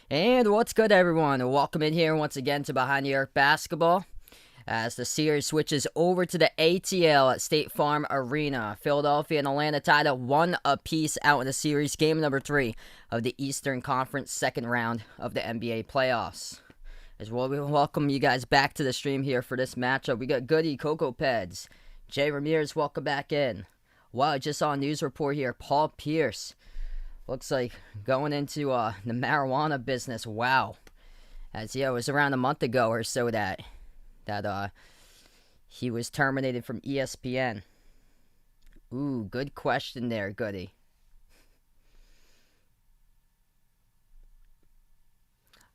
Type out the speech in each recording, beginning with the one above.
And what's good, everyone? Welcome in here once again to Behind the Arc Basketball as the series switches over to the ATL at State Farm Arena. Philadelphia and Atlanta tied at 1 apiece out in the series, game number 3 of the Eastern Conference second round of the NBA playoffs. As well, we welcome you guys back to the stream here for this matchup. We got Goody, Coco Peds, Jay Ramirez, welcome back in. Wow, I just saw a news report here. Paul Pierce looks like going into the marijuana business. Wow. As it was around a month ago or so that he was terminated from ESPN. Ooh, good question there, Goody.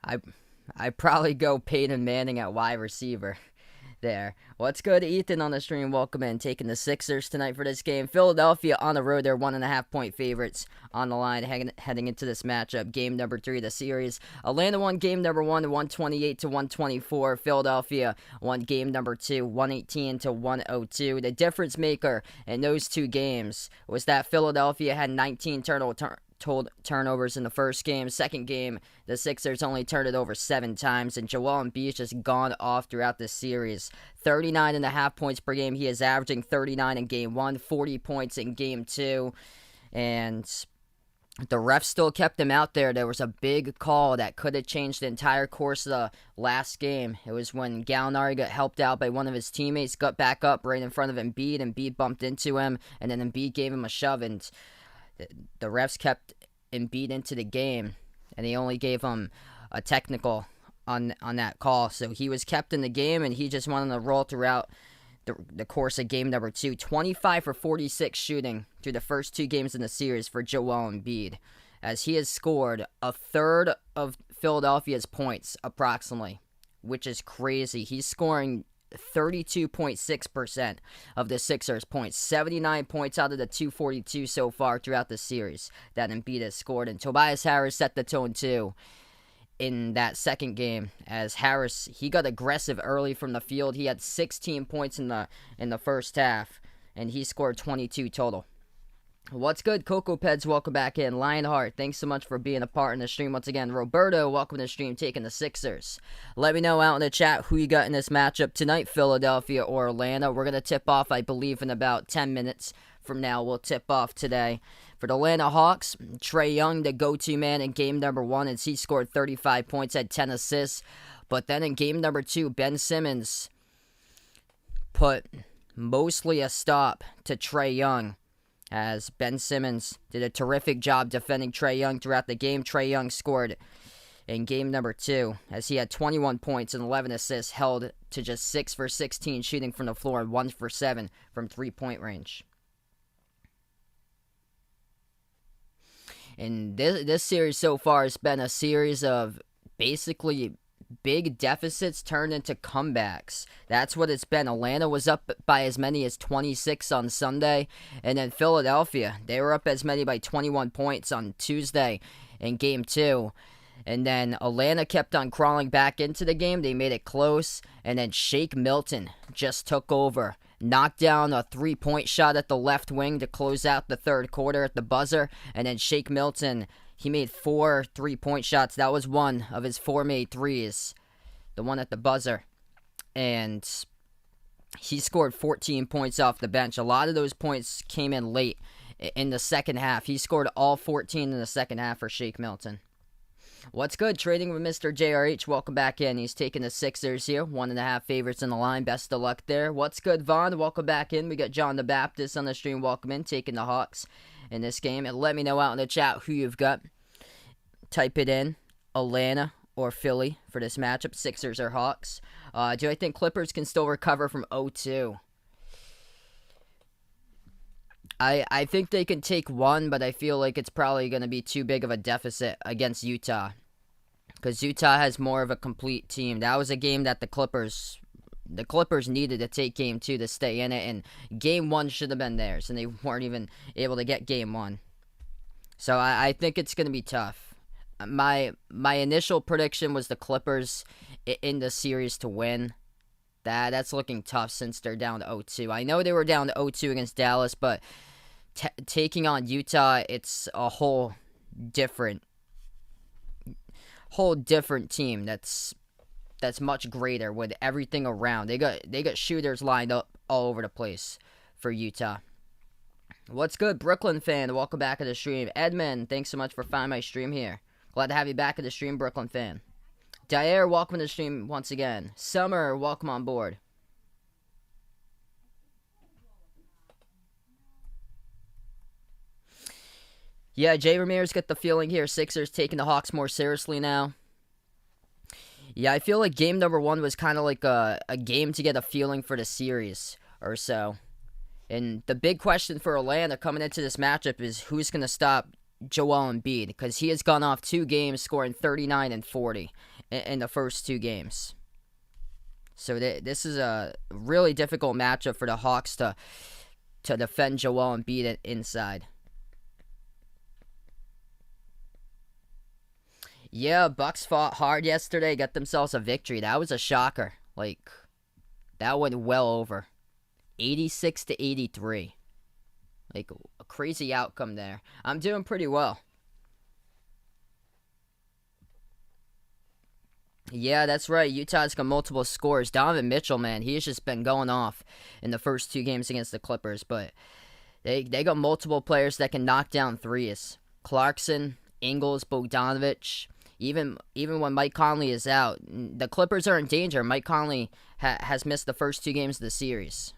I'd probably go Peyton Manning at wide receiver there. What's good, Ethan on the stream? Welcome in. Taking the Sixers tonight for this game. Philadelphia on the road. They're 1.5-point favorites on the line heading into this matchup. Game number 3 of the series. Atlanta won game number 1, 128-124. Philadelphia won game number 2, 118-102. The difference maker in those two games was that Philadelphia had 19 turnovers in the first game. Second game, the Sixers only turned it over 7 times, and Joel Embiid just gone off throughout this series. 39.5 points per game. He is averaging 39 in game 1, 40 points in game 2, and the refs still kept him out there. There was a big call that could have changed the entire course of the last game. It was when Gallinari got helped out by one of his teammates, got back up right in front of Embiid. Embiid bumped into him, and then Embiid gave him a shove, and the refs kept Embiid into the game, and they only gave him a technical on that call. So he was kept in the game, and he just went on a roll throughout the course of game number 2. 25 for 46 shooting through the first 2 games in the series for Joel Embiid, as he has scored a third of Philadelphia's points approximately, which is crazy. He's scoring 32.6% of the Sixers' points. 79 points out of the 242 so far throughout the series that Embiid has scored. And Tobias Harris set the tone too in that second game, as Harris, he got aggressive early from the field. He had 16 points in the first half, and he scored 22 total. What's good, Coco Peds? Welcome back in. Lionheart, thanks so much for being a part in the stream once again. Roberto, welcome to the stream, taking the Sixers. Let me know out in the chat who you got in this matchup tonight, Philadelphia or Atlanta. We're going to tip off, I believe, in about 10 minutes from now. We'll tip off today. For the Atlanta Hawks, Trae Young, the go-to man in game number 1, as he scored 35 points, had 10 assists. But then in game number 2, Ben Simmons put mostly a stop to Trae Young, as Ben Simmons did a terrific job defending Trae Young throughout the game. Trae Young scored in game number 2, as he had 21 points and 11 assists, held to just 6 for 16 shooting from the floor and 1 for 7 from three-point range. And this series so far has been a series of basically big deficits turned into comebacks. That's what it's been. Atlanta was up by as many as 26 on Sunday, and then Philadelphia, they were up as many by 21 points on Tuesday in game 2. And then Atlanta kept on crawling back into the game. They made it close, and then Shake Milton just took over. Knocked down a 3-point shot at the left wing to close out the third quarter at the buzzer. And then Shake Milton, he made 4 3-point shots. That was one of his 4 made threes, the one at the buzzer. And he scored 14 points off the bench. A lot of those points came in late in the second half. He scored all 14 in the second half for Shake Milton. What's good? Trading with Mr. JRH. Welcome back in. He's taking the Sixers here. 1.5 favorites in the line. Best of luck there. What's good, Vaughn? Welcome back in. We got John the Baptist on the stream. Welcome in. Taking the Hawks in this game. And let me know out in the chat who you've got. Type it in. Atlanta or Philly for this matchup. Sixers or Hawks. Do I think Clippers can still recover from 0-2? I think they can take one, but I feel like it's probably going to be too big of a deficit against Utah, because Utah has more of a complete team. That was a game that the Clippers needed to take game 2 to stay in it, and game 1 should have been theirs, and they weren't even able to get game 1. So I think it's going to be tough. My initial prediction was the Clippers in the series to win. That's looking tough since they're down to 0-2. I know they were down to 0-2 against Dallas, but taking on Utah, it's a whole different whole different team that's much greater with everything around. They got shooters lined up all over the place for Utah. What's good, Brooklyn fan? Welcome back to the stream. Edmund, thanks so much for finding my stream here. Glad to have you back at the stream, Brooklyn fan. Dyer, welcome to the stream once again. Summer, welcome on board. Yeah, Jay Ramirez got the feeling here. Sixers taking the Hawks more seriously now. Yeah, I feel like game number 1 was kind of like a game to get a feeling for the series or so. And the big question for Atlanta coming into this matchup is who's going to stop Joel Embiid, because he has gone off 2 games scoring 39 and 40 in the first 2 games. So this is a really difficult matchup for the Hawks to defend Joel Embiid inside. Yeah, Bucks fought hard yesterday, got themselves a victory. That was a shocker. Like, that went well over. 86 to 83. Like, a crazy outcome there. I'm doing pretty well. Yeah, that's right. Utah's got multiple scores. Donovan Mitchell, man, he's just been going off in the first 2 games against the Clippers. But they got multiple players that can knock down threes. Clarkson, Ingles, Bogdanovich. Even when Mike Conley is out, the Clippers are in danger. Mike Conley has missed the first 2 games of the series.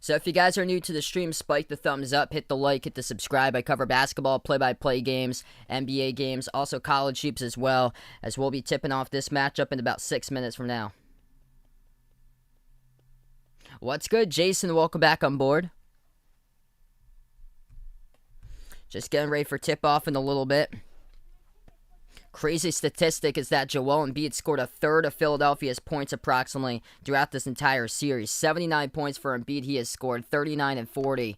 So if you guys are new to the stream, spike the thumbs up, hit the like, hit the subscribe. I cover basketball, play-by-play games, NBA games, also college hoops as well, as we'll be tipping off this matchup in about 6 minutes from now. What's good, Jason? Welcome back on board. Just getting ready for tip-off in a little bit. Crazy statistic is that Joel Embiid scored a third of Philadelphia's points approximately throughout this entire series. 79 points for Embiid. He has scored 39 and 40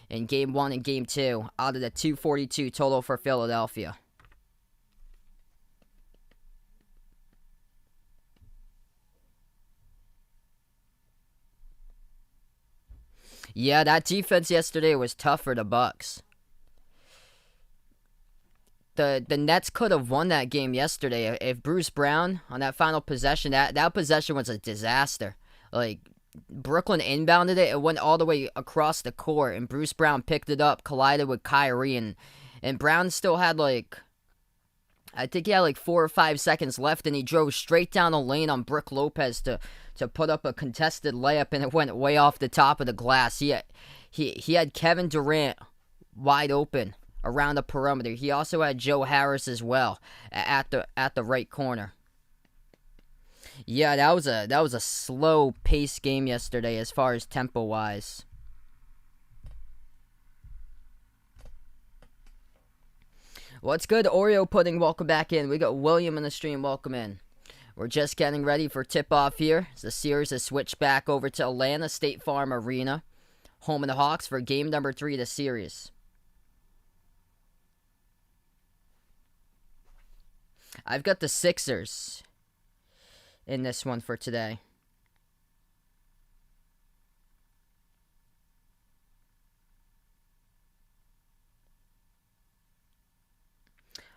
in Game 1 and Game 2 out of the 242 total for Philadelphia. Yeah, that defense yesterday was tough for the Bucks. The Nets could have won that game yesterday if Bruce Brown on that final possession. That possession was a disaster. Like, Brooklyn inbounded it. It went all the way across the court, and Bruce Brown picked it up, collided with Kyrie, and Brown still had I think he had 4 or 5 seconds left, and he drove straight down the lane on Brook Lopez to put up a contested layup, and it went way off the top of the glass. He had Kevin Durant wide open around the perimeter. He also had Joe Harris as well at the right corner. Yeah, that was a slow paced game yesterday as far as tempo wise. What's good, Oreo Pudding? Welcome back in. We got William in the stream. Welcome in. We're just getting ready for tip off here. The series has switched back over to Atlanta State Farm Arena, home of the Hawks, for game number 3 of the series. I've got the Sixers in this one for today.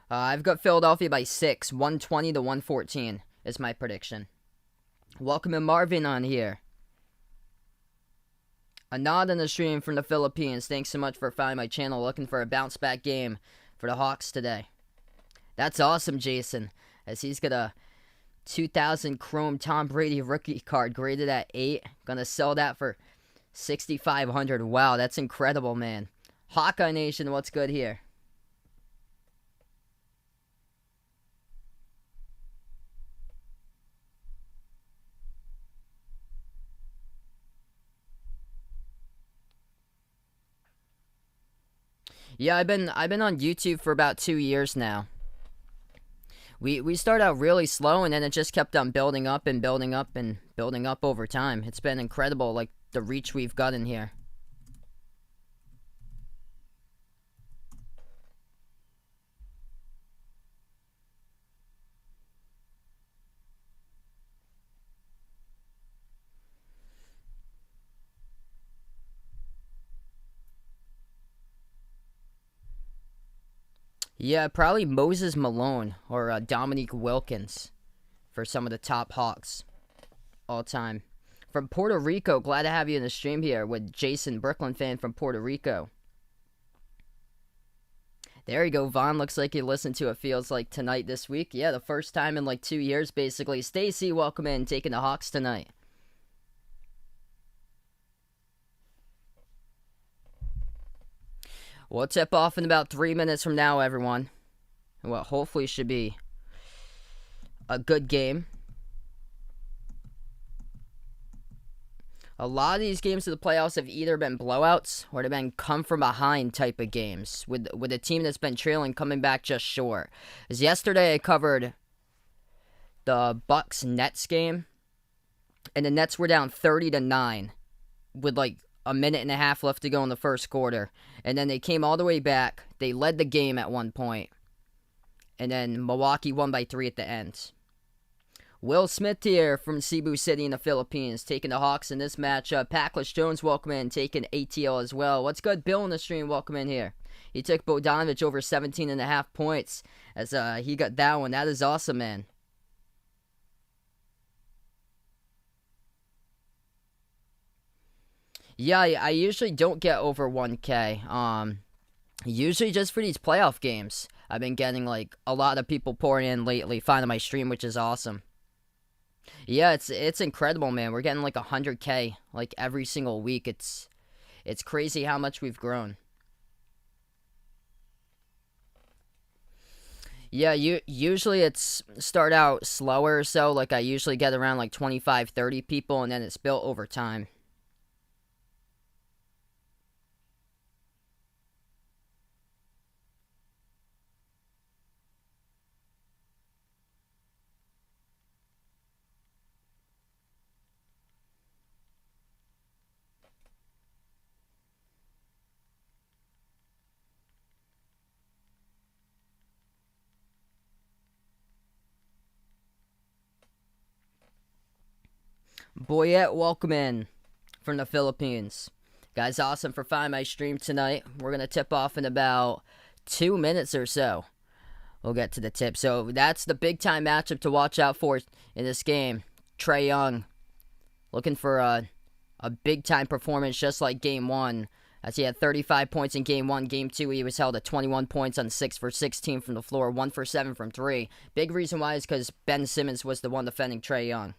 I've got Philadelphia by 6, 120 to 114 is my prediction. Welcome to Marvin on here. A nod on the stream from the Philippines. Thanks so much for finding my channel. Looking for a bounce back game for the Hawks today. That's awesome, Jason, as he's got a 2000 Chrome Tom Brady rookie card graded at 8. Gonna sell that for $6,500. Wow, that's incredible, man. Hawkeye Nation, what's good here? Yeah, I've been on YouTube for about 2 years now. We started out really slow, and then it just kept on building up and building up and building up over time. It's been incredible, like, the reach we've gotten here. Yeah, probably Moses Malone or Dominique Wilkins for some of the top Hawks all time. From Puerto Rico, glad to have you in the stream here with Jason, Brooklyn fan from Puerto Rico. There you go, Vaughn. Looks like you listened to It Feels Like Tonight this week. Yeah, the first time in like 2 years, basically. Stacy, welcome in, taking the Hawks tonight. We'll tip off in about 3 minutes from now, everyone. What hopefully should be a good game. A lot of these games of the playoffs have either been blowouts or they've been come from behind type of games with a team that's been trailing coming back just short. As yesterday I covered the Bucks Nets game, and the Nets were down 30-9 with like a minute and a half left to go in the first quarter, and then they came all the way back. They led the game at one point, and then Milwaukee won by 3 at the end. Will Smith here from Cebu City in the Philippines, taking the Hawks in this matchup. Packless Jones, welcome in, taking ATL as well. What's good? Bill in the stream, welcome in here. He took Bogdanovic over 17.5 points as he got that one. That is awesome, man. Yeah, I usually don't get over 1K. Usually just for these playoff games. I've been getting like a lot of people pouring in lately, finding my stream, which is awesome. Yeah, it's incredible, man. We're getting like 100K like every single week. It's crazy how much we've grown. Yeah, usually it's start out slower, so like I usually get around like 25, 30 people, and then it's built over time. Boyette, welcome in from the Philippines. Guys, awesome for finding my stream tonight. We're going to tip off in about 2 minutes or so. We'll get to the tip. So that's the big time matchup to watch out for in this game. Trae Young looking for a big time performance just like game one. As he had 35 points in game one. Game two, he was held at 21 points on 6 for 16 from the floor, 1 for 7 from 3. Big reason why is because Ben Simmons was the one defending Trae Young.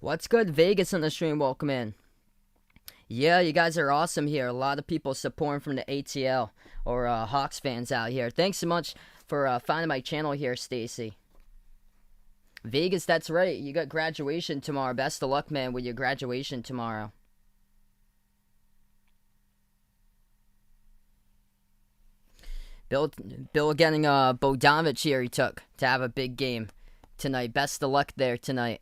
What's good? Vegas on the stream, welcome in. Yeah, you guys are awesome here. A lot of people supporting from the ATL or Hawks fans out here. Thanks so much for finding my channel here, Stacy. Vegas, that's right. You got graduation tomorrow. Best of luck, man, with your graduation tomorrow. Bill getting Bogdanovic here he took to have a big game tonight. Best of luck there tonight.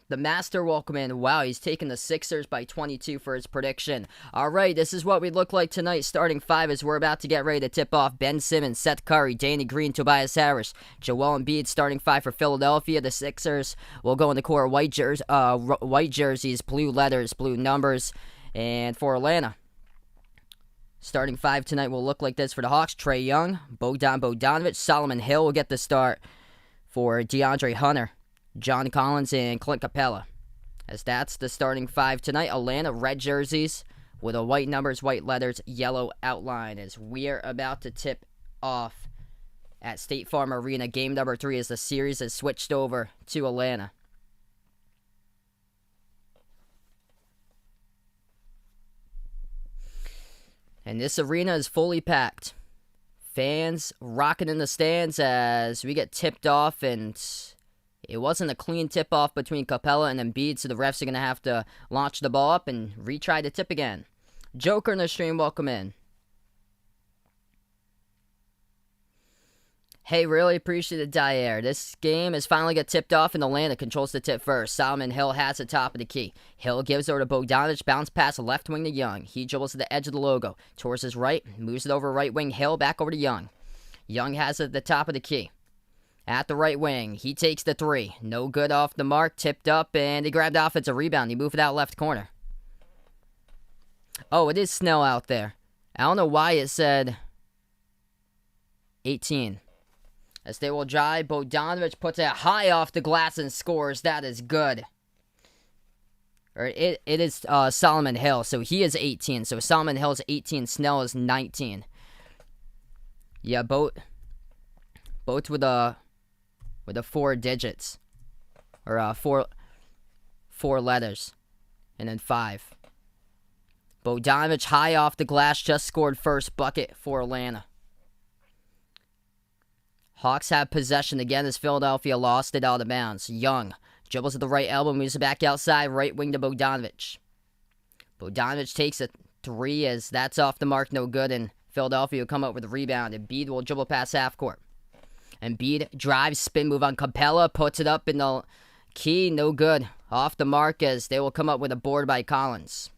The Master, welcome in. Wow, he's taking the Sixers by 22 for his prediction. All right, this is what we look like tonight. Starting 5 as we're about to get ready to tip off. Ben Simmons, Seth Curry, Danny Green, Tobias Harris, Joel Embiid starting 5 for Philadelphia. The Sixers will go in the core white jerseys, blue letters, blue numbers. And for Atlanta, starting 5 tonight will look like this for the Hawks. Trae Young, Bogdanovic, Solomon Hill will get the start for DeAndre Hunter, John Collins, and Clint Capella. As that's the starting 5 tonight. Atlanta, red jerseys with a white numbers, white letters, yellow outline. As we're about to tip off at State Farm Arena. Game number 3 as the series has switched over to Atlanta. And this arena is fully packed. Fans rocking in the stands as we get tipped off, and it wasn't a clean tip-off between Capella and Embiid, so the refs are going to have to launch the ball up and retry the tip again. Joker in the stream, welcome in. Hey, really appreciate the Dyer. This game is finally got tipped off, and Atlanta controls the tip first. Solomon Hill has the top of the key. Hill gives over to Bogdanovich, bounce pass left wing to Young. He dribbles to the edge of the logo. Towards his right, moves it over right wing. Hill back over to Young. Young has it at the top of the key. At the right wing, he takes the three. No good off the mark, tipped up, and he grabbed the offensive rebound. He moved it out left corner. Oh, it is Snell out there. I don't know why it said 18. As they will drive, Bogdanovich puts it high off the glass and scores. That is good. Or it is Solomon Hill, so he is 18. So Solomon Hill is 18, Snell is 19. Yeah, both with a 4 digits. Or four letters. And then 5. Bogdanovich high off the glass, just scored first bucket for Atlanta. Hawks have possession again as Philadelphia lost it out of bounds. Young dribbles at the right elbow, moves it back outside, right wing to Bogdanovich. Bogdanovich takes a 3 as that's off the mark, no good, and Philadelphia will come up with a rebound. Embiid will dribble past half court. Embiid drives, spin move on Capella, puts it up in the key, no good. Off the mark as they will come up with a board by Collins.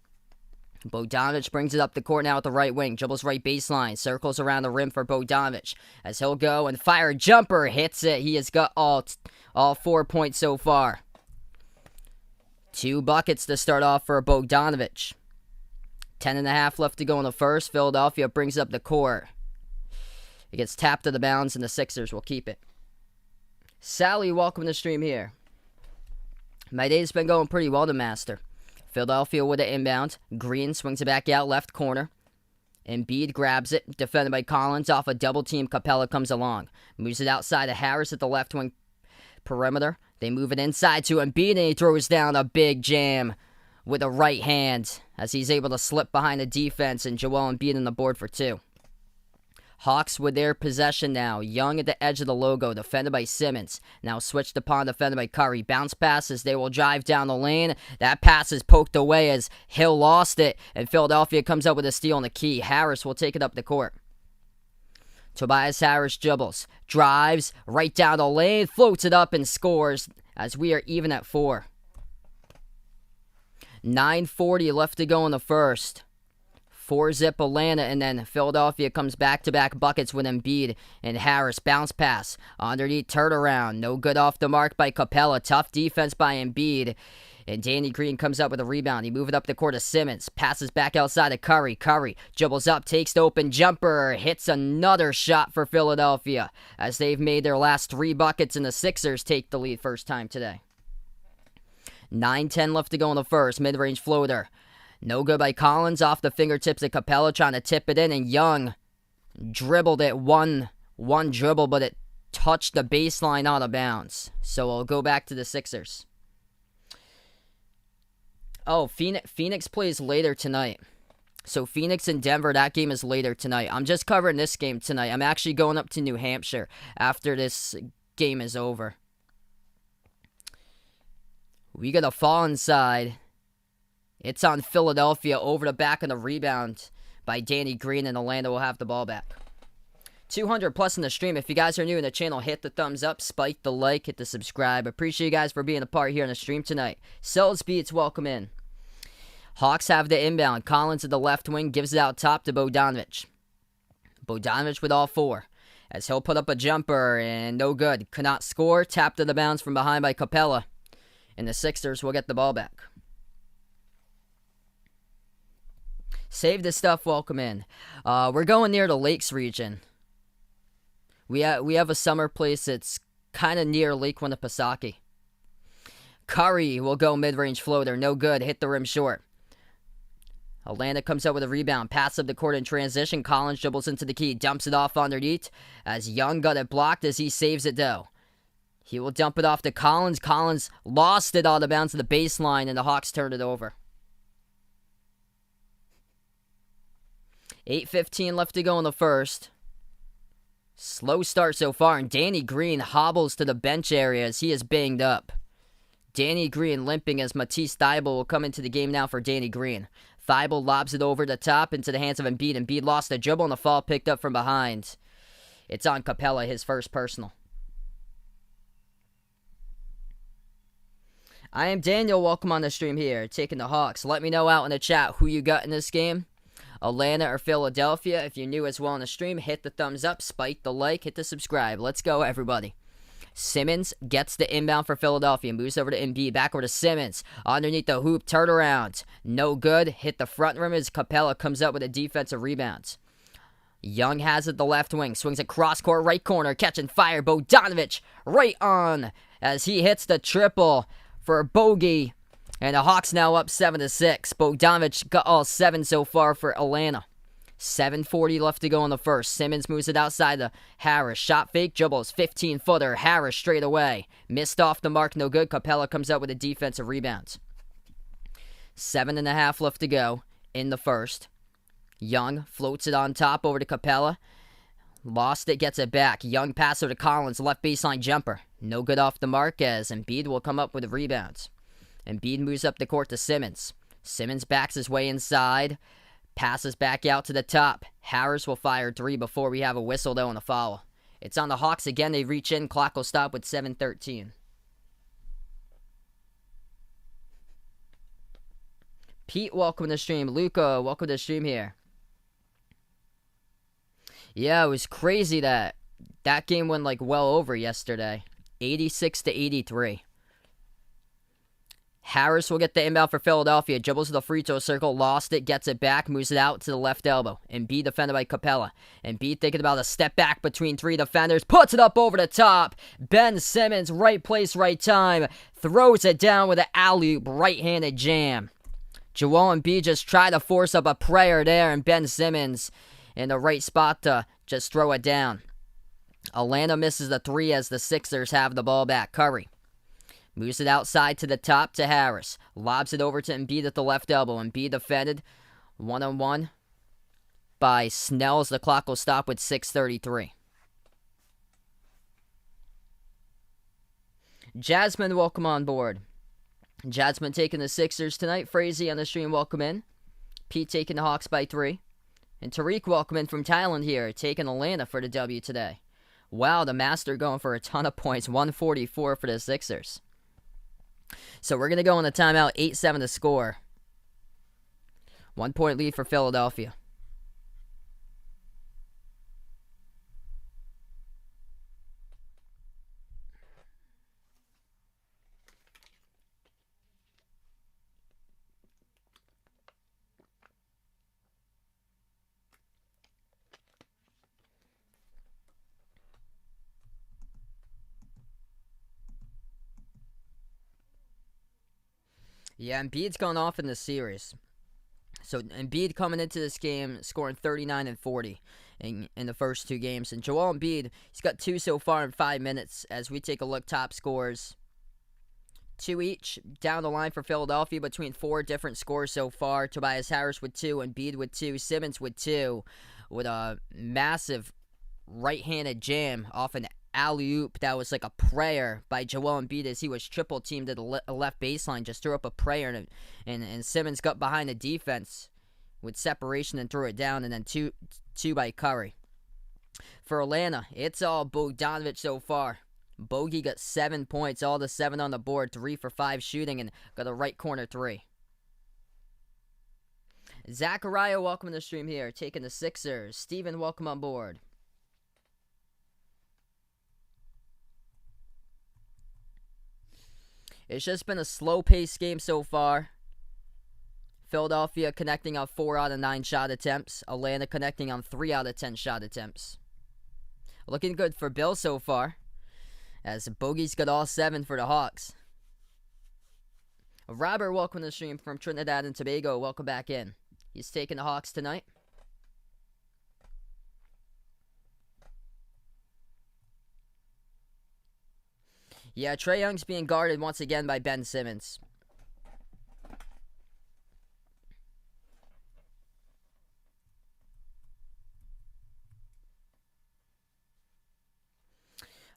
Bogdanovich brings it up the court now at the right wing. Dribbles right baseline. Circles around the rim for Bogdanovich. As he'll go and fire a jumper. Hits it. He has got all 4 points so far. 2 buckets to start off for Bogdanovich. 10.5 left to go in the first. Philadelphia brings up the court. It gets tapped to the bounds and the Sixers will keep it. Sally, welcome to the stream here. My day's been going pretty well to master. Philadelphia with the inbound. Green swings it back out left corner. Embiid grabs it. Defended by Collins off a double team. Capella comes along. Moves it outside to Harris at the left wing perimeter. They move it inside to Embiid and he throws down a big jam with a right hand as he's able to slip behind the defense and Joel Embiid on the board for 2. Hawks with their possession now. Young at the edge of the logo, defended by Simmons. Now switched upon, defended by Curry. Bounce passes, they will drive down the lane. That pass is poked away as Hill lost it, and Philadelphia comes up with a steal on the key. Harris will take it up the court. Tobias Harris dribbles, drives, right down the lane, floats it up and scores as we are even at 4. 9:40 left to go in the first. 4-zip Atlanta, and then Philadelphia comes back-to-back buckets with Embiid and Harris. Bounce pass. Underneath turnaround. No good off the mark by Capella. Tough defense by Embiid. And Danny Green comes up with a rebound. He moves it up the court to Simmons. Passes back outside to Curry. Curry dribbles up, takes the open jumper. Hits another shot for Philadelphia as they've made their last 3 buckets, and the Sixers take the lead first time today. 9:10 left to go in the first. Mid-range floater. No good by Collins, off the fingertips of Capella, trying to tip it in, and Young dribbled it one dribble, but it touched the baseline out of bounds. So I'll go back to the Sixers. Oh, Phoenix plays later tonight. So Phoenix and Denver, that game is later tonight. I'm just covering this game tonight. I'm actually going up to New Hampshire after this game is over. We got a fall inside. It's on Philadelphia over the back of the rebound by Danny Green, and Atlanta will have the ball back. 200 plus in the stream. If you guys are new in the channel, hit the thumbs up, spike the like, hit the subscribe. Appreciate you guys for being a part here in the stream tonight. Cells Beats, welcome in. Hawks have the inbound. Collins at the left wing gives it out top to Bogdanovich. Bogdanovich with all 4. As he'll put up a jumper and no good. Cannot score. Tapped to the bounds from behind by Capella. And the Sixers will get the ball back. Save this stuff, welcome in. We're going near the Lakes region. We have a summer place that's kind of near Lake Winnipesaukee. Curry will go mid-range floater. No good. Hit the rim short. Atlanta comes out with a rebound. Pass up the court in transition. Collins dribbles into the key. Dumps it off underneath as Young got it blocked as he saves it though. He will dump it off to Collins. Collins lost it out of bounds to the baseline and the Hawks turned it over. 8:15 left to go in the first. Slow start so far, and Danny Green hobbles to the bench area as he is banged up. Danny Green limping as Matisse Thybulle will come into the game now for Danny Green. Thybulle lobs it over the top into the hands of Embiid. Embiid lost the dribble and the fall picked up from behind. It's on Capella, his first personal. I am Daniel. Welcome on the stream here. Taking the Hawks. Let me know out in the chat who you got in this game. Atlanta or Philadelphia. If you're new as well on the stream, hit the thumbs up, spike the like, hit the subscribe. Let's go, everybody. Simmons gets the inbound for Philadelphia. Moves over to Embiid. Back over to Simmons. Underneath the hoop. Turn around. No good. Hit the front rim as Capella comes up with a defensive rebound. Young has it the left wing. Swings it cross court right corner. Catching fire. Bogdanovic right on as he hits the triple for Bogey. And the Hawks now up 7-6. Bogdanovic got all 7 so far for Atlanta. 7:40 left to go in the first. Simmons moves it outside to Harris. Shot fake, dribbles, 15-footer. Harris straight away. Missed off the mark, no good. Capella comes up with a defensive rebound. 7.5 left to go in the first. Young floats it on top over to Capella. Lost it, gets it back. Young passer to Collins, left baseline jumper. No good off the mark as Embiid will come up with a rebound. Embiid moves up the court to Simmons. Simmons backs his way inside. Passes back out to the top. Harris will fire 3 before we have a whistle, though, and a foul. It's on the Hawks again. They reach in. Clock will stop with 7:13. Pete, welcome to the stream. Luca, welcome to the stream here. Yeah, it was crazy that game went, well over yesterday. 86-83. Harris will get the inbound for Philadelphia. Dribbles to the free throw circle. Lost it. Gets it back. Moves it out to the left elbow. Embiid defended by Capella. Embiid thinking about a step back between 3 defenders. Puts it up over the top. Ben Simmons, right place, right time. Throws it down with an alley-oop, right-handed jam. Joel Embiid just tried to force up a prayer there. And Ben Simmons in the right spot to just throw it down. Atlanta misses the 3 as the Sixers have the ball back. Curry moves it outside to the top to Harris. Lobs it over to Embiid at the left elbow. Embiid defended one-on-one by Snells. The clock will stop with 6:33. Jasmine, welcome on board. Jasmine taking the Sixers tonight. Frazee on the stream, welcome in. Pete taking the Hawks by 3. And Tariq, welcome in from Thailand here, taking Atlanta for the W today. Wow, the Master going for a ton of points. 144 for the Sixers. So we're going to go on the timeout. 8-7 to score. 1 point lead for Philadelphia. Yeah, Embiid's gone off in this series. So Embiid coming into this game scoring 39 and 40 in the first 2 games. And Joel Embiid, he's got 2 so far in 5 minutes. As we take a look, top scores, 2 each. Down the line for Philadelphia between 4 different scores so far. Tobias Harris with 2, Embiid with 2, Simmons with 2, with a massive right-handed jam off an alley-oop that was like a prayer by Joel Embiid as he was triple teamed at the left baseline. Just threw up a prayer, and Simmons got behind the defense with separation and threw it down, and then two by Curry. For Atlanta, it's all Bogdanovic so far. Bogey got 7 points, all the 7 on the board, 3 for 5 shooting, and got a right corner 3. Zachariah, welcome to the stream here, taking the Sixers. Steven, welcome on board. It's just been a slow-paced game so far. Philadelphia connecting on 4 out of 9 shot attempts. Atlanta connecting on 3 out of 10 shot attempts. Looking good for Bill so far, as Bogey's got all 7 for the Hawks. Robert, welcome to the stream from Trinidad and Tobago. Welcome back in. He's taking the Hawks tonight. Yeah, Trae Young's being guarded once again by Ben Simmons.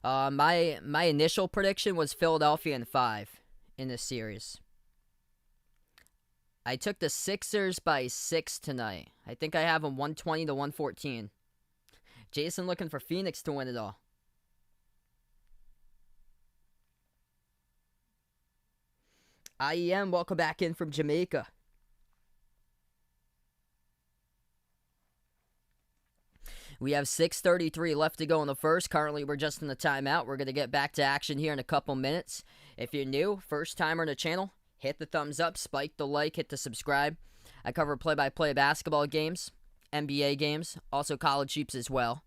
My initial prediction was Philadelphia in 5 in this series. I took the Sixers by 6 tonight. I think I have them 120 to 114. Jason looking for Phoenix to win it all. IEM, welcome back in from Jamaica. We have 6:33 left to go in the first. Currently, we're just in the timeout. We're going to get back to action here in a couple minutes. If you're new, first timer on the channel, hit the thumbs up, spike the like, hit the subscribe. I cover play-by-play basketball games, NBA games, also college hoops as well.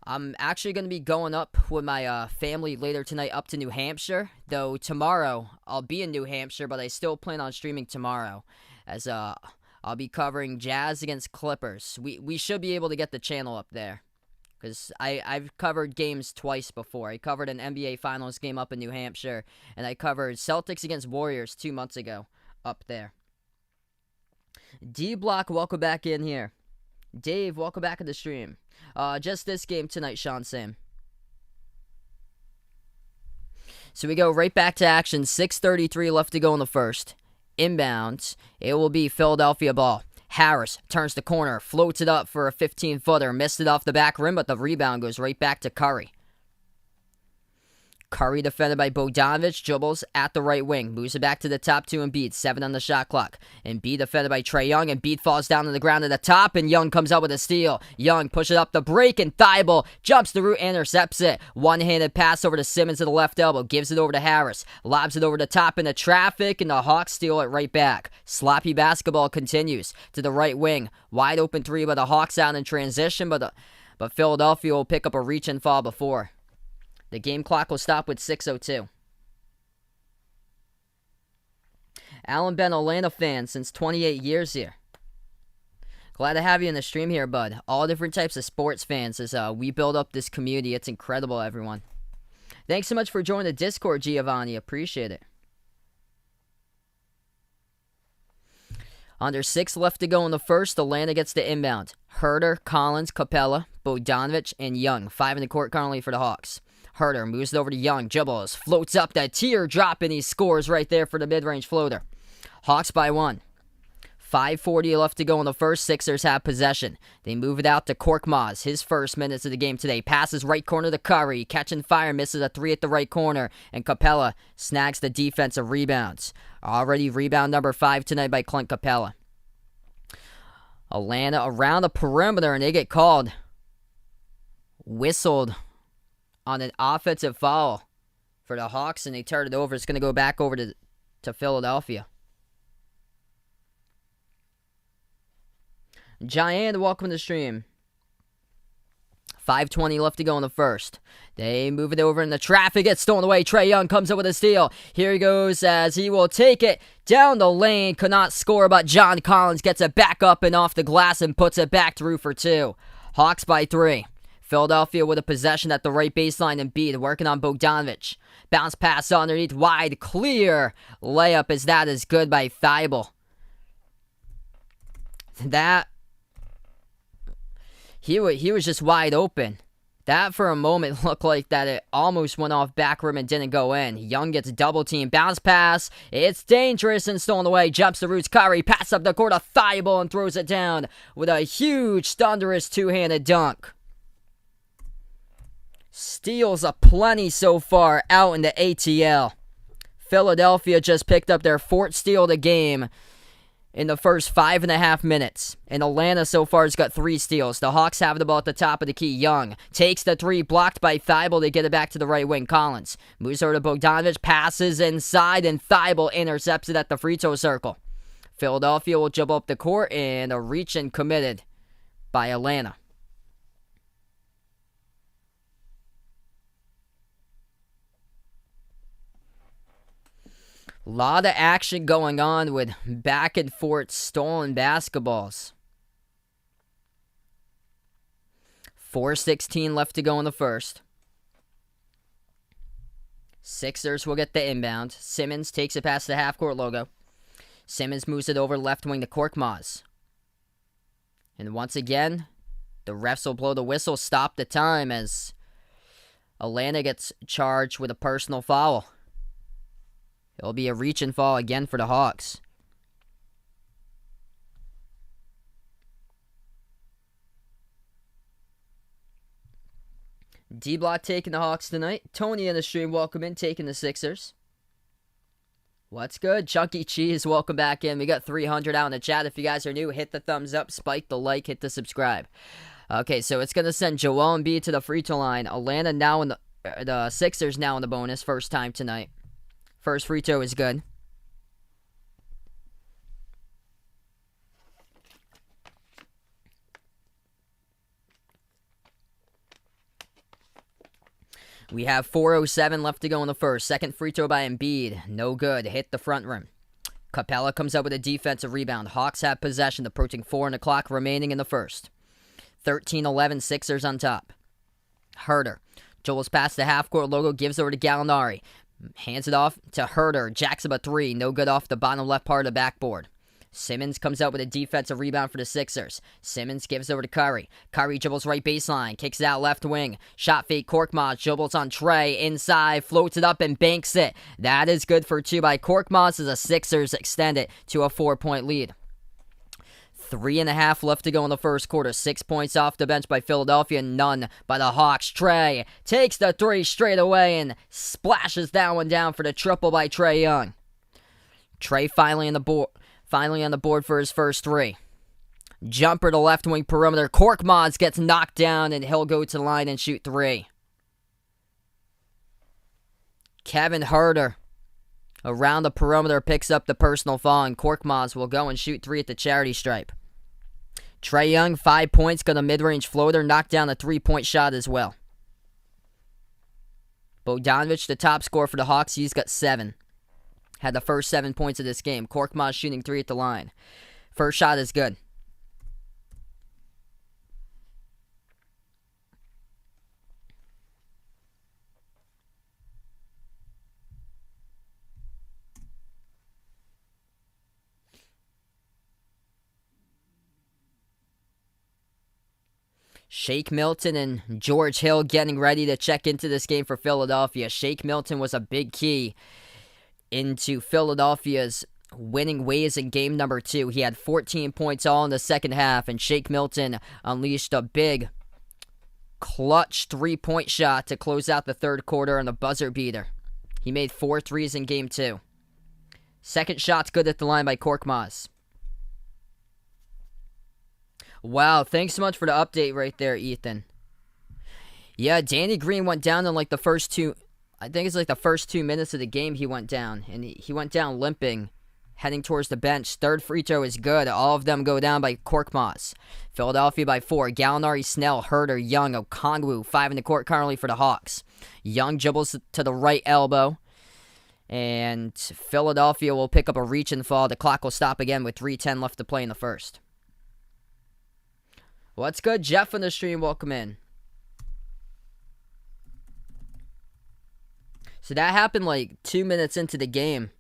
I'm actually going to be going up with my family later tonight up to New Hampshire, though tomorrow I'll be in New Hampshire, but I still plan on streaming tomorrow as I'll be covering Jazz against Clippers. We should be able to get the channel up there because I've covered games twice before. I covered an NBA Finals game up in New Hampshire, and I covered Celtics against Warriors 2 months ago up there. D-Block, welcome back in here. Dave, welcome back to the stream. Just this game tonight, Sean Sam. So we go right back to action. 6:33 left to go in the first. Inbounds. It will be Philadelphia ball. Harris turns the corner, floats it up for a 15-footer. Missed it off the back rim, but the rebound goes right back to Curry. Curry defended by Bogdanovich, dribbles at the right wing, moves it back to the top to Embiid, 7 on the shot clock. Embiid defended by Trae Young, Embiid falls down to the ground at the top, and Young comes out with a steal. Young pushes up the break, and Thibault jumps the route, intercepts it. One-handed pass over to Simmons at the left elbow, gives it over to Harris, lobs it over the top into traffic, and the Hawks steal it right back. Sloppy basketball continues to the right wing. Wide open three by the Hawks out in transition, but Philadelphia will pick up a reach and fall before. The game clock will stop with 6:02. Alan been Atlanta fan since 28 years here. Glad to have you in the stream here, bud. All different types of sports fans as we build up this community. It's incredible, everyone. Thanks so much for joining the Discord, Giovanni. Appreciate it. Under 6 left to go in the first, Atlanta gets the inbound. Herter, Collins, Capella, Bogdanovich, and Young. 5 in the court currently for the Hawks. Herter moves it over to Young, dribbles, floats up that teardrop, and he scores right there for the mid-range floater. Hawks by 1. 5:40 left to go in the first. Sixers have possession. They move it out to Korkmaz. His first minutes of the game today. Passes right corner to Curry. Catching fire, misses a 3 at the right corner. And Capella snags the defensive rebounds. Already rebound number 5 tonight by Clint Capella. Atlanta around the perimeter, and they get called. Whistled on an offensive foul for the Hawks, and they turn it over. It's going to go back over to Philadelphia. Giant, welcome to the stream. 5:20 left to go in the first. They move it over in the traffic. Gets stolen away. Trae Young comes up with a steal. Here he goes as he will take it down the lane. Could not score, but John Collins gets it back up and off the glass and puts it back through for 2. Hawks by 3. Philadelphia with a possession at the right baseline. Embiid working on Bogdanovich. Bounce pass underneath, wide, clear. Layup as that is good by Thibault. That, he was just wide open. That for a moment looked like that it almost went off back rim and didn't go in. Young gets double team, bounce pass. It's dangerous and stolen away. Jumps the roots. Curry pass up the court to Thibault and throws it down with a huge thunderous two-handed dunk. Steals aplenty so far out in the ATL. Philadelphia just picked up their 4th steal of the game in the first 5.5 minutes. And Atlanta so far has got 3 steals. The Hawks have the ball at the top of the key. Young takes the 3, blocked by Thibault. They get it back to the right wing. Collins moves over to Bogdanovich, passes inside, and Thibault intercepts it at the free throw circle. Philadelphia will jump up the court, and a reach and committed by Atlanta. A lot of action going on with back and forth stolen basketballs. 4:16 left to go in the first. Sixers will get the inbound. Simmons takes it past the half-court logo. Simmons moves it over left wing to Korkmaz. And once again, the refs will blow the whistle, stop the time as Atlanta gets charged with a personal foul. It'll be a reach and fall again for the Hawks. D-Block taking the Hawks tonight. Tony in the stream, welcome in, taking the Sixers. What's good? Chunky Cheese, welcome back in. We got 300 out in the chat. If you guys are new, hit the thumbs up, spike the like, hit the subscribe. Okay, so it's going to send Joel Embiid to the free throw line. Atlanta now in the Sixers now in the bonus, first time tonight. First free throw is good. We have 4:07 left to go in the first. Second free throw by Embiid. No good. Hit the front rim. Capella comes up with a defensive rebound. Hawks have possession, approaching 4 on the clock remaining in the first. 13-11, Sixers on top. Herter. Joel's past the half-court logo, gives over to Gallinari. Hands it off to Herter. Jacks up a three. No good off the bottom left part of the backboard. Simmons comes out with a defensive rebound for the Sixers. Simmons gives over to Curry. Curry dribbles right baseline. Kicks it out left wing. Shot fake Korkmaz. Dribbles on Trey. Inside. Floats it up and banks it. That is good for two by Korkmaz as the Sixers extend it to a 4-point lead. 3.5 left to go in the first quarter. 6 points off the bench by Philadelphia. None by the Hawks. Trey takes the three straight away and splashes that one down for the triple by Trae Young. Trey finally on the board for his first three. Jumper to left wing perimeter. Korkmaz gets knocked down and he'll go to the line and shoot three. Kevin Herter around the perimeter picks up the personal foul, and Korkmaz will go and shoot three at the charity stripe. Trae Young, 5 points, got a mid-range floater, knocked down a three-point shot as well. Bogdanovic, the top scorer for the Hawks, he's got 7. Had the first 7 points of this game. Korkmaz shooting three at the line. First shot is good. Shake Milton and George Hill getting ready to check into this game for Philadelphia. Shake Milton was a big key into Philadelphia's winning ways in game number 2. He had 14 points all in the second half, and Shake Milton unleashed a big clutch 3-point shot to close out the third quarter on the buzzer beater. He made 4 threes in game 2. Second shot's good at the line by Korkmaz. Wow, thanks so much for the update right there, Ethan. Yeah, Danny Green went down in like the first 2 minutes of the game he went down. And he went down limping, heading towards the bench. Third free throw is good. All of them go down by Korkmaz. Philadelphia by 4. Gallinari, Snell, Herter, Young, Okongwu. 5 in the court currently for the Hawks. Young dribbles to the right elbow. And Philadelphia will pick up a reach and fall. The clock will stop again with 3:10 left to play in the first. What's good? Jeff on the stream, welcome in. So that happened like 2 minutes into the game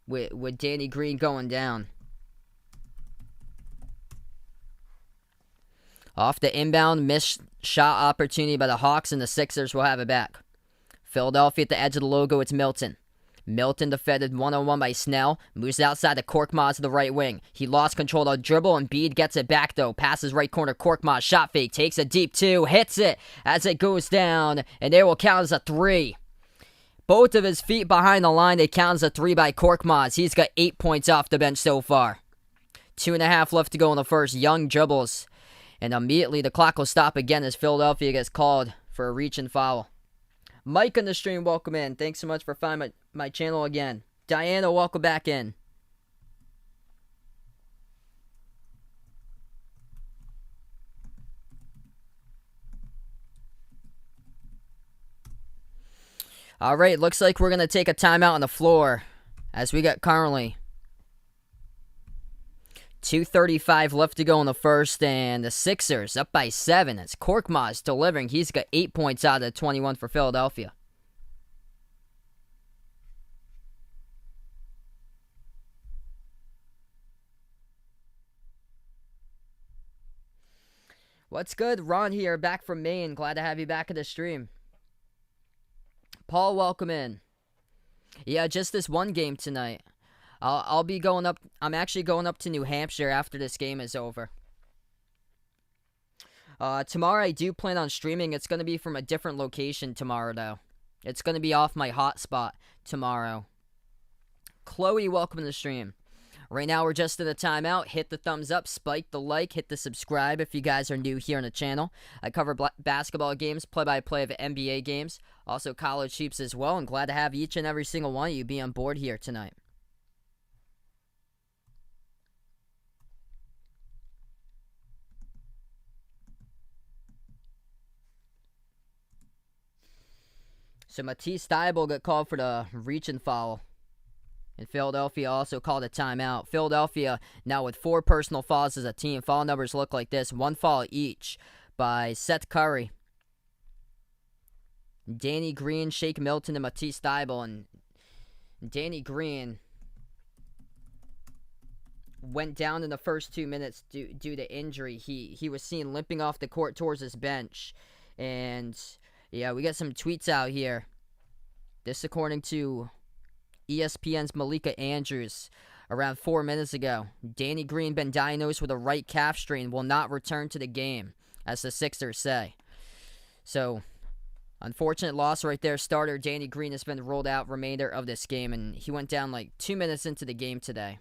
with Danny Green going down. Off the inbound, missed shot opportunity by the Hawks, and the Sixers will have it back. Philadelphia at the edge of the logo, it's Milton. Milton defended one-on-one by Snell. Moves outside to Korkmaz to the right wing. He lost control of the dribble, and Embiid gets it back, though. Passes right corner, Korkmaz, shot fake. Takes a deep 2, hits it as it goes down, and they will count as a 3. Both of his feet behind the line, they count as a 3 by Korkmaz. He's got 8 points off the bench so far. 2.5 left to go in the first. Young dribbles, and immediately the clock will stop again as Philadelphia gets called for a reach and foul. Mike on the stream, welcome in. Thanks so much for finding my channel again. Diana, welcome back in. All right, looks like we're going to take a timeout on the floor as we got currently 2:35 left to go in the first, and the Sixers up by 7. It's Korkmaz delivering. He's got 8 points out of the 21 for Philadelphia. What's good? Ron here, back from Maine. Glad to have you back at the stream. Paul, welcome in. Yeah, just this one game tonight. I'll be going up. I'm actually going up to New Hampshire after this game is over. Tomorrow I do plan on streaming. It's going to be from a different location tomorrow, though. It's going to be off my hotspot tomorrow. Chloe, welcome to the stream. Right now, we're just in a timeout. Hit the thumbs up, spike the like, hit the subscribe if you guys are new here on the channel. I cover basketball games, play-by-play of NBA games, also college hoops as well, and glad to have each and every single one of you be on board here tonight. So Matisse Thybulle got called for the reach-and foul. And Philadelphia also called a timeout. Philadelphia now with 4 personal fouls as a team. Foul numbers look like this. 1 foul each by Seth Curry, Danny Green, Shake Milton, and Matisse Thybulle. And Danny Green went down in the first 2 minutes due to injury. He was seen limping off the court towards his bench. And yeah, we got some tweets out here. This according to ESPN's Malika Andrews around 4 minutes ago. Danny Green been diagnosed with a right calf strain, will not return to the game, as the Sixers say. So, unfortunate loss right there. Starter Danny Green has been ruled out remainder of this game, and he went down like 2 minutes into the game today.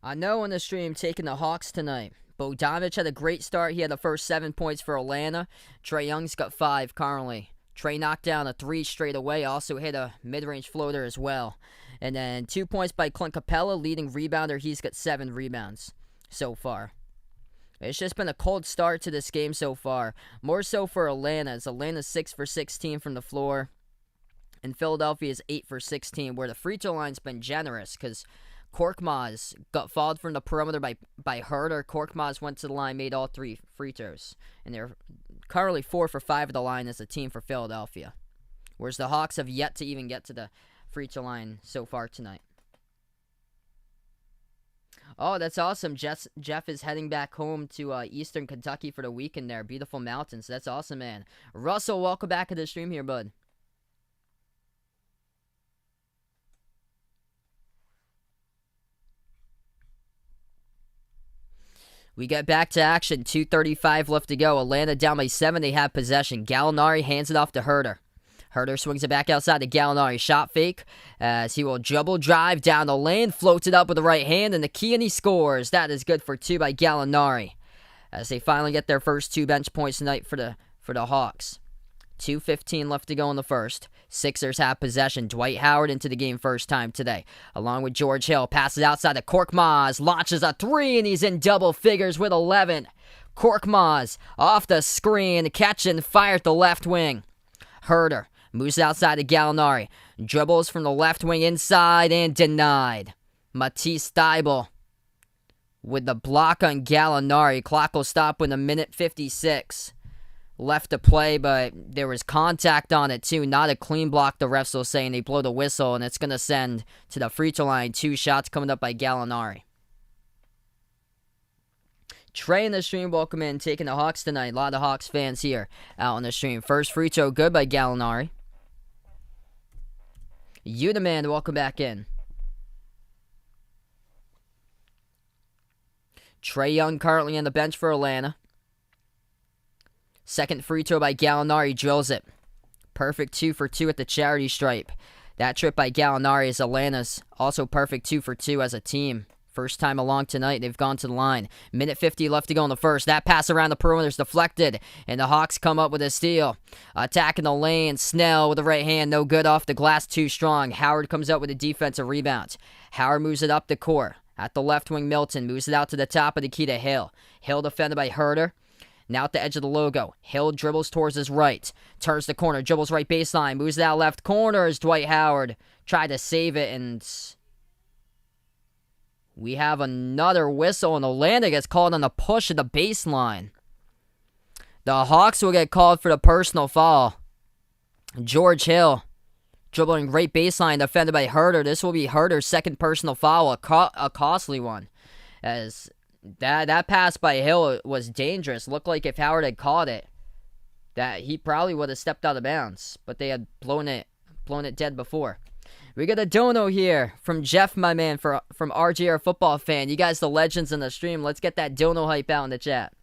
I know on the stream taking the Hawks tonight. Bogdanovic had a great start. He had the first 7 points for Atlanta. Trae Young's got 5 currently. Trae knocked down a 3 straight away. Also hit a mid-range floater as well. And then 2 points by Clint Capella, leading rebounder. He's got 7 rebounds so far. It's just been a cold start to this game so far. More so for Atlanta, as Atlanta's 6 for 16 from the floor. And Philadelphia is 8 for 16, where the free throw line's been generous, because Korkmaz got fouled from the perimeter by Huerter. Korkmaz went to the line, made all 3 free throws. And they're currently 4 for 5 at the line as a team for Philadelphia. Whereas the Hawks have yet to even get to the free throw line so far tonight. Oh, that's awesome. Jeff is heading back home to Eastern Kentucky for the weekend there. Beautiful mountains. That's awesome, man. Russell, welcome back to the stream here, bud. We get back to action. 2:35 left to go. Atlanta down by 7. They have possession. Gallinari hands it off to Huerter. Huerter swings it back outside to Gallinari. Shot fake as he will dribble drive down the lane. Floats it up with the right hand and the key, and he scores. That is good for 2 by Gallinari as they finally get their first 2 bench points tonight for the Hawks. 2:15 left to go in the first. Sixers have possession. Dwight Howard into the game first time today, along with George Hill. Passes outside to Korkmaz. Launches a 3, and he's in double figures with 11. Korkmaz off the screen. Catch and fire at the left wing. Huerter moves outside to Gallinari. Dribbles from the left wing inside and denied. Matisse Thybulle with the block on Gallinari. Clock will stop with 1:56 left to play, but there was contact on it too. Not a clean block, the refs will say, and they blow the whistle, and it's going to send to the free throw line. 2 shots coming up by Gallinari. Trey in the stream, welcome in, taking the Hawks tonight. A lot of Hawks fans here out on the stream. First free throw good by Gallinari. You the man, welcome back in. Trae Young currently on the bench for Atlanta. Second free throw by Gallinari, drills it. Perfect 2 for 2 at the charity stripe. That trip by Gallinari is Atlanta's also perfect 2 for 2 as a team. First time along tonight, they've gone to the line. 1:50 left to go in the first. That pass around the perimeter is deflected, and the Hawks come up with a steal. Attacking the lane, Snell with the right hand, no good off the glass, too strong. Howard comes up with a defensive rebound. Howard moves it up the court. At the left wing, Milton moves it out to the top of the key to Hill. Hill defended by Huerter. Now at the edge of the logo. Hill dribbles towards his right. Turns the corner. Dribbles right baseline. Moves it out left corner as Dwight Howard tried to save it. And we have another whistle. And Atlanta gets called on the push at the baseline. The Hawks will get called for the personal foul. George Hill dribbling right baseline. Defended by Huerter. This will be Huerter's second personal foul. A costly one. As That pass by Hill was dangerous. Looked like if Howard had caught it, that he probably would have stepped out of bounds, but they had blown it dead before. We got a dono here from Jeff, my man, from RGR Football Fan. You guys, the legends in the stream. Let's get that dono hype out in the chat.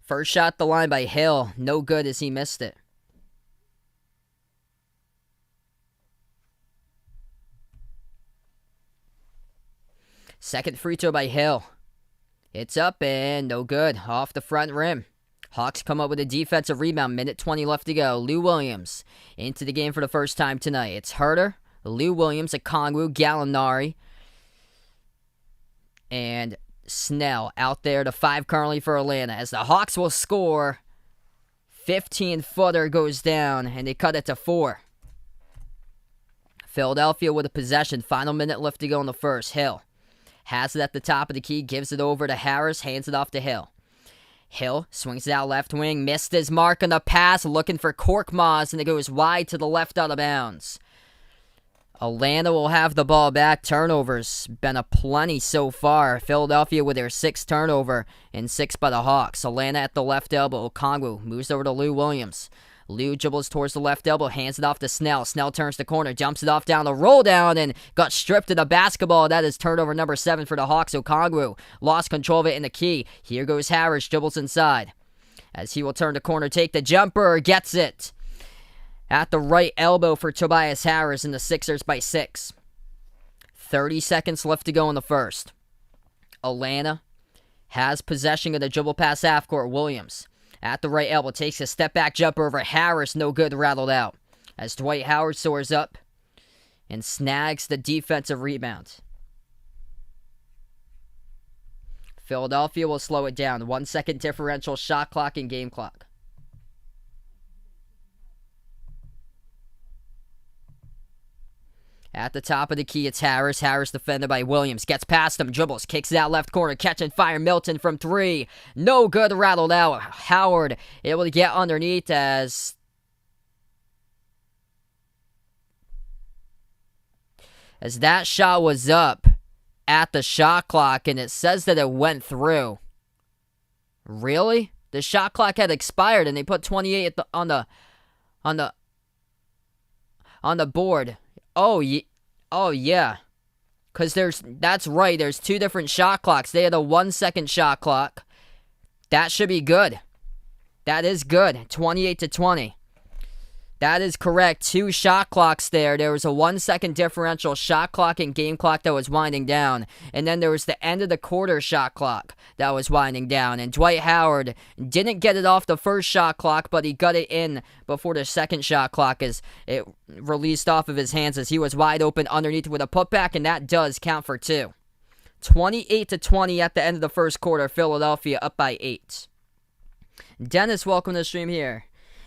First shot the line by Hill. No good as he missed it. Second free throw by Hill. It's up and no good. Off the front rim. Hawks come up with a defensive rebound. Minute 20 left to go. Lou Williams into the game for the first time tonight. It's Herter, Lou Williams, Okongwu, Gallinari, and Snell out there to 5 currently for Atlanta. As the Hawks will score, 15-footer goes down, and they cut it to 4. Philadelphia with a possession. Final minute left to go in the first. Hill has it at the top of the key, gives it over to Harris, hands it off to Hill. Hill swings it out left wing, missed his mark on the pass, looking for Korkmaz, and it goes wide to the left out of bounds. Atlanta will have the ball back. Turnovers been a plenty so far. Philadelphia with their 6th turnover and 6 by the Hawks. Atlanta at the left elbow. Okongwu moves over to Lou Williams. Lou dribbles towards the left elbow, hands it off to Snell. Snell turns the corner, jumps it off down the roll down, and got stripped of the basketball. That is turnover number 7 for the Hawks. Okongwu lost control of it in the key. Here goes Harris, dribbles inside. As he will turn the corner, take the jumper, gets it. At the right elbow for Tobias Harris, and the Sixers by 6. 30 seconds left to go in the first. Atlanta has possession of the dribble pass half court. Williams at the right elbow takes a step back jumper over Harris. No good, rattled out. As Dwight Howard soars up and snags the defensive rebound. Philadelphia will slow it down. 1 second differential, shot clock and game clock. At the top of the key, it's Harris. Harris defended by Williams. Gets past him, dribbles, kicks it out left corner, catch and fire. Milton from 3. No good, rattled out. Howard able to get underneath as that shot was up at the shot clock, and it says that it went through. Really? The shot clock had expired, and they put 28 on the board. Oh yeah. Because that's right, there's 2 different shot clocks. They had a 1 second shot clock. That should be good. That is good. 28-20. That is correct. 2 shot clocks there. There was a 1 second differential shot clock and game clock that was winding down. And then there was the end of the quarter shot clock that was winding down. And Dwight Howard didn't get it off the first shot clock, but he got it in before the second shot clock as it released off of his hands as he was wide open underneath with a putback, and that does count for 2. 28-20 at the end of the first quarter. Philadelphia up by 8. Dennis, welcome to the stream here.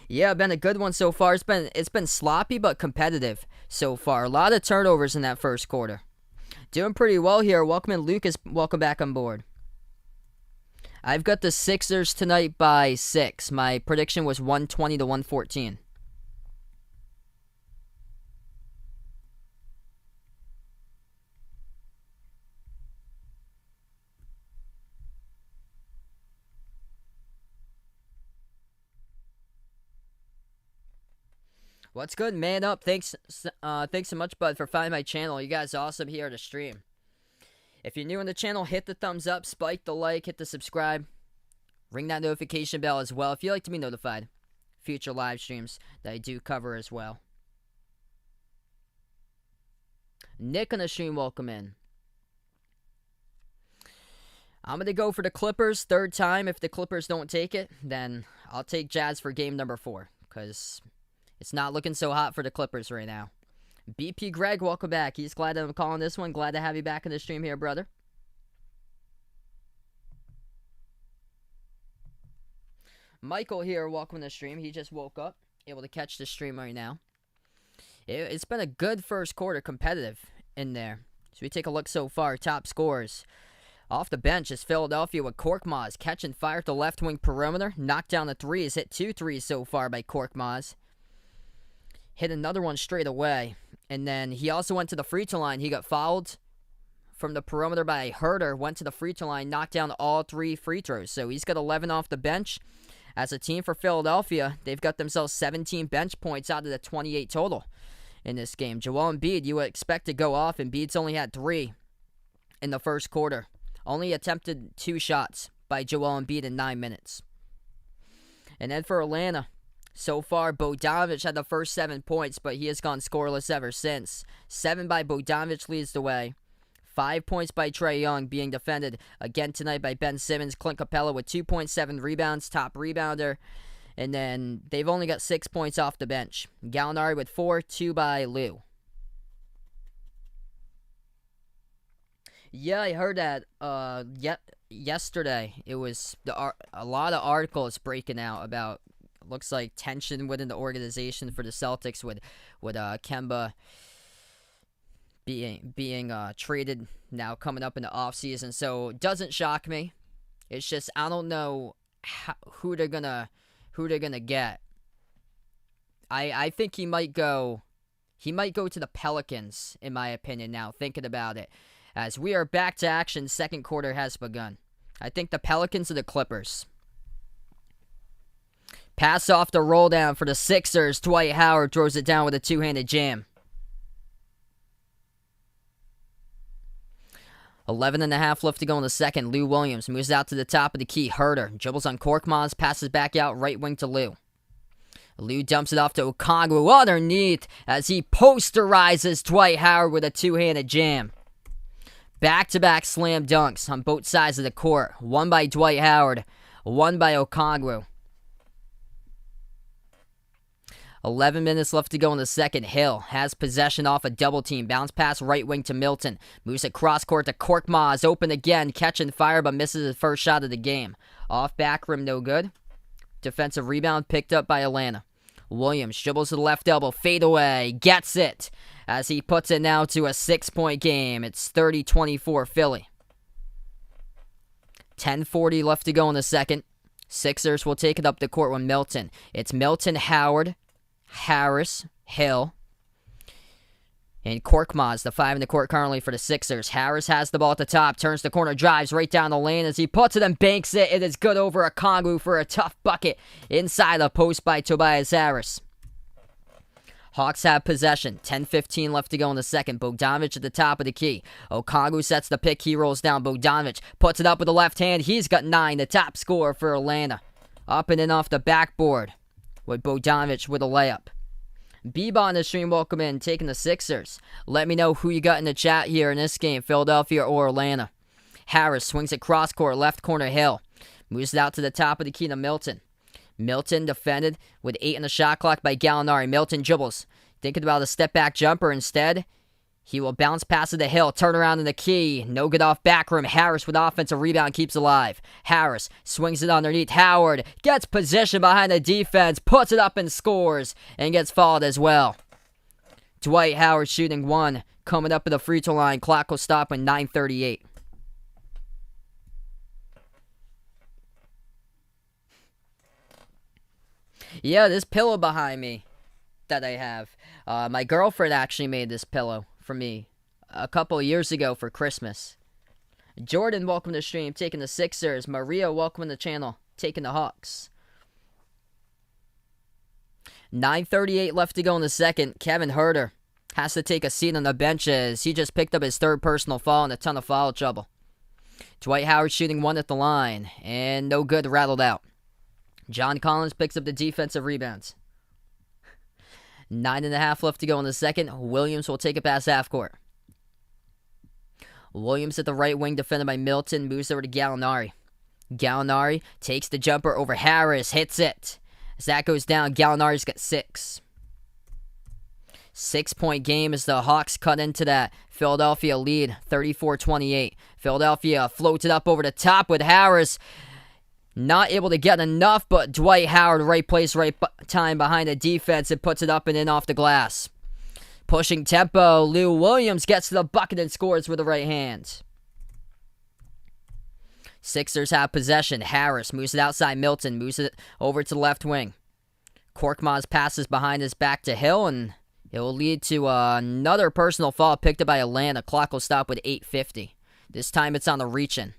Yeah, been a good one so far. It's been sloppy but competitive so far. A lot of turnovers in that first quarter. Doing pretty well here. Welcome in, Lucas. Welcome back on board. I've got the Sixers tonight by 6. My prediction was 120-114. What's good? Man up. Thanks so much, bud, for finding my channel. You guys are awesome here to stream. If you're new on the channel, hit the thumbs up, spike the like, hit the subscribe. Ring that notification bell as well if you'd like to be notified. Future live streams that I do cover as well. Nick on the stream, welcome in. I'm going to go for the Clippers 3rd time. If the Clippers don't take it, then I'll take Jazz for game number 4. Because it's not looking so hot for the Clippers right now. BP Greg, welcome back. He's glad that I'm calling this one. Glad to have you back in the stream here, brother. Michael here, welcome to the stream. He just woke up, able to catch the stream right now. It's been a good first quarter, competitive in there. So we take a look so far. Top scores. Off the bench is Philadelphia with Korkmaz catching fire at the left wing perimeter. Knocked down the 3s. Hit 2 threes so far by Korkmaz. Hit another one straight away. And then he also went to the free throw line. He got fouled from the perimeter by Herter, went to the free throw line, knocked down all 3 free throws. So he's got 11 off the bench. As a team for Philadelphia, they've got themselves 17 bench points out of the 28 total in this game. Joel Embiid, you would expect to go off. Embiid's only had 3 in the first quarter. Only attempted 2 shots by Joel Embiid in 9 minutes. And then for Atlanta, so far, Bogdanovic had the first 7 points, but he has gone scoreless ever since. 7 by Bogdanovic leads the way. 5 points by Trae Young, being defended again tonight by Ben Simmons. Clint Capella with 2.7 rebounds, top rebounder. And then they've only got 6 points off the bench. Gallinari with 4, 2 by Lou. Yeah, I heard that yesterday. It was a lot of articles breaking out about, looks like, tension within the organization for the Celtics with Kemba being traded now coming up in the offseason. So it doesn't shock me. It's just I don't know who they're gonna get. I think he might go to the Pelicans, in my opinion, now thinking about it. As we are back to action, second quarter has begun. I think the Pelicans or the Clippers. Pass off the roll down for the Sixers. Dwight Howard throws it down with a two-handed jam. 11.5 left to go in the second. Lou Williams moves out to the top of the key. Herter dribbles on Korkmaz, passes back out right wing to Lou. Lou dumps it off to Okongwu underneath as he posterizes Dwight Howard with a two-handed jam. Back-to-back slam dunks on both sides of the court. One by Dwight Howard, one by Okongwu. 11 minutes left to go in the second. Hill has possession off a double team. Bounce pass right wing to Milton. Moves it cross court to Korkmaz. Open again. Catching fire but misses his first shot of the game. Off back rim, no good. Defensive rebound picked up by Atlanta. Williams dribbles to the left elbow. Fade away. Gets it. As he puts it now to a 6-point game. It's 30-24 Philly. 10:40 left to go in the second. Sixers will take it up the court with Milton. It's Milton, Howard, Harris, Hill, and Korkmaz, the 5 in the court currently for the Sixers. Harris has the ball at the top, turns the corner, drives right down the lane as he puts it and banks it. It is good over Okongwu for a tough bucket inside the post by Tobias Harris. Hawks have possession. 10:15 left to go in the second. Bogdanovic at the top of the key. Okongwu sets the pick. He rolls down. Bogdanovic puts it up with the left hand. He's got 9, the top scorer for Atlanta. Up and in off the backboard with Bogdanovic with a layup. Beba on the stream, welcome in, taking the Sixers. Let me know who you got in the chat here in this game, Philadelphia or Atlanta. Harris swings it cross court, left corner Hill. Moves it out to the top of the key to Milton. Milton defended with 8 on the shot clock by Gallinari. Milton dribbles. Thinking about a step-back jumper instead. He will bounce past it to Hill. Turn around in the key. No good off back rim. Harris with offensive rebound keeps alive. Harris swings it underneath. Howard gets position behind the defense. Puts it up and scores. And gets fouled as well. Dwight Howard shooting 1. Coming up at the free throw line. Clock will stop at 9:38. Yeah, this pillow behind me that I have. My girlfriend actually made this pillow for me a couple of years ago for Christmas. Jordan, welcome to the stream, taking the Sixers. Maria, welcome to the channel, taking the Hawks. 9:38 left to go in the second. Kevin Herter has to take a seat on the bench as he just picked up his 3rd personal foul and a ton of foul trouble. Dwight Howard shooting 1 at the line, and no good, rattled out. John Collins picks up the defensive rebounds. 9.5 left to go in the second. Williams will take it past half court. Williams at the right wing, defended by Milton, moves over to Gallinari. Gallinari takes the jumper over Harris, hits it. As that goes down, Gallinari's got 6. 6-point game as the Hawks cut into that Philadelphia lead, 34-28. Philadelphia floats it up over the top with Harris. Not able to get enough, but Dwight Howard, right place, right time behind the defense, and puts it up and in off the glass. Pushing tempo, Lou Williams gets to the bucket and scores with the right hand. Sixers have possession. Harris moves it outside Milton, moves it over to the left wing. Korkmaz passes behind his back to Hill, and It will lead to another personal foul picked up by Atlanta. Clock will stop with 8:50. This time it's on the reach-in.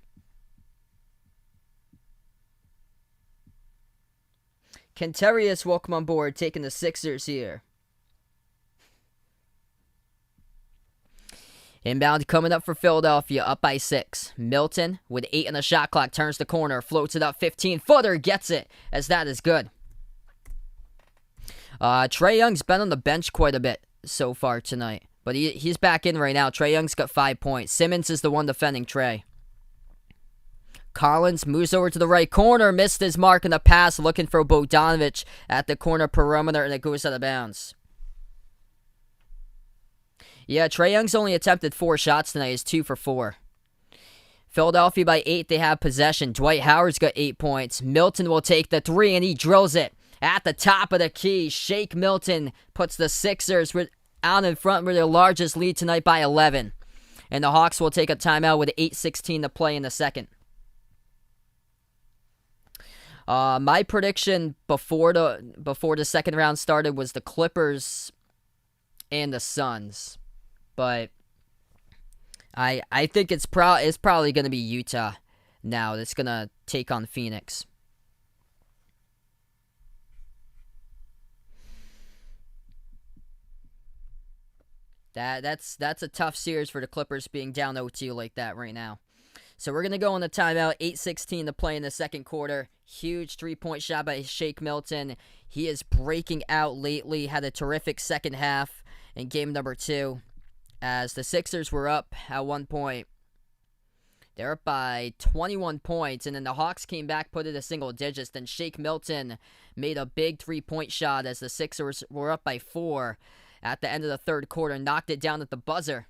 Kentarius, welcome on board, taking the Sixers here. Inbound coming up for Philadelphia, up by 6. Milton, with 8 on the shot clock, turns the corner, floats it up 15-footer, gets it, as that is good. Trae Young's been on the bench quite a bit so far tonight, but he's back in right now. Trae Young's got 5 points. Simmons is the one defending Trae. Collins moves over to the right corner, missed his mark in the pass, looking for Bogdanovic at the corner perimeter, and it goes out of bounds. Yeah, Trae Young's only attempted 4 shots tonight. He's 2 for 4. Philadelphia by 8. They have possession. Dwight Howard's got 8 points. Milton will take the 3, and he drills it at the top of the key. Shake Milton puts the Sixers out in front with their largest lead tonight by 11. And the Hawks will take a timeout with 8:16 to play in the second. My prediction before the second round started was the Clippers and the Suns. But I think it's probably going to be Utah now that's going to take on Phoenix. That's a tough series for the Clippers being down 0-2 like that right now. So we're going to go on the timeout, 8:16 to play in the second quarter. Huge three-point shot by Shake Milton. He is breaking out lately, had a terrific second half in game number 2. As the Sixers were up at one point. They're up by 21 points, and then the Hawks came back, put it to single digits. Then Shake Milton made a big three-point shot as the Sixers were up by 4 at the end of the third quarter, knocked it down at the buzzer.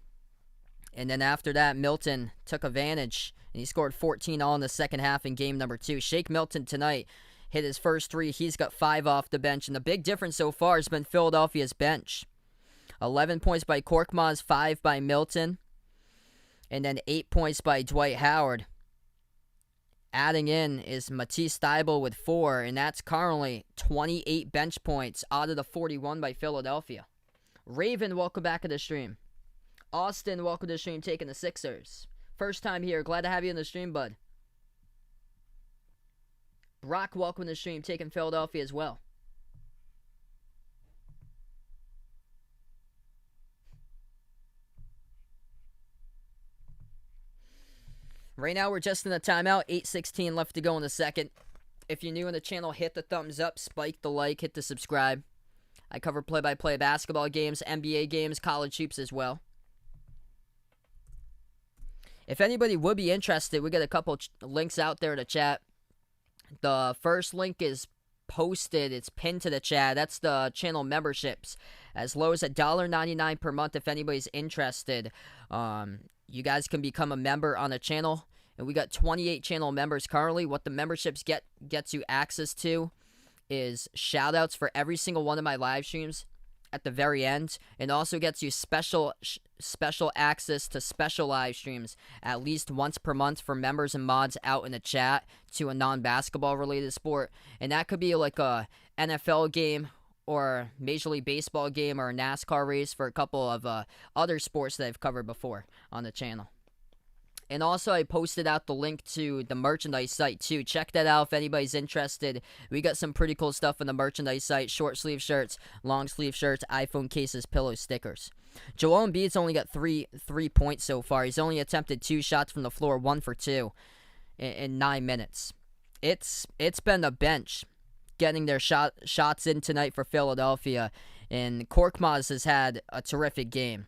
And then after that, Milton took advantage, and he scored 14 all in the second half in game number 2. Shake Milton tonight hit his first 3. He's got 5 off the bench, and the big difference so far has been Philadelphia's bench. 11 points by Korkmaz, 5 by Milton, and then 8 points by Dwight Howard. Adding in is Matisse Thybulle with 4, and that's currently 28 bench points out of the 41 by Philadelphia. Raven, welcome back to the stream. Austin, welcome to the stream, taking the Sixers. First time here, glad to have you in the stream, bud. Brock, welcome to the stream, taking Philadelphia as well. Right now, we're just in the timeout. 8:16 left to go in the second. If you're new on the channel, hit the thumbs up, spike the like, hit the subscribe. I cover play-by-play basketball games, NBA games, college hoops as well. If anybody would be interested, we got a couple links out there to chat. The first link is posted. It's pinned to the chat. That's the channel memberships. As low as $1.99 per month if anybody's interested. You guys can become a member on the channel. And we got 28 channel members currently. What the memberships gets you access to is shout-outs for every single one of my live streams at the very end. And also gets you special access to special live streams at least once per month for members and mods out in the chat to a non-basketball related sport. And that could be like a NFL game or Major League Baseball game or a NASCAR race for a couple of other sports that I've covered before on the channel. And also, I posted out the link to the merchandise site, too. Check that out if anybody's interested. We got some pretty cool stuff on the merchandise site. Short sleeve shirts, long sleeve shirts, iPhone cases, pillow stickers. Joel Embiid's only got 3 points so far. He's only attempted 2 shots from the floor, 1 for 2 in 9 minutes. It's been the bench getting their shots in tonight for Philadelphia. And Korkmaz has had a terrific game.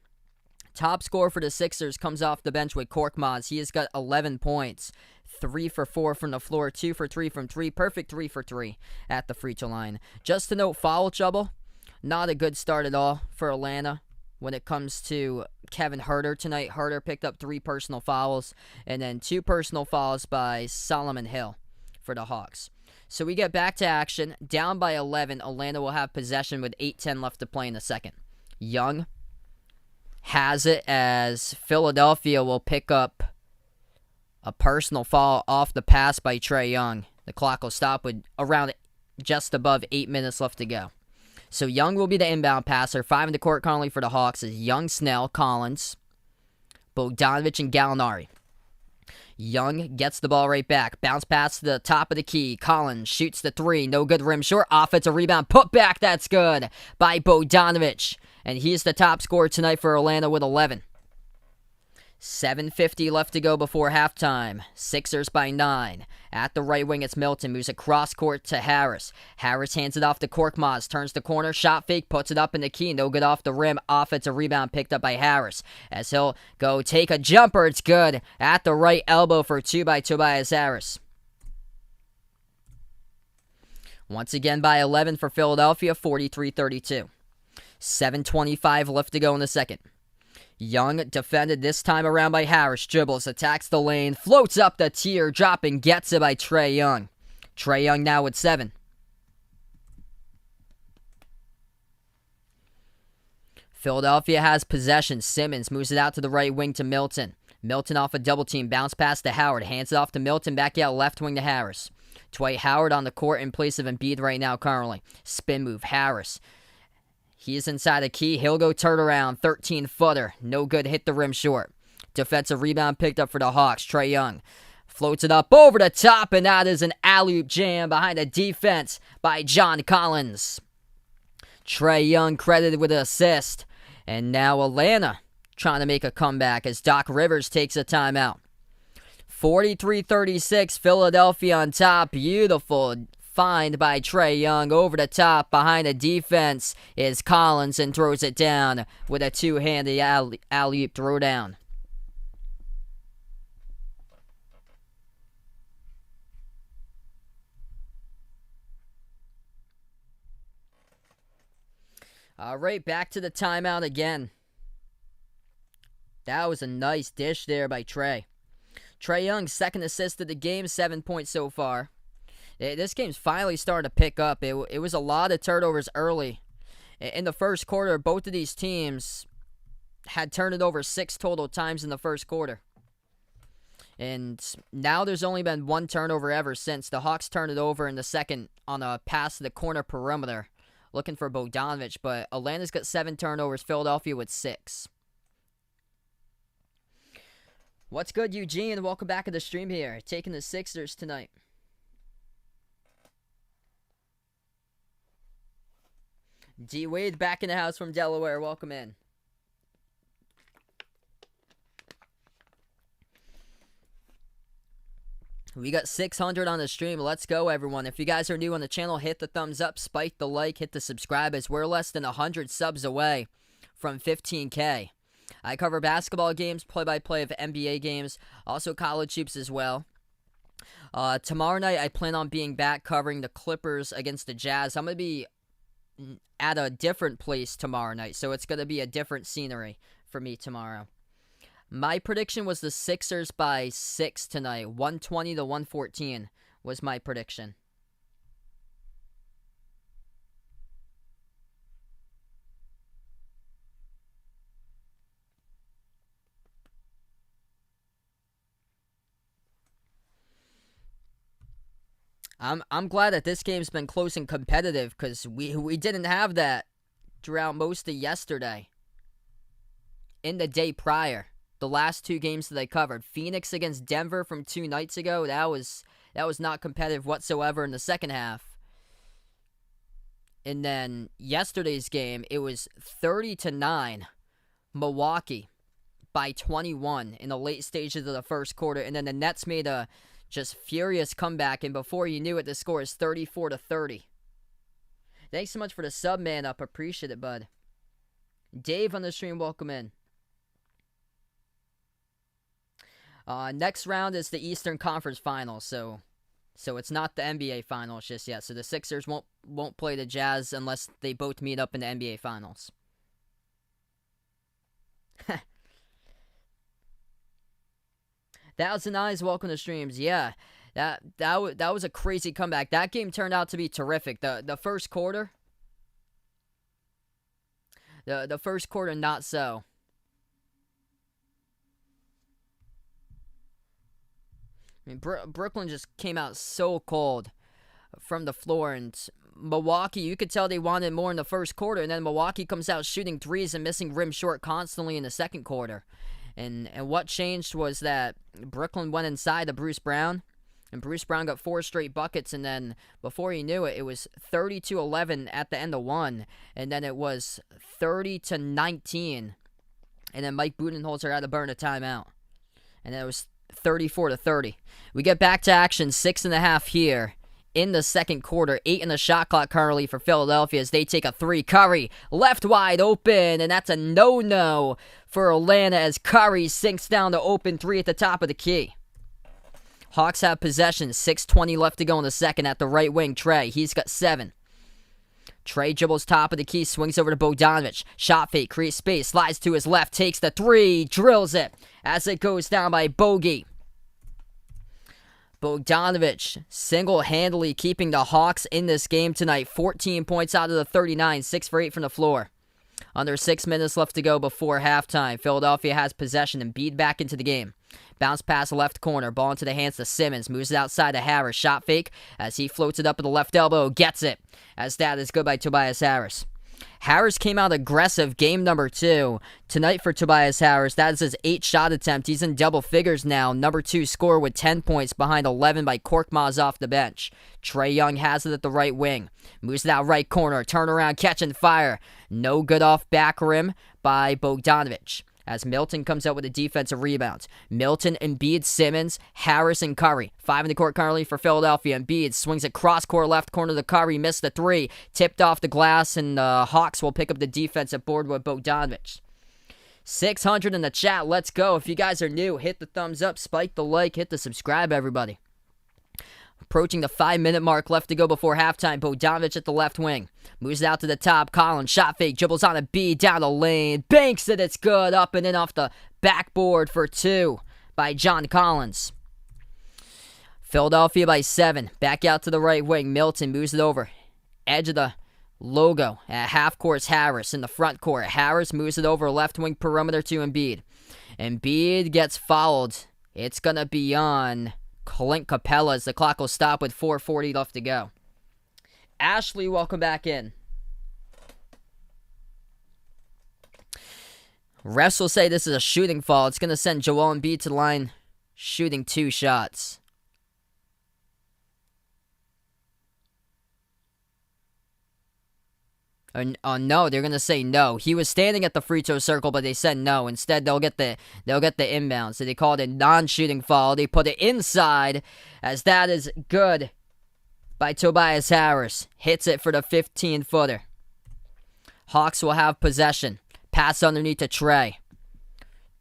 Top scorer for the Sixers comes off the bench with Korkmaz. He has got 11 points. 3 for 4 from the floor, 2 for 3 from 3. Perfect 3 for 3 at the free throw line. Just to note, foul trouble. Not a good start at all for Atlanta when it comes to Kevin Huerter tonight. Huerter picked up 3 personal fouls and then 2 personal fouls by Solomon Hill for the Hawks. So we get back to action. Down by 11, Atlanta will have possession with 8:10 left to play in the second. Young has it as Philadelphia will pick up a personal foul off the pass by Trae Young. The clock will stop with around just above 8 minutes left to go. So Young will be the inbound passer. 5 in the court currently for the Hawks is Young, Snell, Collins, Bogdanovich, and Gallinari. Young gets the ball right back. Bounce pass to the top of the key. Collins shoots the 3. No good, rim short. Offensive rebound. Put back. That's good by Bogdanovich. And he's the top scorer tonight for Orlando with 11. 7:50 left to go before halftime. Sixers by 9. At the right wing, it's Milton. Moves across court to Harris. Harris hands it off to Korkmaz. Turns the corner. Shot fake. Puts it up in the key. No good off the rim. Offensive rebound picked up by Harris. As he'll go take a jumper. It's good. At the right elbow for 2 by Tobias Harris. Once again by 11 for Philadelphia. 43-32. 7:25 left to go in the second. Young defended this time around by Harris. Dribbles, attacks the lane, floats up the tier, dropping, gets it by Trae Young. Trae Young now with 7. Philadelphia has possession. Simmons moves it out to the right wing to Milton. Milton off a double team, bounce pass to Howard, hands it off to Milton, back out left wing to Harris. Dwight Howard on the court in place of Embiid right now currently. Spin move, Harris. He is inside the key. He'll go turnaround. 13-footer. No good. Hit the rim short. Defensive rebound picked up for the Hawks. Trae Young floats it up over the top, and that is an alley-oop jam behind the defense by John Collins. Trae Young credited with an assist. And now Atlanta trying to make a comeback as Doc Rivers takes a timeout. 43-36. Philadelphia on top. Beautiful find by Trae Young over the top. Behind the defense is Collins and throws it down with a two-handed alley-oop throwdown. All right, back to the timeout again. That was a nice dish there by Trae. Trae Young's second assist of the game, 7 points so far. This game's finally starting to pick up. It was a lot of turnovers early. In the first quarter, both of these teams had turned it over 6 total times in the first quarter. And now there's only been 1 turnover ever since. The Hawks turned it over in the second on a pass to the corner perimeter, looking for Bogdanovich. But Atlanta's got 7 turnovers, Philadelphia with 6. What's good, Eugene? Welcome back to the stream here. Taking the Sixers tonight. D. Wade back in the house from Delaware. Welcome in. We got 600 on the stream. Let's go, everyone. If you guys are new on the channel, hit the thumbs up, spike the like, hit the subscribe, as we're less than 100 subs away from 15K. I cover basketball games, play-by-play of NBA games, also college hoops as well. Tomorrow night, I plan on being back covering the Clippers against the Jazz. I'm going to be at a different place tomorrow night, so it's going to be a different scenery for me tomorrow. My prediction was the Sixers by 6 tonight. 120-114 was my prediction. I'm glad that this game's been close and competitive, because we didn't have that throughout most of yesterday. In the day prior, the last 2 games that I covered, Phoenix against Denver from 2 nights ago, that was not competitive whatsoever in the second half. And then yesterday's game, it was 30-9, Milwaukee by 21 in the late stages of the first quarter, and then the Nets made a just furious comeback, and before you knew it, the score is 34-30. Thanks so much for the sub, man up. Appreciate it, bud. Dave on the stream, welcome in. Next round is the Eastern Conference Finals, so it's not the NBA Finals just yet. So the Sixers won't play the Jazz unless they both meet up in the NBA Finals. Thousand Eyes, welcome to streams. Yeah, that was a crazy comeback. That game turned out to be terrific. The first quarter, the first quarter, not so. I mean, Brooklyn just came out so cold from the floor, and Milwaukee, you could tell they wanted more in the first quarter, and then Milwaukee comes out shooting threes and missing rim short constantly in the second quarter. And what changed was that Brooklyn went inside to Bruce Brown, and Bruce Brown got 4 straight buckets, and then before he knew it, it was 30-11 at the end of one, and then it was 30-19, and then Mike Budenholzer had to burn a timeout, and then it was 34-30. We get back to action, 6.5 here in the second quarter. 8 in the shot clock currently for Philadelphia as they take a 3. Curry left wide open, and that's a no-no for Atlanta as Curry sinks down the open 3 at the top of the key. Hawks have possession. 6:20 left to go in the second at the right wing. Trey, he's got 7. Trey dribbles top of the key, swings over to Bogdanovic. Shot fake, creates space, slides to his left, takes the 3, drills it as it goes down by Bogey. Bogdanovic single-handedly keeping the Hawks in this game tonight. 14 points out of the 39, 6 for 8 from the floor. Under 6 minutes left to go before halftime. Philadelphia has possession and Embiid back into the game. Bounce pass left corner, ball into the hands of Simmons, moves it outside to Harris. Shot fake as he floats it up at the left elbow, gets it. As that is good by Tobias Harris. Harris came out aggressive game number 2 tonight for Tobias Harris. That is his 8th shot attempt. He's in double figures now. Number 2 scorer with 10 points behind 11 by Korkmaz off the bench. Trey Young has it at the right wing. Moves it out right corner. Turnaround, catch and fire. No good off back rim by Bogdanovic. As Milton comes out with a defensive rebound. Milton, Embiid, Simmons, Harris, and Curry. 5 in the court currently for Philadelphia. Embiid swings it cross-court left corner to Curry. Missed the 3. Tipped off the glass, and the Hawks will pick up the defensive board with Bogdanovic. 600 in the chat. Let's go. If you guys are new, hit the thumbs up, spike the like, hit the subscribe, everybody. Approaching the 5-minute mark left to go before halftime. Bogdanovic at the left wing. Moves it out to the top. Collins, shot fake, dribbles on a B, down the lane. Banks it, it's good. Up and in off the backboard for 2 by John Collins. Philadelphia by 7. Back out to the right wing. Milton moves it over. Edge of the logo. At half court, Harris. In the front court, Harris moves it over left wing perimeter to Embiid. Embiid gets fouled. It's going to be on Clint Capella as the clock will stop with 4:40 left to go. Ashley, welcome back in. Refs will say this is a shooting foul. It's going to send Joel Embiid to the line shooting 2 shots. No, they're going to say no. He was standing at the free throw circle, but they said no. Instead, they'll get the inbound. So they called it non-shooting foul. They put it inside, as that is good by Tobias Harris. Hits it for the 15-footer. Hawks will have possession. Pass underneath to Trey.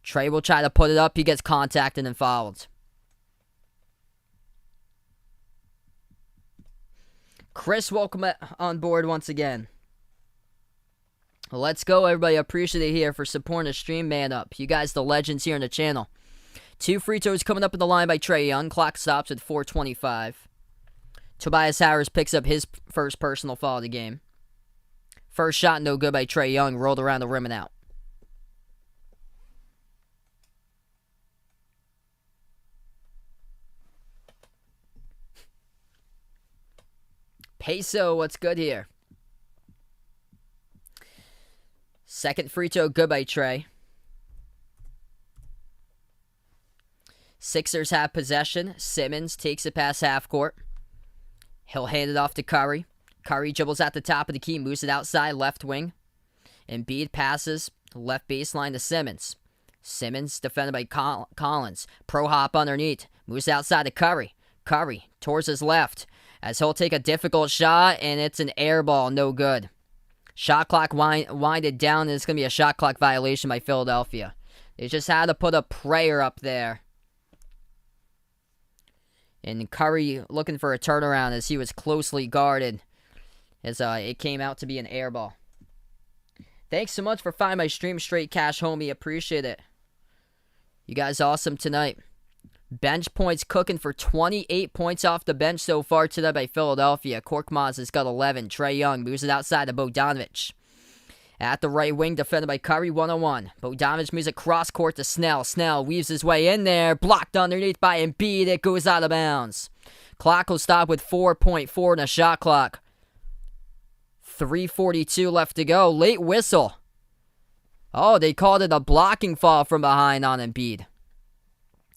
Trey will try to put it up. He gets contacted and fouled. Chris, welcome on board once again. Let's go, everybody. Appreciate it here for supporting the stream. Man up. You guys, the legends here on the channel. 2 free throws coming up in the line by Trey Young. Clock stops at 4:25. Tobias Harris picks up his first personal foul of the game. First shot, no good by Trey Young. Rolled around the rim and out. Peso, what's good here? Second free throw, good by Trey. Sixers have possession. Simmons takes it past half court. He'll hand it off to Curry. Curry dribbles at the top of the key, moves it outside left wing. Embiid passes left baseline to Simmons. Simmons defended by Collins. Pro hop underneath. Moves outside to Curry. Curry towards his left as he'll take a difficult shot, and it's an air ball, no good. Shot clock winded down, and it's going to be a shot clock violation by Philadelphia. They just had to put a prayer up there. And Curry looking for a turnaround as he was closely guarded as it came out to be an air ball. Thanks so much for finding my stream, Straight Cash Homie. Appreciate it. You guys awesome tonight. Bench points cooking for 28 points off the bench so far today by Philadelphia. Korkmaz has got 11. Trey Young moves it outside to Bogdanovic. At the right wing, defended by Curry, 1-on-1. Bogdanovic moves it cross court to Snell. Snell weaves his way in there. Blocked underneath by Embiid. It goes out of bounds. Clock will stop with 4.4 in the shot clock. 3:42 left to go. Late whistle. Oh, they called it a blocking foul from behind on Embiid.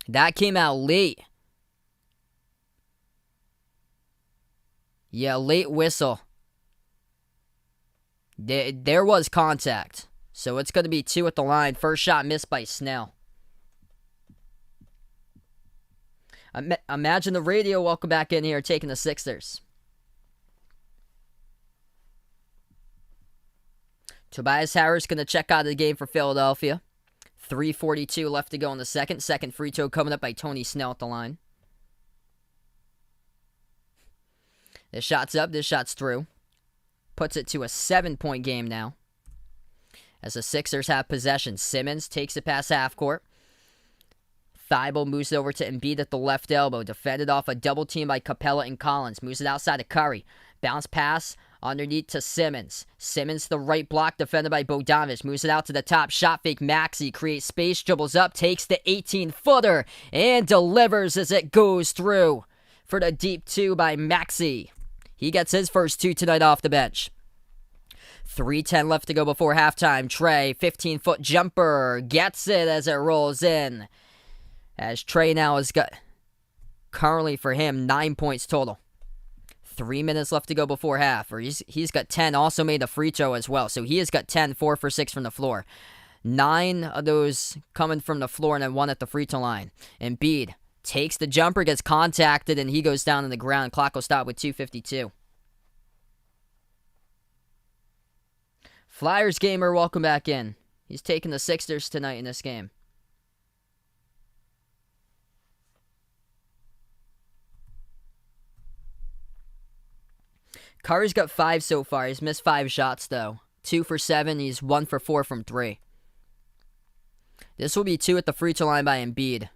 That came out late. Yeah, late whistle. There was contact. So it's going to be 2 at the line. First shot missed by Snell. Imagine the radio. Welcome back in here, taking the Sixers. Tobias Harris going to check out of the game for Philadelphia. 3:42 left to go in the second. Second free throw coming up by Tony Snell at the line. This shot's up. This shot's through. Puts it to a 7-point game now. As the Sixers have possession. Simmons takes it past half court. Thibault moves it over to Embiid at the left elbow. Defended off a double team by Capella and Collins. Moves it outside to Curry. Bounce pass underneath to Simmons. Simmons to the right block, defended by Bogdanovich. Moves it out to the top. Shot fake Maxey. Creates space, dribbles up, takes the 18-footer, and delivers as it goes through for the deep 2 by Maxey. He gets his first 2 tonight off the bench. 3:10 left to go before halftime. Trey, 15-foot jumper, gets it as it rolls in. As Trey now has got, currently for him, 9 points total. 3 minutes left to go before half. Or he's got 10, also made a free throw as well. So he has got 10, 4 for 6 from the floor. 9 of those coming from the floor and then 1 at the free throw line. Embiid takes the jumper, gets contacted, and he goes down on the ground. Clock will stop with 2:52. Flyers gamer, welcome back in. He's taking the Sixers tonight in this game. Curry's got 5 so far. He's missed 5 shots, though. 2 for 7. He's 1 for 4 from 3. This will be 2 at the free throw line by Embiid.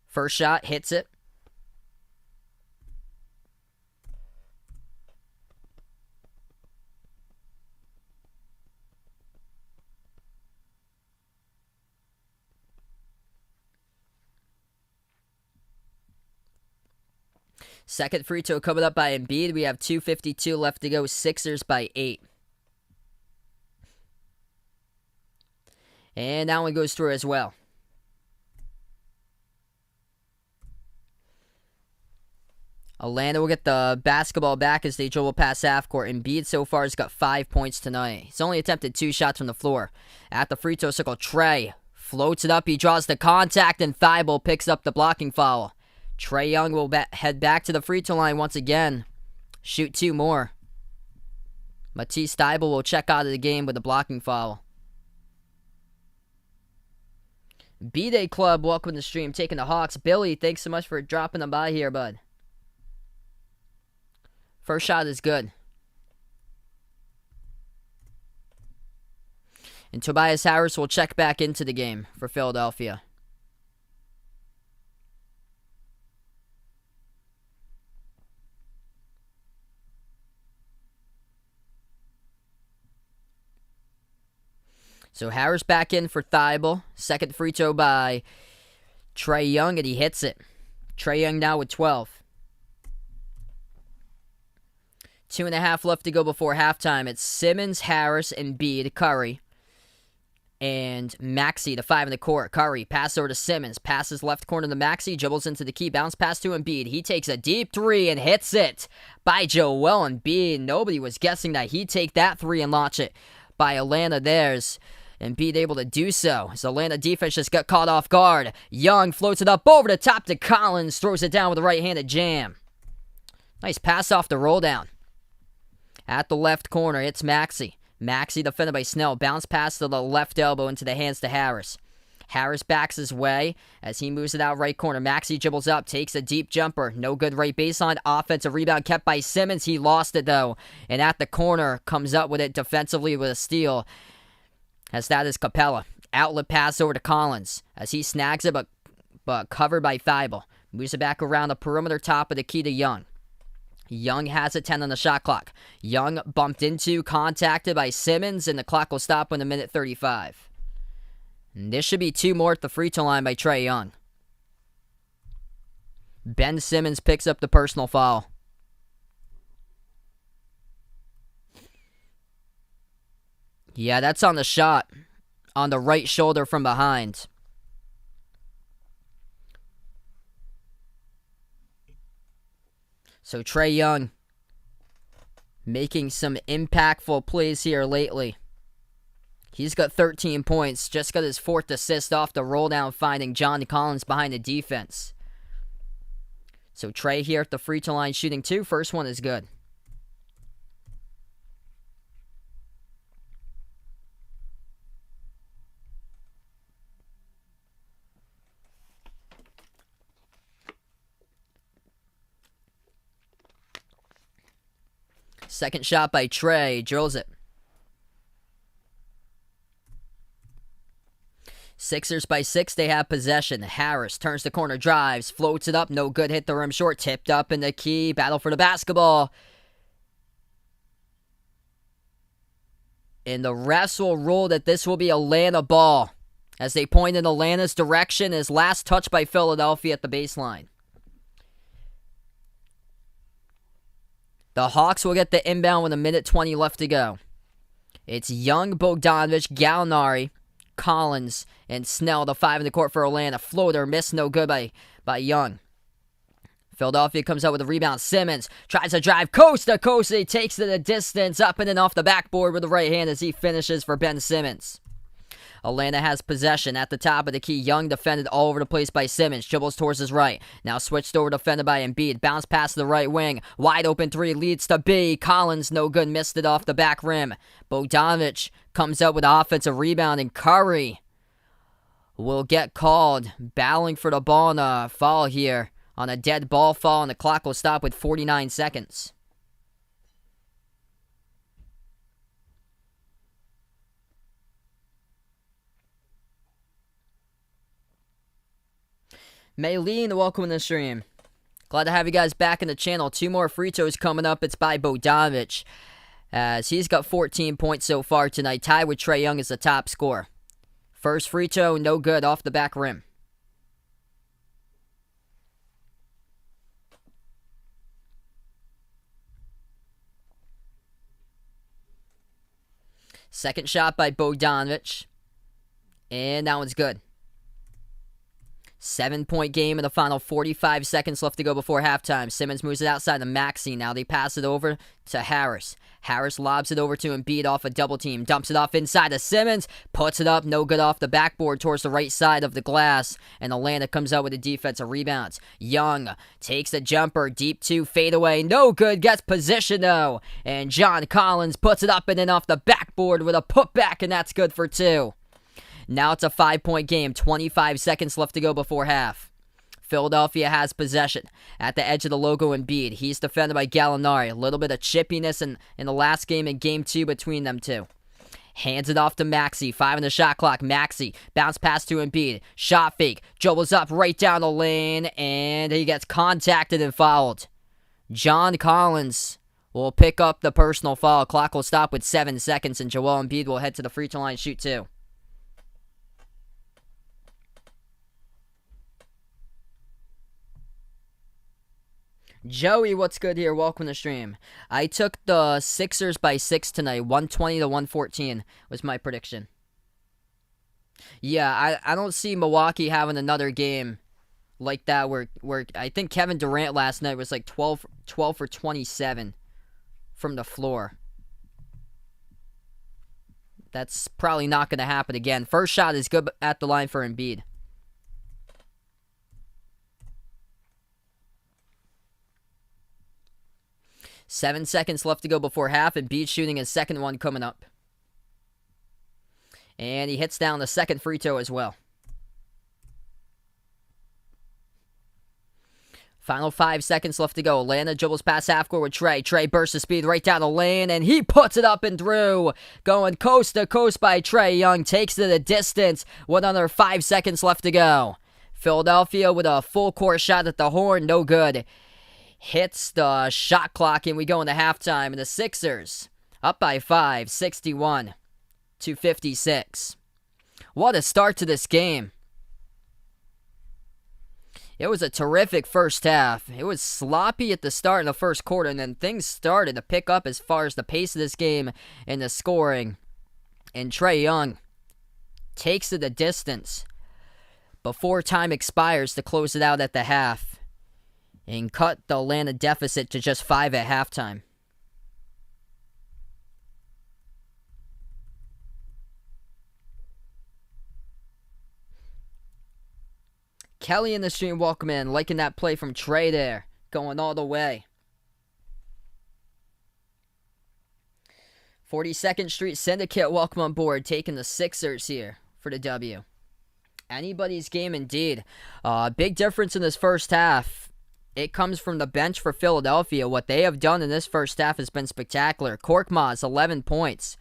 First shot, hits it. Second free throw coming up by Embiid. We have 2:52 left to go. Sixers by 8. And that one goes through as well. Atlanta will get the basketball back as they dribble past half court. Embiid so far has got 5 points tonight. He's only attempted 2 shots from the floor. At the free throw circle, Trey floats it up. He draws the contact, and Thibault picks up the blocking foul. Trae Young will head back to the free throw line once again. Shoot 2 more. Matisse Thybulle will check out of the game with a blocking foul. B-Day Club, welcome to the stream. Taking the Hawks. Billy, thanks so much for dropping them by here, bud. First shot is good. And Tobias Harris will check back into the game for Philadelphia. So Harris back in for Thibault. Second free throw by Trae Young, and he hits it. Trae Young now with 12. 2.5 left to go before halftime. It's Simmons, Harris, Embiid, Curry, and Maxey, the 5 in the court. Curry, pass over to Simmons. Passes left corner to Maxey. Dribbles into the key. Bounce pass to Embiid. He takes a deep 3 and hits it by Joel Embiid. Nobody was guessing that he'd take that 3 and launch it by Atlanta. There's Embiid able to do so. His Atlanta defense just got caught off guard. Young floats it up over the top to Collins. Throws it down with a right-handed jam. Nice pass off the roll down. At the left corner, it's Maxey. Maxey defended by Snell. Bounce pass to the left elbow into the hands to Harris. Harris backs his way as he moves it out right corner. Maxey dribbles up, takes a deep jumper. No good right baseline. Offensive rebound kept by Simmons. He lost it, though. And at the corner, comes up with it defensively with a steal. As that is Capella. Outlet pass over to Collins as he snags it, but covered by Thibault. Moves it back around the perimeter, top of the key to Young. Young has a 10 on the shot clock. Young bumped into, contacted by Simmons, and the clock will stop in 1:35. And this should be 2 more at the free throw line by Trae Young. Ben Simmons picks up the personal foul. Yeah, that's on the shot. On the right shoulder from behind. So Trae Young making some impactful plays here lately. He's got 13 points. Just got his 4th assist off the roll down, finding John Collins behind the defense. So Trae here at the free throw line shooting 2. First one is good. Second shot by Trae. Drills it. Sixers by 6. They have possession. Harris turns the corner, drives, floats it up. No good. Hit the rim short. Tipped up in the key. Battle for the basketball. And the refs will rule that this will be Atlanta ball, as they point in Atlanta's direction. Is last touch by Philadelphia at the baseline. The Hawks will get the inbound with 1:20 left to go. It's Young, Bogdanovich, Gallinari, Collins, and Snell, the 5 in the court for Atlanta. Floater, missed, no good by Young. Philadelphia comes out with a rebound. Simmons tries to drive coast to coast. He takes it a distance, up and in off the backboard with the right hand as he finishes for Ben Simmons. Atlanta has possession at the top of the key. Young defended all over the place by Simmons. Dribbles towards his right. Now switched over, defended by Embiid. Bounce pass to the right wing. Wide open 3 leads to B. Collins, no good. Missed it off the back rim. Bogdanovich comes out with offensive rebound, and Curry will get called. Battling for the ball on a foul here. On a dead ball foul, and the clock will stop with 49 seconds. Maylene, welcome to the stream. Glad to have you guys back in the channel. 2 more free throws coming up. It's by Bogdanovich, as he's got 14 points so far tonight. Tied with Trae Young as the top scorer. First free throw, no good, off the back rim. Second shot by Bogdanovich, and that one's good. 7-point game in the final 45 seconds left to go before halftime. Simmons moves it outside to Maxey. Now they pass it over to Harris. Harris lobs it over to Embiid off a double team. Dumps it off inside to Simmons. Puts it up. No good off the backboard towards the right side of the glass. And Atlanta comes out with a defensive rebound. Young takes the jumper. Deep 2 fadeaway. No good. Gets position though. And John Collins puts it up and in off the backboard with a putback. And that's good for 2. Now it's a 5-point game. 25 seconds left to go before half. Philadelphia has possession at the edge of the logo. Embiid. He's defended by Gallinari. A little bit of chippiness in the last game and game 2 between them two. Hands it off to Maxey. 5 in the shot clock. Maxey. Bounce pass to Embiid. Shot fake. Dribbles up right down the lane. And he gets contacted and fouled. John Collins will pick up the personal foul. Clock will stop with 7 seconds. And Joel Embiid will head to the free throw line, shoot 2. Joey, what's good here? Welcome to the stream. I took the Sixers by 6 tonight. 120 to 114 was my prediction. Yeah, I don't see Milwaukee having another game like that where I think Kevin Durant last night was like 12 for 27 from the floor. That's probably not going to happen again. First shot is good at the line for Embiid. Seven seconds left to go before half, and Embiid shooting his second one coming up. And he hits down the second free throw as well. Final 5 seconds left to go. Atlanta dribbles past half court with Trae. Trae bursts the speed right down the lane, and he puts it up and through. Going coast to coast by Trae Young. Takes it a distance with under 5 seconds left to go. Philadelphia with a full court shot at the horn. No good. Hits the shot clock, and we go into halftime. And the Sixers up by 5, 61 to 56. What a start to this game. It was a terrific first half. It was sloppy at the start in the first quarter, and then things started to pick up as far as the pace of this game and the scoring. And Trae Young takes it the distance before time expires to close it out at the half and cut the Atlanta deficit to just 5 at halftime. Kelly in the stream, welcome in. Liking that play from Trae there. Going all the way. 42nd Street Syndicate, welcome on board. Taking the Sixers here for the W. Anybody's game indeed. Big difference in this first half. It comes from the bench for Philadelphia. What they have done in this first half has been spectacular. Korkmaz, 11 points.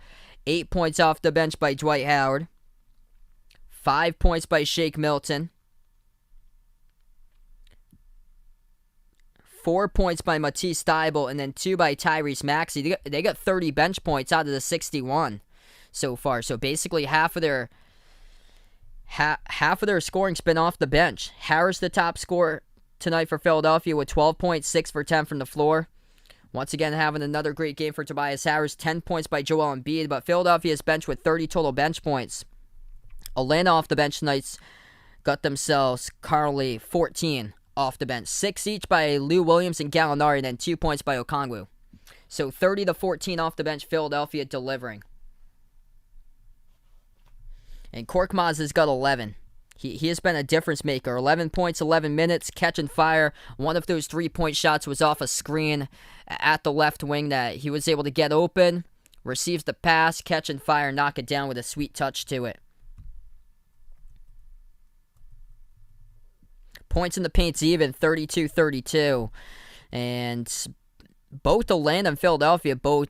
8 points off the bench by Dwight Howard. 5 points by Shake Milton. 4 points by Matisse Thybulle, and then 2 by Tyrese Maxey. They got 30 bench points out of the 61 so far. So basically half of their scoring's been off the bench. Harris, the top scorer tonight for Philadelphia with 12 points, 6 for 10 from the floor. Once again, having another great game for Tobias Harris. 10 points by Joel Embiid, but Philadelphia's bench with 30 total bench points. Atlanta off the bench tonight's got themselves Carly 14 off the bench. 6 each by Lou Williams and Gallinari, and then 2 points by Okongwu. So 30 to 14 off the bench, Philadelphia delivering. And Korkmaz has got 11. He has been a difference maker. 11 points, 11 minutes, catching fire. One of those 3-point shots was off a screen at the left wing that he was able to get open, receives the pass, catching fire, knock it down with a sweet touch to it. Points in the paint's even, 32-32. And both Atlanta and Philadelphia both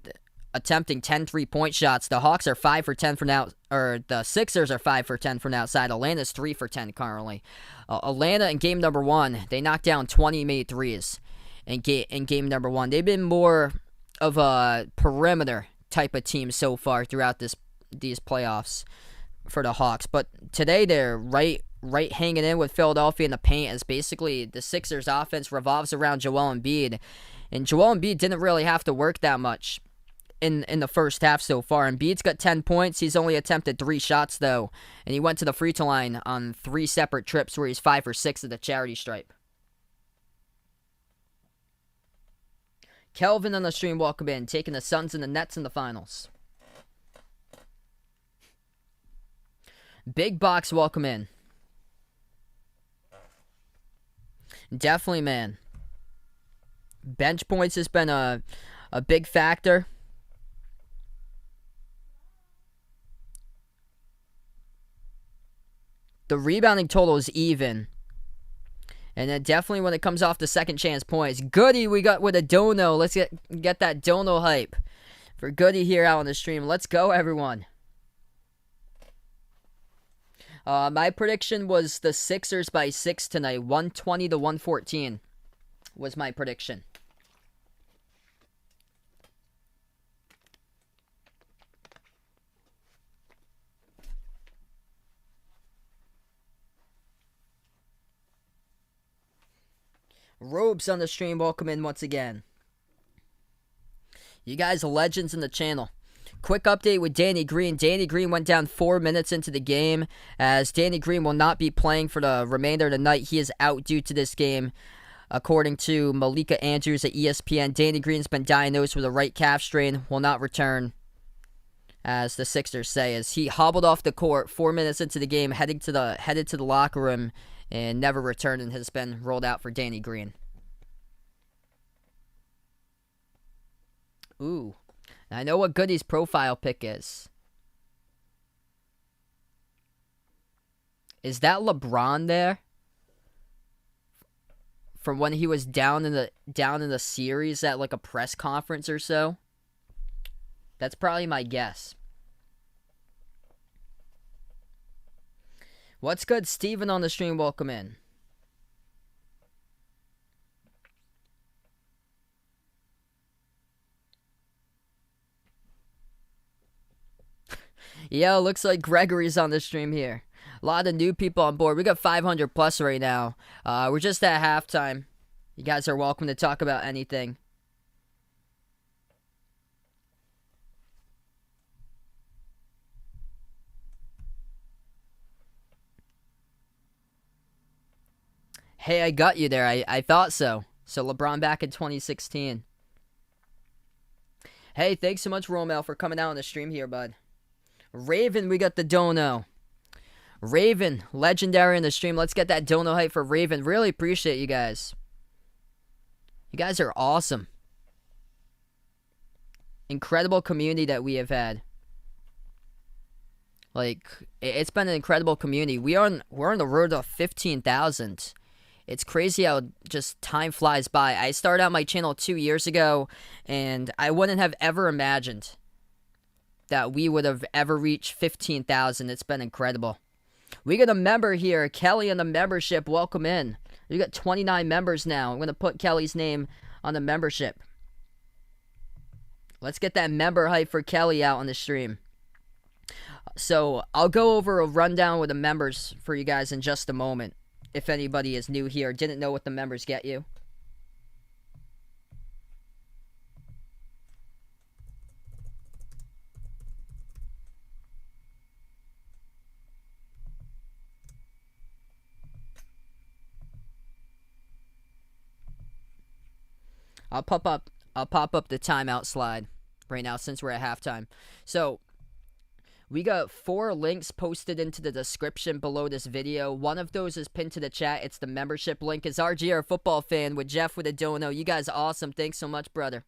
attempting 10 3-point shots. The Hawks are 5 for 10 from out, or the Sixers are 5 for 10 from outside. Atlanta's 3 for 10 currently. Atlanta in game number 1, they knocked down 20 made threes in game number 1. They've been more of a perimeter type of team so far throughout these playoffs for the Hawks. But today they're right hanging in with Philadelphia in the paint, as basically the Sixers offense revolves around Joel Embiid. And Joel Embiid didn't really have to work that much in the first half so far. Embiid's got 10 points. He's only attempted 3 shots, though. And he went to the free throw line on 3 separate trips where he's 5 for 6 at the charity stripe. Kelvin on the stream, welcome in. Taking the Suns and the Nets in the finals. Big Box, welcome in. Definitely, man. Bench points has been a big factor. The rebounding total is even. And then definitely when it comes off the second chance points. Goody, we got with a dono. Let's get that dono hype for Goody here out on the stream. Let's go, everyone. My prediction was the Sixers by 6 tonight. 120 to 114 was my prediction. Robes on the stream, welcome in once again. You guys are legends in the channel. Quick update with Danny Green. Danny Green went down 4 minutes into the game, as Danny Green will not be playing for the remainder of the night. He is out due to this game. According to Malika Andrews at ESPN, Danny Green's been diagnosed with a right calf strain, will not return, as the Sixers say, as he hobbled off the court 4 minutes into the game, headed to the locker room, and never returned, and has been rolled out for Danny Green. Ooh. I know what Goody's profile pic is. Is that LeBron there? From when he was down in the series at like a press conference or so? That's probably my guess. What's good, Steven on the stream? Welcome in. Yeah, looks like Gregory's on the stream here. A lot of new people on board. We got 500 plus right now. We're just at halftime. You guys are welcome to talk about anything. Hey, I got you there. I thought so. So LeBron back in 2016. Hey, thanks so much, Romel, for coming out on the stream here, bud. Raven, we got the dono. Raven, legendary in the stream. Let's get that dono hype for Raven. Really appreciate you guys. You guys are awesome. Incredible community that we have had. Like, it's been an incredible community. We're on the road to 15,000. It's crazy how just time flies by. I started out my channel 2 years ago, and I wouldn't have ever imagined that we would have ever reached 15,000. It's been incredible. We got a member here, Kelly, in the membership. Welcome in. We got 29 members now. I'm going to put Kelly's name on the membership. Let's get that member hype for Kelly out on the stream. So I'll go over a rundown with the members for you guys in just a moment. If anybody is new here, didn't know what the members get you. I'll pop up the timeout slide right now since we're at halftime. So we got 4 links posted into the description below this video. One of those is pinned to the chat. It's the membership link. It's RG, our football fan, with Jeff with a dono. You guys are awesome. Thanks so much, brother.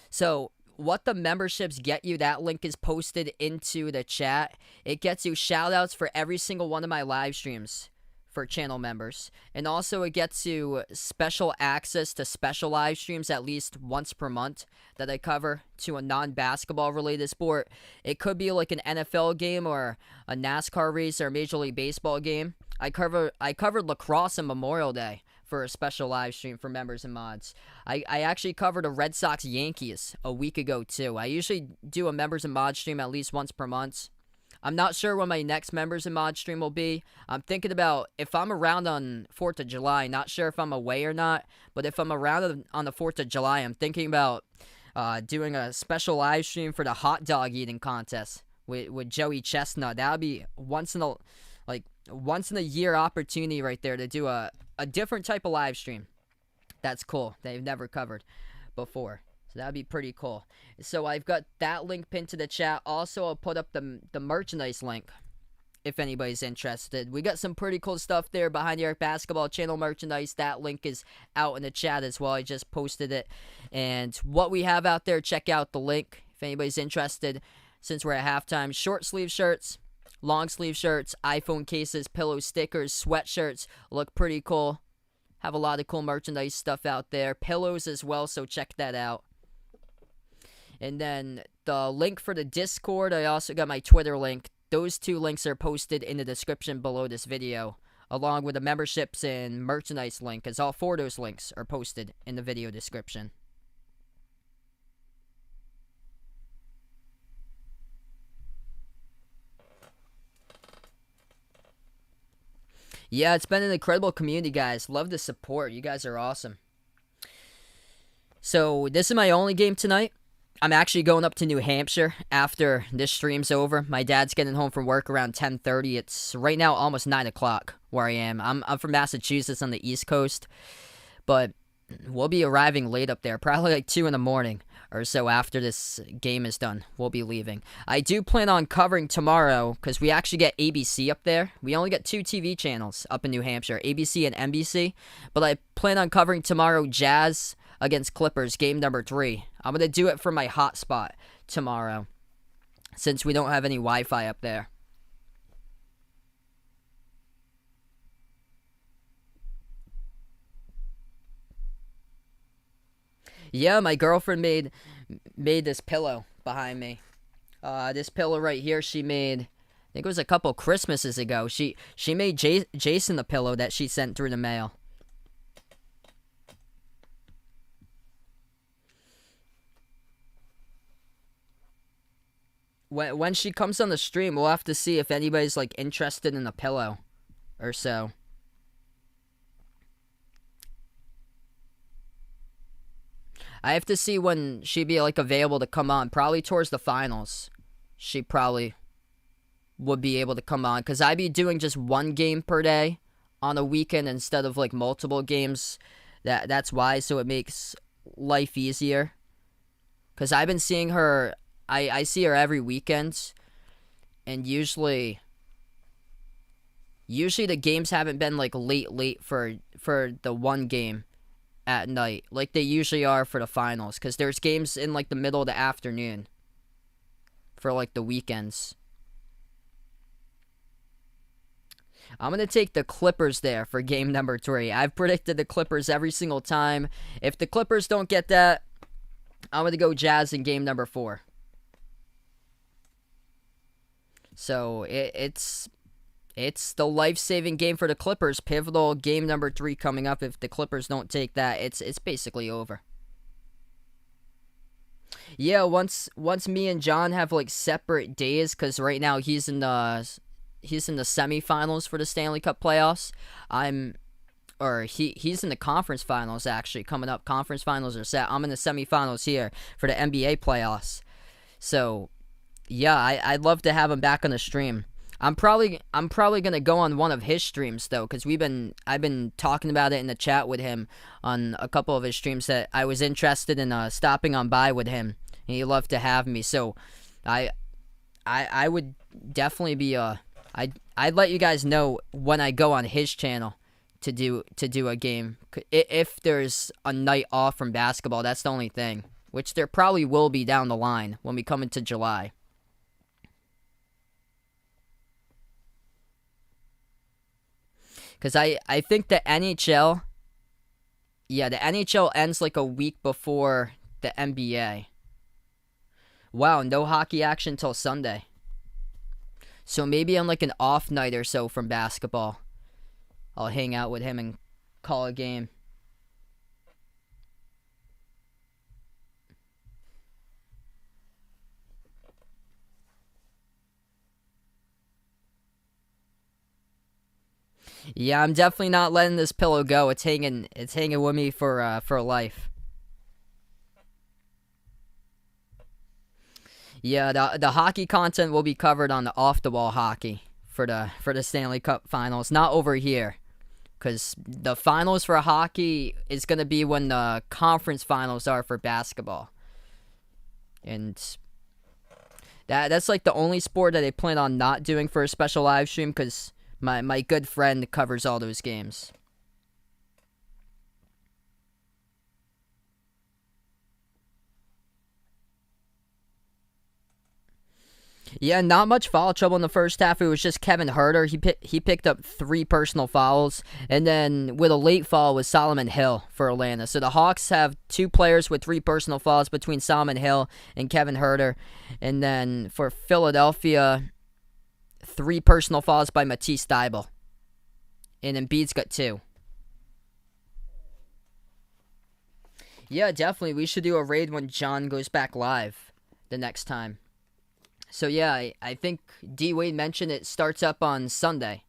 So what the memberships get you, that link is posted into the chat. It gets you shout outs for every single one of my live streams for channel members, and also it gets you special access to special live streams at least once per month that I cover to a non-basketball related sport. It could be like an NFL game or a NASCAR race or a Major League Baseball game. I covered lacrosse on Memorial Day for a special live stream for members and mods. I actually covered a Red Sox Yankees a week ago too. I usually do a members and mods stream at least once per month. I'm not sure when my next members and mod stream will be. I'm thinking about if I'm around on 4th of July. Not sure if I'm away or not. But if I'm around on the 4th of July, I'm thinking about doing a special live stream for the hot dog eating contest with Joey Chestnut. That would be once in a year opportunity right there to do a different type of live stream. That's cool. They've never covered before. So that'd be pretty cool. So I've got that link pinned to the chat. Also, I'll put up the merchandise link if anybody's interested. We got some pretty cool stuff there behind the Arc Basketball channel merchandise. That link is out in the chat as well. I just posted it. And what we have out there, check out the link if anybody's interested. Since we're at halftime, short sleeve shirts, long sleeve shirts, iPhone cases, pillow stickers, sweatshirts look pretty cool. Have a lot of cool merchandise stuff out there. Pillows as well, so check that out. And then the link for the Discord, I also got my Twitter link. Those 2 links are posted in the description below this video, along with the memberships and merchandise link, as all 4 of those links are posted in the video description. Yeah, it's been an incredible community, guys. Love the support. You guys are awesome. So this is my only game tonight. I'm actually going up to New Hampshire after this stream's over. My dad's getting home from work around 10:30. It's right now almost 9 o'clock where I am. I'm from Massachusetts on the East Coast, but we'll be arriving late up there, probably like 2 in the morning or so after this game is done. We'll be leaving. I do plan on covering tomorrow because we actually get ABC up there. We only get 2 TV channels up in New Hampshire, ABC and NBC, but I plan on covering tomorrow Jazz against Clippers, game number 3. I'm going to do it from my hotspot tomorrow, since we don't have any Wi-Fi up there. Yeah, my girlfriend made this pillow behind me. This pillow right here she made, I think it was a couple Christmases ago. She made Jason the pillow that she sent through the mail. when she comes on the stream, we'll have to see if anybody's like interested in a pillow or so. I have to see when she'd be like available to come on. Probably towards the finals. She probably would be able to come on, because I'd be doing just one game per day on a weekend instead of like multiple games. That's why, so it makes life easier. Because I've been seeing her, I see her every weekend, and usually the games haven't been like late for the one game at night like they usually are for the finals, because there's games in like the middle of the afternoon for like the weekends. I'm going to take the Clippers there for game number 3. I've predicted the Clippers every single time. If the Clippers don't get that, I'm going to go Jazz in game number 4. So it's the life-saving game for the Clippers. Pivotal game number 3 coming up. If the Clippers don't take that, it's basically over. Yeah, once me and John have like separate days, because right now he's in the semifinals for the Stanley Cup playoffs. He's in the conference finals actually coming up. Conference finals are set. I'm in the semifinals here for the NBA playoffs. So, yeah, I'd love to have him back on the stream. I'm probably gonna go on one of his streams though, because I've been talking about it in the chat with him on a couple of his streams that I was interested in stopping on by with him, and he'd love to have me. So, I would definitely be I'd let you guys know when I go on his channel to do a game. If there's a night off from basketball, that's the only thing. Which there probably will be down the line when we come into July. Because I think the NHL... Yeah, the NHL ends like a week before the NBA. Wow, no hockey action till Sunday. So maybe on like an off night or so from basketball, I'll hang out with him and call a game. Yeah, I'm definitely not letting this pillow go. It's hanging with me for life. Yeah, the hockey content will be covered on the off the wall hockey for the Stanley Cup finals, not over here. Cuz the finals for hockey is going to be when the conference finals are for basketball. And that's like the only sport that they plan on not doing for a special live stream, cuz my good friend covers all those games. Yeah, not much foul trouble in the first half. It was just Kevin Huerter. He picked up 3 personal fouls, and then with a late foul was Solomon Hill for Atlanta. So the Hawks have 2 players with 3 personal fouls between Solomon Hill and Kevin Huerter. And then for Philadelphia, 3 personal fouls by Matisse Thybulle. And Embiid's got 2. Yeah, definitely. We should do a raid when John goes back live the next time. So yeah, I think D Wade mentioned it starts up on Sunday.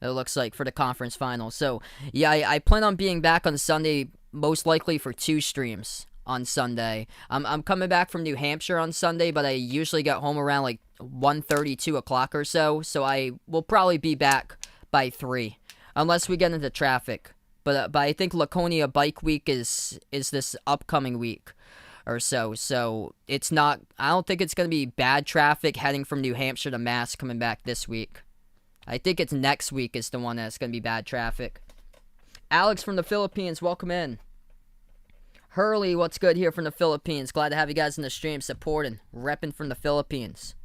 It looks like for the conference finals. So yeah, I plan on being back on Sunday, most likely for 2 streams on Sunday. I'm coming back from New Hampshire on Sunday, but I usually get home around like 1:30, 2 o'clock or so. So I will probably be back by 3, unless we get into traffic. But I think Laconia Bike Week is this upcoming week or so. So it's not, I don't think it's going to be bad traffic heading from New Hampshire to Mass coming back this week. I think it's next week is the one that's going to be bad traffic. Alex from the Philippines, welcome in. Hurley, what's good here from the Philippines? Glad to have you guys in the stream supporting, repping from the Philippines.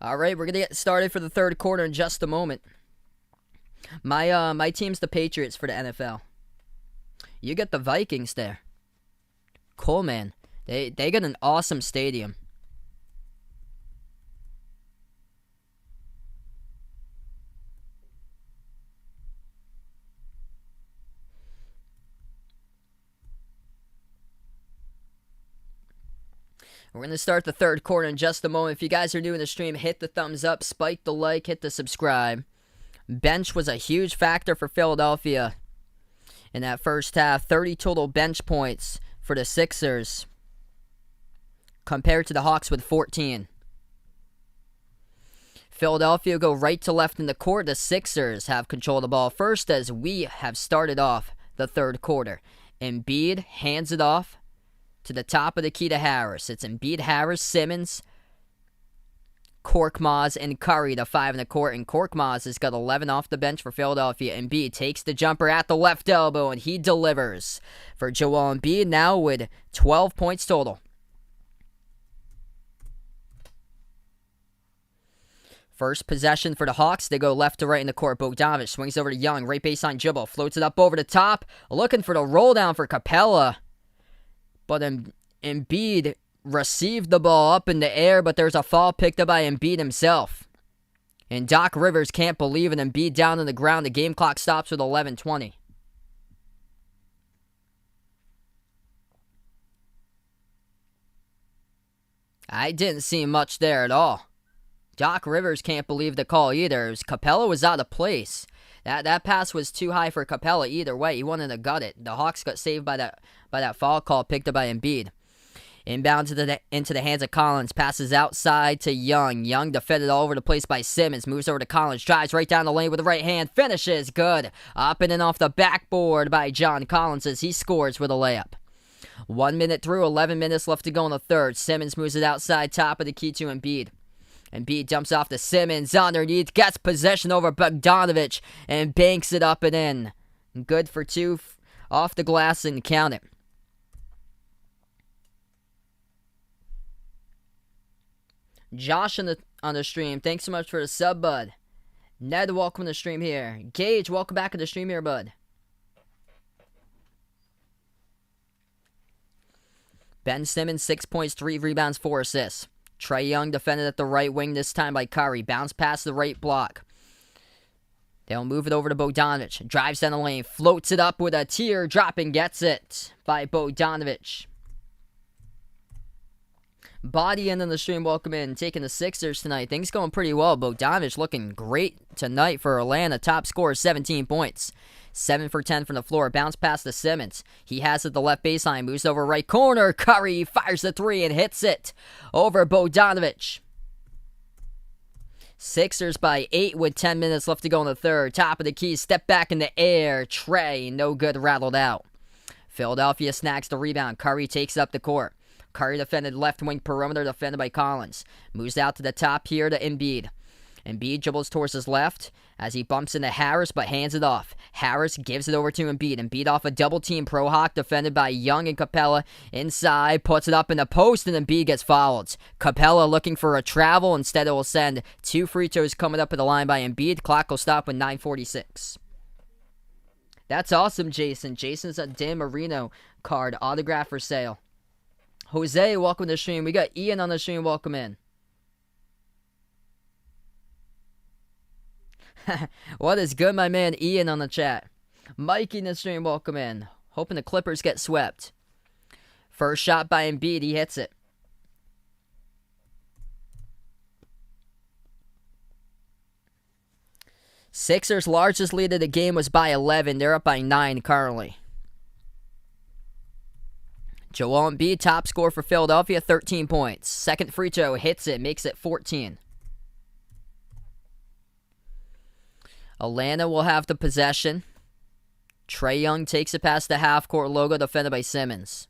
All right, we're going to get started for the third quarter in just a moment. My team's the Patriots for the NFL. You get the Vikings there. Cool, man. They got an awesome stadium. We're going to start the third quarter in just a moment. If you guys are new in the stream, hit the thumbs up, spike the like, hit the subscribe. Bench was a huge factor for Philadelphia in that first half. 30 total bench points for the Sixers compared to the Hawks with 14. Philadelphia go right to left in the court. The Sixers have control of the ball first as we have started off the third quarter. Embiid hands it off to the top of the key to Harris. It's Embiid, Harris, Simmons, Korkmaz, and Curry, the 5 in the court. And Korkmaz has got 11 off the bench for Philadelphia. Embiid takes the jumper at the left elbow, and he delivers for Joel Embiid, now with 12 points total. First possession for the Hawks. They go left to right in the court. Bogdanovich swings over to Young. Right baseline dribble. Floats it up over the top. Looking for the roll down for Capella. But Embiid received the ball up in the air, but there's a foul picked up by Embiid himself. And Doc Rivers can't believe it. Embiid down on the ground. The game clock stops with 11:20. I didn't see much there at all. Doc Rivers can't believe the call either. Capella was out of place. That pass was too high for Capella either way. He wanted to gut it. The Hawks got saved by that foul call picked up by Embiid. Inbound into the hands of Collins. Passes outside to Young. Young defended all over the place by Simmons. Moves over to Collins. Drives right down the lane with the right hand. Finishes. Good. Up and in off the backboard by John Collins as he scores with a layup. 1 minute through. 11 minutes left to go in the third. Simmons moves it outside. Top of the key to Embiid. Embiid dumps off to Simmons underneath, gets possession over Bogdanovich, and banks it up and in. Good for two off the glass and count it. Josh on the stream, thanks so much for the sub, bud. Ned, welcome to the stream here. Gage, welcome back to the stream here, bud. Ben Simmons, 6 points, 3 rebounds, 4 assists. Trae Young defended at the right wing this time by Curry. Bounce past the right block. They'll move it over to Bogdanovich. Drives down the lane. Floats it up with a teardrop and gets it by Bogdanovich. Body end on the stream. Welcome in. Taking the Sixers tonight. Things going pretty well. Bogdanovich looking great tonight for Atlanta. Top scorer, 17 points. 7 for 10 from the floor. Bounce pass to Simmons. He has it at the left baseline. Moves over right corner. Curry fires the 3 and hits it over Bogdanovich. Sixers by 8 with 10 minutes left to go in the third. Top of the key. Step back in the air. Trae, no good, rattled out. Philadelphia snacks the rebound. Curry takes up the court. Curry defended left wing perimeter, defended by Collins. Moves out to the top here to Embiid. Embiid dribbles towards his left as he bumps into Harris but hands it off. Harris gives it over to Embiid. Embiid off a double team. Pro Hawk defended by Young and Capella. Inside, puts it up in the post, and Embiid gets fouled. Capella looking for a travel. Instead, it will send 2 free throws coming up at the line by Embiid. Clock will stop with 9:46. That's awesome, Jason. Jason's a Dan Marino card. Autograph for sale. Jose, welcome to the stream. We got Ian on the stream. Welcome in. What is good, my man Ian on the chat. Mikey in the stream, welcome in. Hoping the Clippers get swept. First shot by Embiid, he hits it. Sixers' largest lead of the game was by 11. They're up by 9 currently. Joel Embiid, top scorer for Philadelphia, 13 points. Second free throw, hits it, makes it 14. Atlanta will have the possession. Trae Young takes it past the half-court logo, defended by Simmons.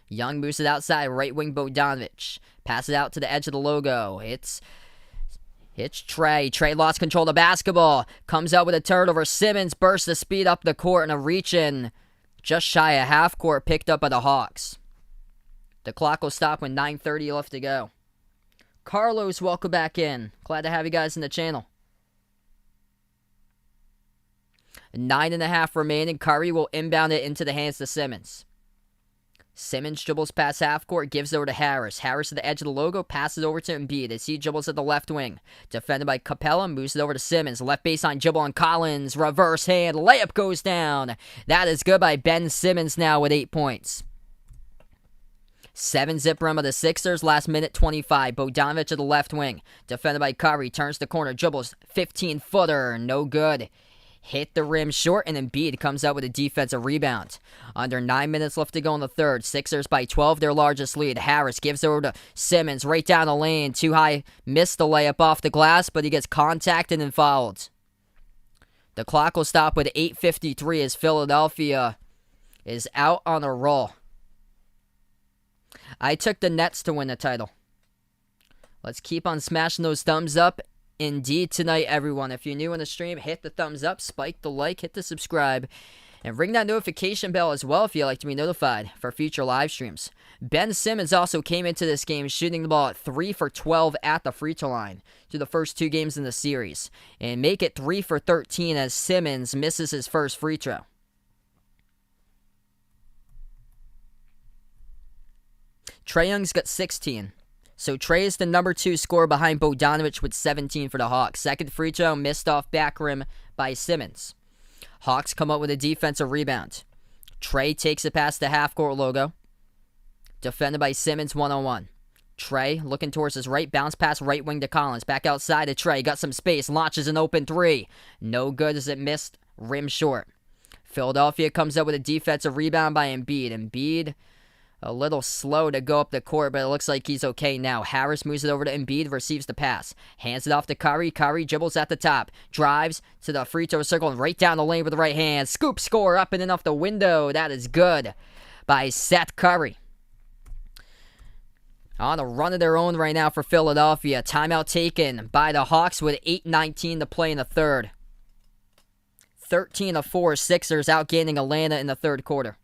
Young moves it outside, right wing Bogdanovich. Passes it out to the edge of the logo. It's Trae. Trae lost control of the basketball. Comes out with a turnover. Simmons bursts the speed up the court and a reach-in just shy of half-court picked up by the Hawks. The clock will stop with 9:30 left to go. Carlos, welcome back in. Glad to have you guys in the channel. 9.5 remaining. Curry will inbound it into the hands of Simmons. Simmons dribbles past half court, gives it over to Harris. Harris at the edge of the logo, passes over to Embiid as he dribbles at the left wing. Defended by Capella, moves it over to Simmons. Left baseline dribble on Collins. Reverse hand, layup goes down. That is good by Ben Simmons now with 8 points. 7-zip run of the Sixers, last minute 25. Bogdanovic at the left wing. Defended by Curry. Turns the corner. Dribbles. 15-footer. No good. Hit the rim short, and Embiid comes out with a defensive rebound. Under 9 minutes left to go in the third. Sixers by 12, their largest lead. Harris gives over to Simmons right down the lane. Too high. Missed the layup off the glass, but he gets contacted and fouled. The clock will stop with 8:53 as Philadelphia is out on a roll. I took the Nets to win the title. Let's keep on smashing those thumbs up. Indeed tonight, everyone. If you're new in the stream, hit the thumbs up, spike the like, hit the subscribe, and ring that notification bell as well if you'd like to be notified for future live streams. Ben Simmons also came into this game shooting the ball at 3 for 12 at the free throw line through the first 2 games in the series, and make it 3 for 13 as Simmons misses his first free throw. Trae Young's got 16. So Trae is the number 2 scorer behind Bogdanovic with 17 for the Hawks. Second free throw missed off back rim by Simmons. Hawks come up with a defensive rebound. Trae takes it past the half-court logo. Defended by Simmons one-on-one. Trae looking towards his right, bounce pass right wing to Collins. Back outside to Trae, got some space, launches an open 3. No good as it missed, rim short. Philadelphia comes up with a defensive rebound by Embiid. Embiid a little slow to go up the court, but it looks like he's okay now. Harris moves it over to Embiid, receives the pass. Hands it off to Curry. Curry dribbles at the top. Drives to the free throw circle and right down the lane with the right hand. Scoop score up and in off the window. That is good by Seth Curry. On a run of their own right now for Philadelphia. Timeout taken by the Hawks with 8:19 to play in the third. 13-4 Sixers outgaining Atlanta in the third quarter.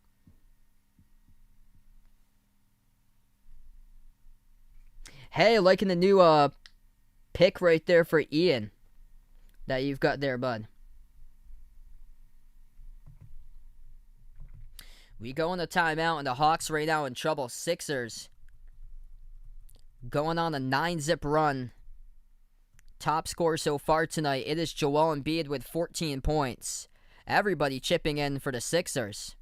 Hey, liking the new pick right there for Ian that you've got there, bud. We go in the timeout, and the Hawks right now in trouble. Sixers going on a 9-zip run. Top scorer so far tonight, it is Joel Embiid with 14 points. Everybody chipping in for the Sixers.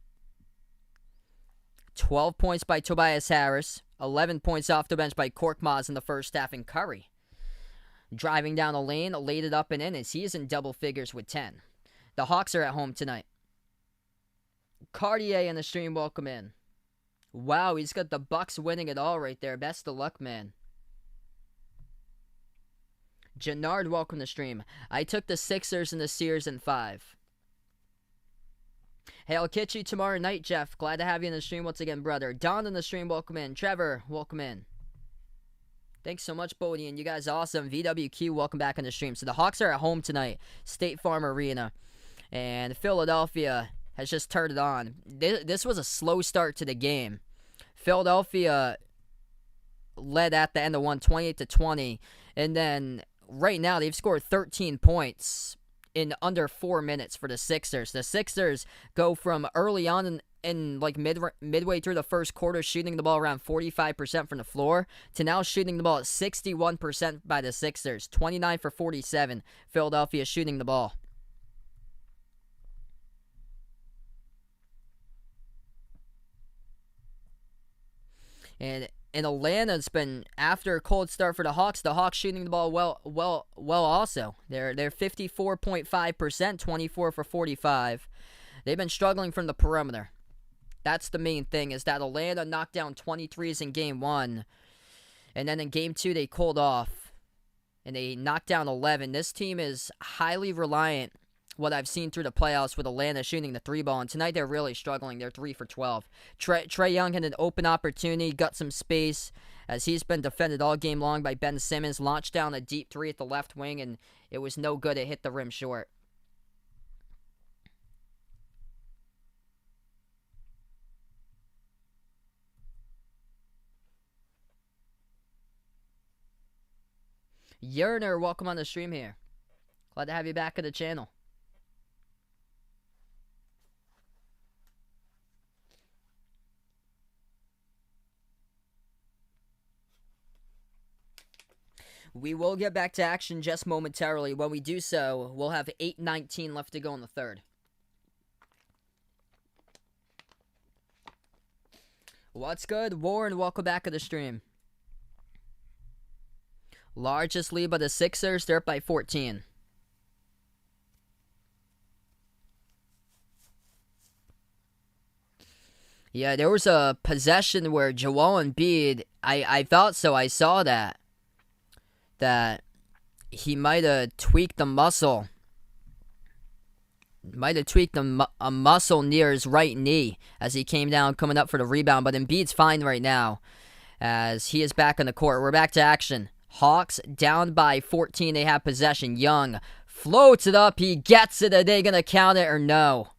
12 points by Tobias Harris. 11 points off the bench by Korkmaz in the first half, and Curry driving down the lane, laid it up and in as he is in double figures with 10. The Hawks are at home tonight. Cartier in the stream, welcome in. Wow, he's got the Bucks winning it all right there. Best of luck, man. Jannard, welcome to stream. I took the Sixers and the Sears in 5. Hey, I'll catch you tomorrow night, Jeff. Glad to have you in the stream once again, brother. Don in the stream, welcome in. Trevor, welcome in. Thanks so much, Bodie, and you guys are awesome. VWQ, welcome back in the stream. So the Hawks are at home tonight, State Farm Arena, and Philadelphia has just turned it on. This was a slow start to the game. Philadelphia led at the end of 28-20, and then right now they've scored 13 points in under 4 minutes for the Sixers. The Sixers go from early on in like midway through the first quarter shooting the ball around 45% from the floor to now shooting the ball at 61% by the Sixers. 29 for 47. Philadelphia shooting the ball. And Atlanta's been, after a cold start for the Hawks shooting the ball well also. They're 54.5%, 24 for 45. They've been struggling from the perimeter. That's the main thing, is that Atlanta knocked down 23s in game 1. And then in game 2, they cooled off. And they knocked down 11. This team is highly reliant, what I've seen through the playoffs, with Atlanta shooting the 3-ball. And tonight they're really struggling. They're 3 for 12. Trae Young had an open opportunity, got some space, as he's been defended all game long by Ben Simmons. Launched down a deep 3 at the left wing, and it was no good. It hit the rim short. Yerner, welcome on the stream here. Glad to have you back at the channel. We will get back to action just momentarily. When we do so, we'll have 8:19 left to go in the third. What's good, Warren? Welcome back to the stream. Largest lead by the Sixers. They're up by 14. Yeah, there was a possession where Joel Embiid, I thought so. I saw that he might have tweaked the muscle. Might have tweaked a muscle near his right knee as he came down coming up for the rebound. But Embiid's fine right now as he is back on the court. We're back to action. Hawks down by 14. They have possession. Young floats it up. He gets it. Are they going to count it or no?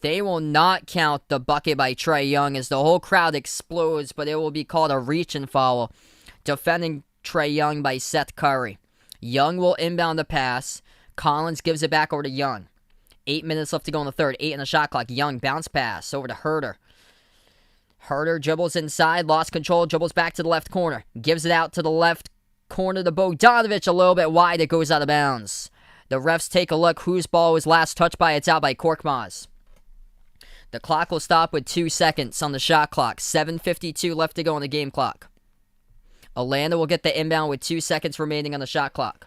They will not count the bucket by Trae Young as the whole crowd explodes, but it will be called a reach and foul. Defending Trae Young by Seth Curry. Young will inbound the pass. Collins gives it back over to Young. 8 minutes left to go in the third. 8 on the shot clock. Young bounce pass over to Herter. Herter dribbles inside, lost control, dribbles back to the left corner. Gives it out to the left corner to Bogdanovic a little bit wide. It goes out of bounds. The refs take a look. Whose ball was last touched by? It's out by Korkmaz. The clock will stop with 2 seconds on the shot clock. 7:52 left to go on the game clock. Atlanta will get the inbound with 2 seconds remaining on the shot clock.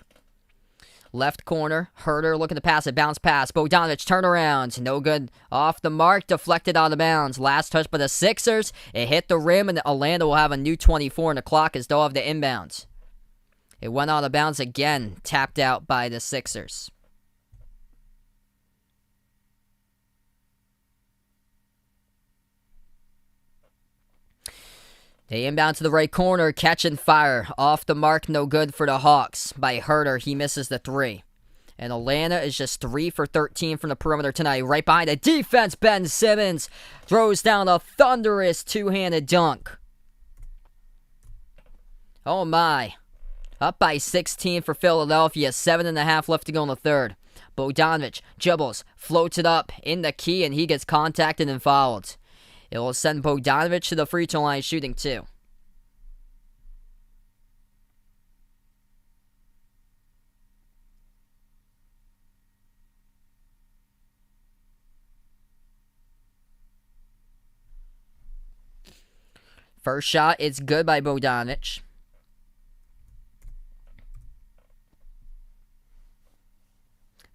Left corner, Herter looking to pass it. Bounce pass. Bogdanovic turnaround. No good. Off the mark. Deflected out of bounds. Last touch by the Sixers. It hit the rim, and Atlanta will have a new 24 on the clock as they'll have the inbound. It went out of bounds again. Tapped out by the Sixers. They inbound to the right corner, catch and fire. Off the mark, no good for the Hawks. By Herter, he misses the three. And Atlanta is just 3 for 13 from the perimeter tonight. Right behind the defense, Ben Simmons throws down a thunderous two-handed dunk. Oh my. Up by 16 for Philadelphia. 7.5 left to go in the third. Bogdanovic dribbles, floats it up in the key, and he gets contacted and fouled. It will send Bogdanovic to the free throw line shooting 2. First shot, it's good by Bogdanovic.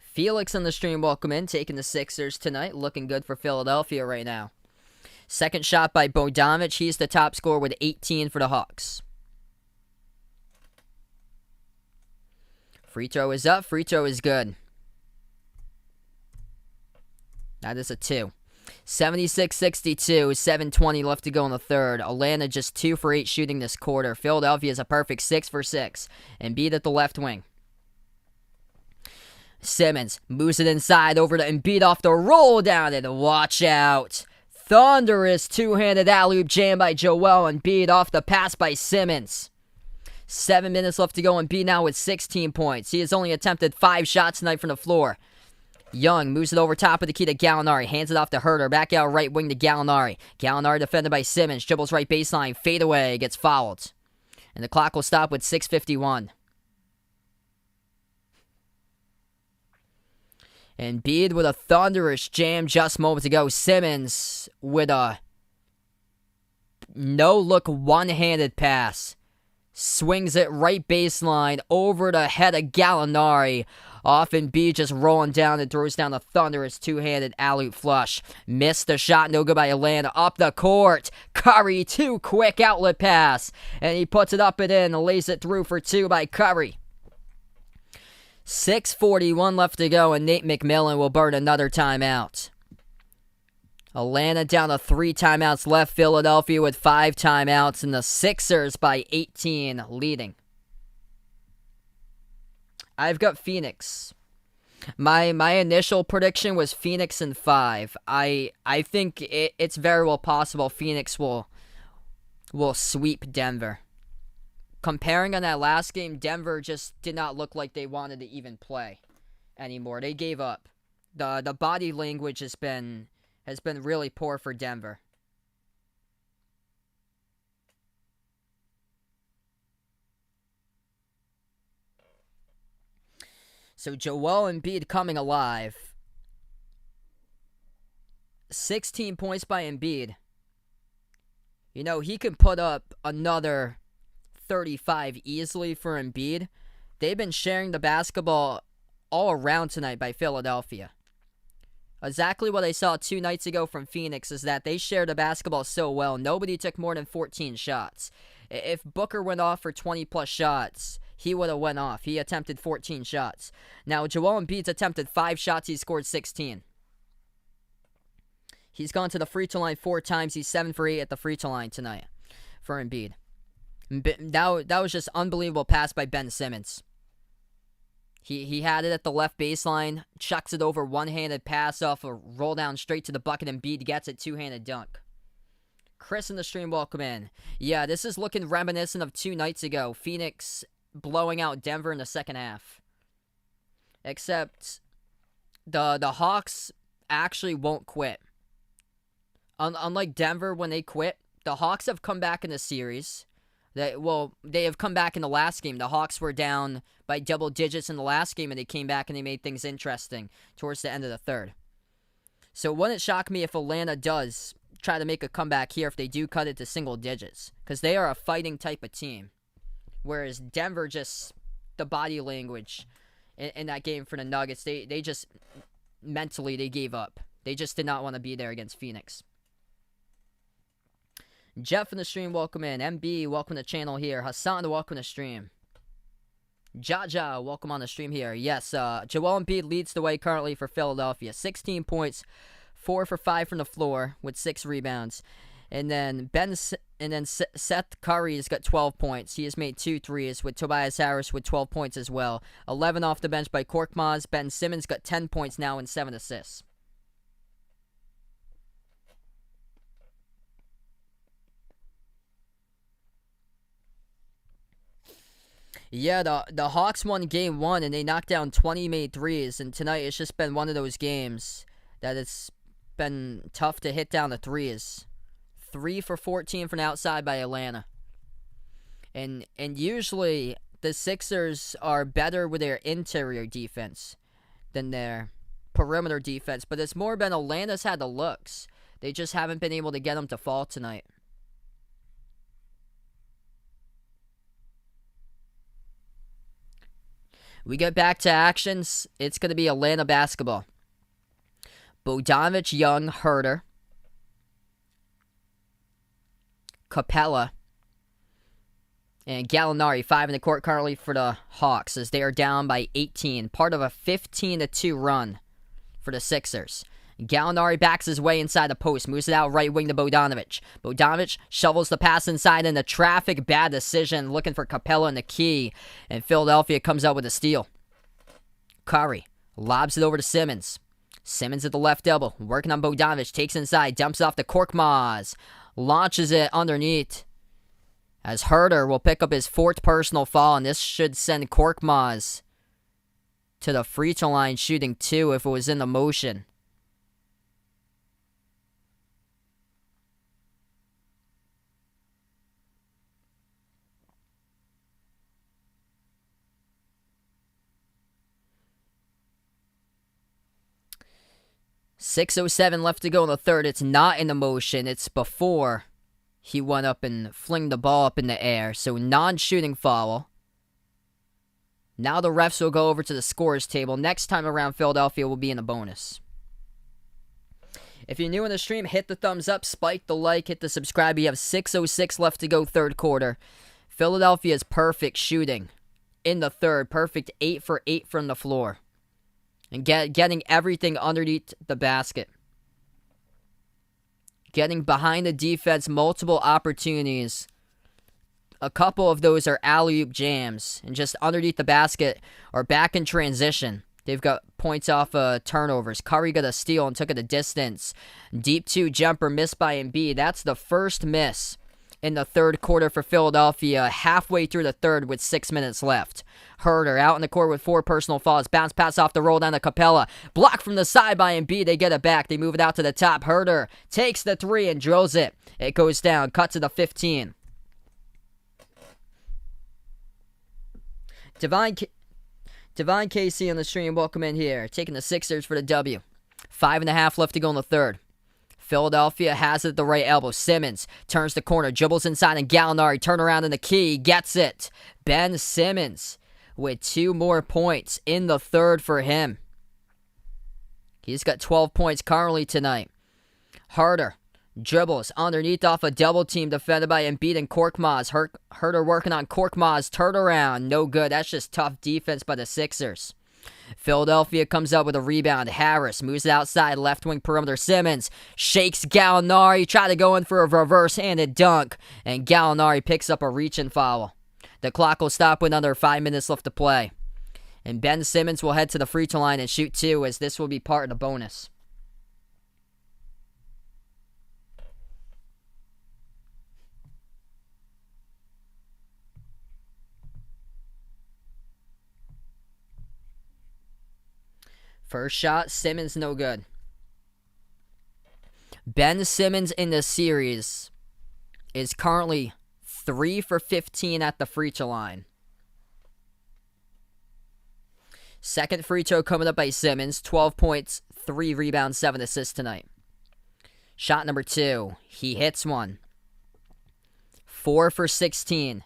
Felix on the stream, welcome in, taking the Sixers tonight. Looking good for Philadelphia right now. Second shot by Bogdanovic. He's the top scorer with 18 for the Hawks. Free throw is up. Free throw is good. That is a 2. 76-62. 7:20 left to go in the third. Atlanta just 2 for 8 shooting this quarter. Philadelphia is a perfect 6 for 6. Embiid at the left wing. Simmons moves it inside over to Embiid off the roll down, and watch out. Thunderous two-handed alley-oop jam by Joel Embiid off the pass by Simmons. 7 minutes left to go. Embiid now with 16 points. He has only attempted 5 shots tonight from the floor. Young moves it over top of the key to Gallinari. Hands it off to Herter. Back out right wing to Gallinari. Gallinari defended by Simmons. Dribbles right baseline. Fade away. Gets fouled. And the clock will stop with 6:51. Embiid with a thunderous jam just moments ago. Simmons with a no-look one-handed pass. Swings it right baseline over the head of Gallinari. Off Embiid just rolling down and throws down a thunderous two-handed alley-oop flush. Missed the shot, no good by Atlanta. Up the court. Curry, too quick outlet pass. And he puts it up and in. Lays it through for 2 by Curry. 6:41 left to go, and Nate McMillan will burn another timeout. Atlanta down to 3 timeouts left. Philadelphia with 5 timeouts, and the Sixers by 18 leading. I've got Phoenix. My initial prediction was Phoenix in 5. I think it's very well possible Phoenix will sweep Denver. Comparing on that last game, Denver just did not look like they wanted to even play anymore. They gave up. The body language has been really poor for Denver. So Joel Embiid coming alive. 16 points by Embiid. You know, he can put up another 35 easily for Embiid. They've been sharing the basketball all around tonight by Philadelphia. Exactly what I saw 2 nights ago from Phoenix is that they shared the basketball so well. Nobody took more than 14 shots. If Booker went off for 20-plus shots, he would have went off. He attempted 14 shots. Now, Joel Embiid's attempted 5 shots. He scored 16. He's gone to the free throw line 4 times. He's 7 for 8 at the free throw line tonight for Embiid. That was just unbelievable pass by Ben Simmons. He had it at the left baseline, chucks it over, one-handed pass off a roll down straight to the bucket, and Embiid gets it, two-handed dunk. Chris in the stream, welcome in. Yeah, this is looking reminiscent of 2 nights ago. Phoenix blowing out Denver in the second half. Except the Hawks actually won't quit. Unlike Denver when they quit, the Hawks have come back in the series. They have come back in the last game. The Hawks were down by double digits in the last game, and they came back and they made things interesting towards the end of the third. So it wouldn't shock me if Atlanta does try to make a comeback here if they do cut it to single digits, because they are a fighting type of team. Whereas Denver, just the body language in that game for the Nuggets, they just mentally they gave up. They just did not want to be there against Phoenix. Jeff in the stream, welcome in. MB, welcome to the channel here. Hassan, welcome to the stream. Jaja, welcome on the stream here. Yes, Joel Embiid leads the way currently for Philadelphia. 16 points, 4 for 5 from the floor with 6 rebounds. And then Seth Curry's got 12 points. He has made 2 threes with Tobias Harris with 12 points as well. 11 off the bench by Korkmaz. Ben Simmons got 10 points now and 7 assists. Yeah, the Hawks won game 1 and they knocked down 20 made threes, and tonight it's just been one of those games that it's been tough to hit down the threes. 3 for 14 from the outside by Atlanta. And usually the Sixers are better with their interior defense than their perimeter defense, but it's more been Atlanta's had the looks. They just haven't been able to get them to fall tonight. We get back to actions. It's going to be Atlanta basketball. Bogdanovic, Young, Herter, Capella, and Gallinari, 5 in the court currently for the Hawks as they are down by 18. Part of a 15-2 run for the Sixers. Gallinari backs his way inside the post, moves it out right wing to Bogdanovic. Bogdanovic shovels the pass inside in the traffic, bad decision, looking for Capella in the key, and Philadelphia comes out with a steal. Curry lobs it over to Simmons. Simmons at the left elbow, working on Bogdanovic, takes inside, dumps off to Korkmaz, launches it underneath, as Herter will pick up his 4th personal foul, and this should send Korkmaz to the free throw line shooting 2 if it was in the motion. .607 left to go in the third. It's not in the motion. It's before he went up and flinged the ball up in the air. So non-shooting foul. Now the refs will go over to the scorers table. Next time around, Philadelphia will be in a bonus. If you're new in the stream, hit the thumbs up, spike the like, hit the subscribe. We have 6:06 left to go third quarter. Philadelphia's perfect shooting in the third. Perfect 8 for 8 from the floor. And getting everything underneath the basket. Getting behind the defense, multiple opportunities. A couple of those are alley-oop jams. And just underneath the basket or back in transition. They've got points off turnovers. Curry got a steal and took it a distance. Deep 2 jumper missed by Embiid. That's the first miss in the third quarter for Philadelphia, halfway through the third with 6 minutes left. Herter out in the court with 4 personal fouls. Bounce pass off the roll down to Capella. Blocked from the side by Embiid. They get it back. They move it out to the top. Herter takes the 3 and drills it. It goes down. Cut to the 15. Divine Casey on the stream. Welcome in here. Taking the Sixers for the W. 5.5 left to go in the third. Philadelphia has it at the right elbow. Simmons turns the corner, dribbles inside, and Gallinari turn around in the key, gets it. Ben Simmons with 2 more points in the third for him. He's got 12 points currently tonight. Herter dribbles underneath off a double team defended by Embiid and Korkmaz. Herter working on Korkmaz. Turnaround. No good. That's just tough defense by the Sixers. Philadelphia comes up with a rebound. Harris moves it outside. Left wing perimeter. Simmons shakes Gallinari. Try to go in for a reverse-handed dunk. And Gallinari picks up a reach-in foul. The clock will stop with under 5 minutes left to play. And Ben Simmons will head to the free throw line and shoot 2, as this will be part of the bonus. First shot, Simmons no good. Ben Simmons in this series is currently 3 for 15 at the free throw line. Second free throw coming up by Simmons. 12 points, 3 rebounds, 7 assists tonight. Shot number 2. He hits one. 4 for 16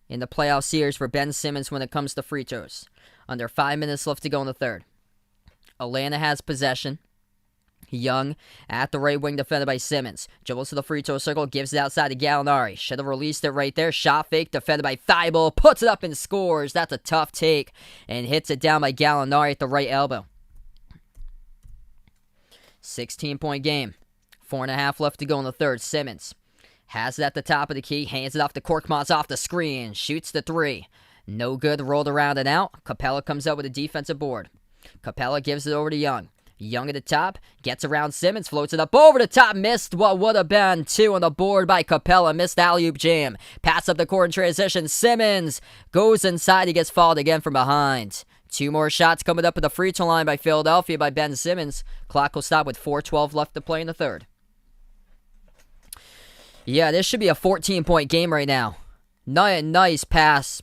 in the playoff series for Ben Simmons when it comes to free throws. Under 5 minutes left to go in the third. Atlanta has possession. Young at the right wing, defended by Simmons. Dribbles to the free throw circle, gives it outside to Gallinari. Should have released it right there. Shot fake, defended by Thibault. Puts it up and scores. That's a tough take. And hits it down by Gallinari at the right elbow. 16-point game. 4.5 left to go in the third. Simmons has it at the top of the key. Hands it off to Korkmaz off the screen. Shoots the 3. No good. Rolled around and out. Capella comes up with a defensive board. Capella gives it over to Young. Young at the top, gets around Simmons, floats it up over the top, missed what would have been 2 on the board by Capella, missed alley-oop jam. Pass up the court in transition, Simmons goes inside, he gets fouled again from behind. 2 more shots coming up at the free throw line by Philadelphia by Ben Simmons. Clock will stop with 4:12 left to play in the third. Yeah, this should be a 14-point game right now. Nice pass.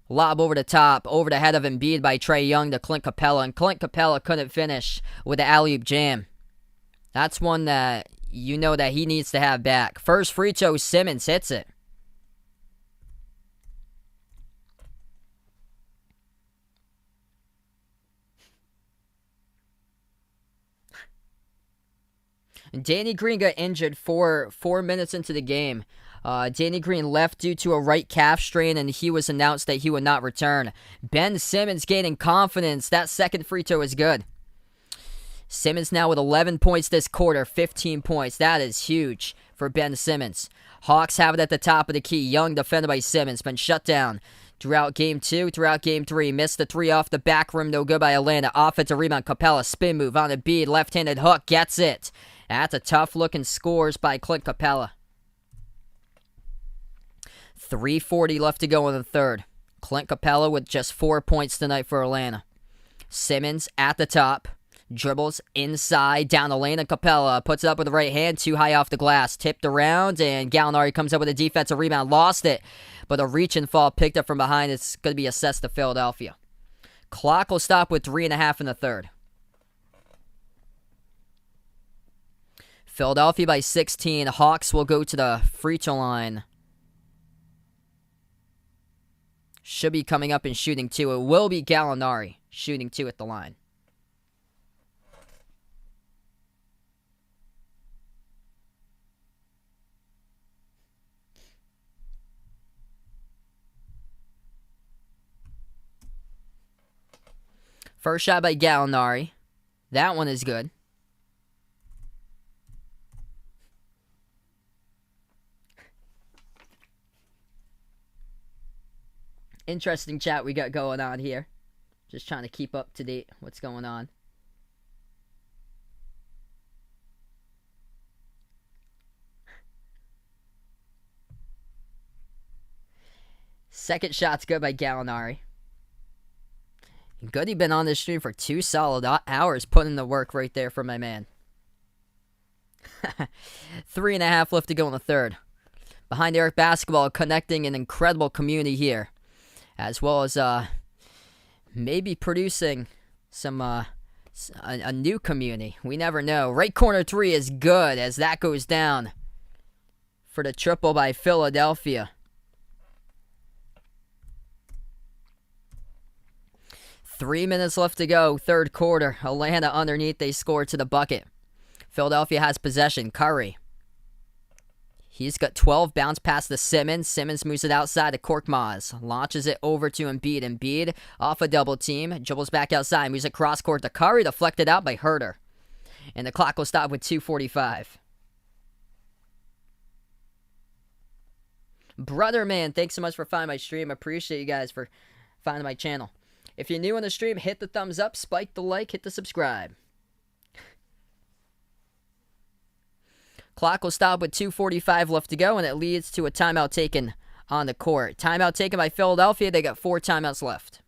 Lob over the top, over the head of Embiid by Trae Young to Clint Capella, and Clint Capella couldn't finish with the alley-oop jam. That's one that you know that he needs to have back. First free throw, Simmons hits it. Danny Green got injured 4 minutes into the game. Danny Green left due to a right calf strain, and he was announced that he would not return. Ben Simmons gaining confidence. That second free throw is good. Simmons now with 11 points this quarter, 15 points. That is huge for Ben Simmons. Hawks have it at the top of the key. Young defended by Simmons, been shut down throughout game 2, throughout game 3. Missed the 3 off the back rim, no good by Atlanta. Offensive rebound, Capella, spin move on Embiid, left-handed hook, gets it. That's a tough-looking scores by Clint Capella. 3:40 left to go in the third. Clint Capella with just 4 points tonight for Atlanta. Simmons at the top. Dribbles inside, down the lane, and Capella puts it up with the right hand, too high off the glass. Tipped around, and Gallinari comes up with a defensive rebound. Lost it, but a reach and fall picked up from behind. It's going to be assessed to Philadelphia. Clock will stop with 3.5 in the third. Philadelphia by 16. Hawks will go to the free throw line. Should be coming up and shooting 2. It will be Gallinari shooting 2 at the line. First shot by Gallinari. That one is good. Interesting chat we got going on here. Just trying to keep up to date what's going on. Second shot's good by Gallinari. Good, he's been on this stream for 2 solid hours, putting the work right there for my man. 3.5 left to go in the third. Behind Eric Basketball, connecting an incredible community here, as well as maybe producing some A new community. We never know. Right corner three is good as that goes down for the triple by Philadelphia. 3 minutes left to go, third quarter. Atlanta underneath, they score to the bucket. Philadelphia has possession. Curry. He's got 12, bounce pass to Simmons. Simmons moves it outside to Korkmaz. Launches it over to Embiid. Embiid off a double team. Dribbles back outside. Moves it cross court to Curry. Deflected out by Herter. And the clock will stop with 2:45. Brother man, thanks so much for finding my stream. Appreciate you guys for finding my channel. If you're new on the stream, hit the thumbs up, spike the like, hit the subscribe. Clock will stop with 2:45 left to go, and it leads to a timeout taken on the court. Timeout taken by Philadelphia. They got 4 timeouts left.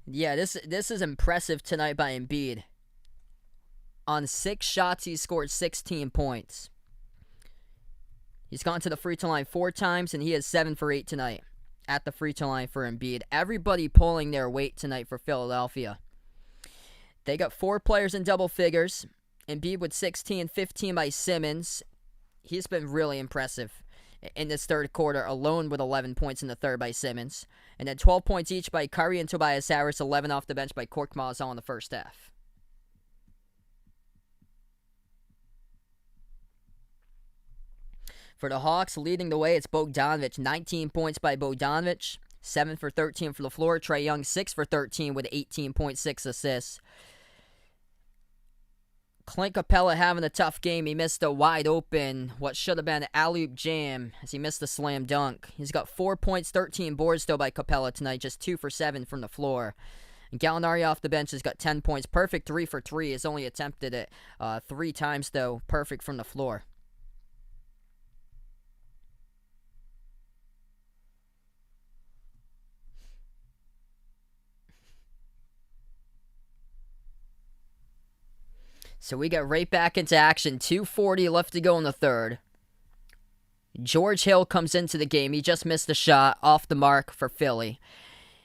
Yeah, this is impressive tonight by Embiid. On 6 shots, he scored 16 points. He's gone to the free throw line 4 times, and he is 7 for 8 tonight at the free throw line for Embiid. Everybody pulling their weight tonight for Philadelphia. They got 4 players in double figures. Embiid with 16, 15 by Simmons. He's been really impressive in this third quarter, alone with 11 points in the third by Simmons. And then 12 points each by Curry and Tobias Harris, 11 off the bench by Korkmaz all in the first half. For the Hawks, leading the way, it's Bogdanovic. 19 points by Bogdanovic. 7 for 13 for the floor. Trae Young, 6 for 13 with 18.6 assists. Clint Capella having a tough game. He missed a wide open, what should have been an alley-oop jam, as he missed a slam dunk. He's got 4 points, 13 boards though by Capella tonight, just 2 for 7 from the floor. And Gallinari off the bench has got 10 points. Perfect 3 for 3. Has only attempted it 3 times though. Perfect from the floor. So we get right back into action. 2:40 left to go in the third. George Hill comes into the game. He just missed a shot off the mark for Philly.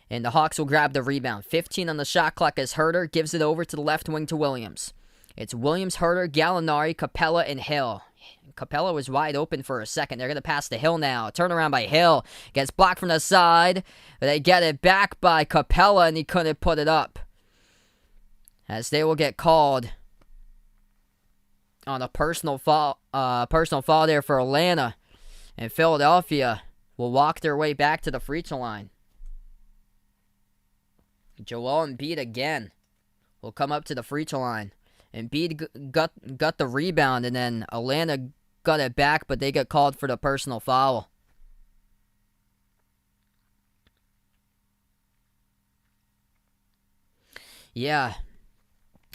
And the Hawks will grab the rebound. 15 on the shot clock as Herter gives it over to the left wing to Williams. It's Williams, Herter, Gallinari, Capella, and Hill. Capella was wide open for a second. They're going to pass to Hill now. Turnaround by Hill. Gets blocked from the side. They get it back by Capella, and he couldn't put it up. As they will get called on a personal foul there for Atlanta. And Philadelphia will walk their way back to the free throw line. Joel Embiid again will come up to the free throw line. Embiid got the rebound, and then Atlanta got it back, but they got called for the personal foul. Yeah.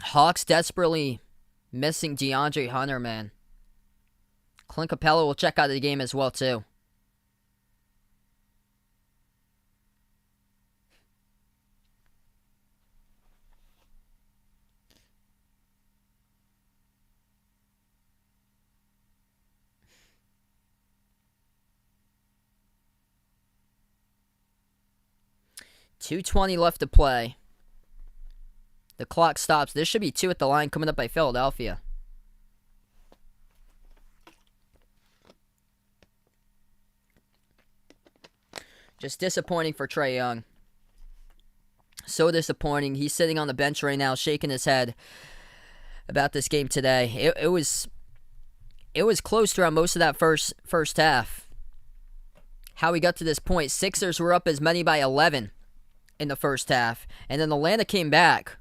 Hawks desperately missing DeAndre Hunter, man. Clint Capella will check out of the game as well, too. .220 left to play. The clock stops. There should be 2 at the line coming up by Philadelphia. Just disappointing for Trae Young. So disappointing. He's sitting on the bench right now, shaking his head about this game today. It was close throughout most of that first half. How we got to this point. Sixers were up as many by 11 in the first half, and then Atlanta came back.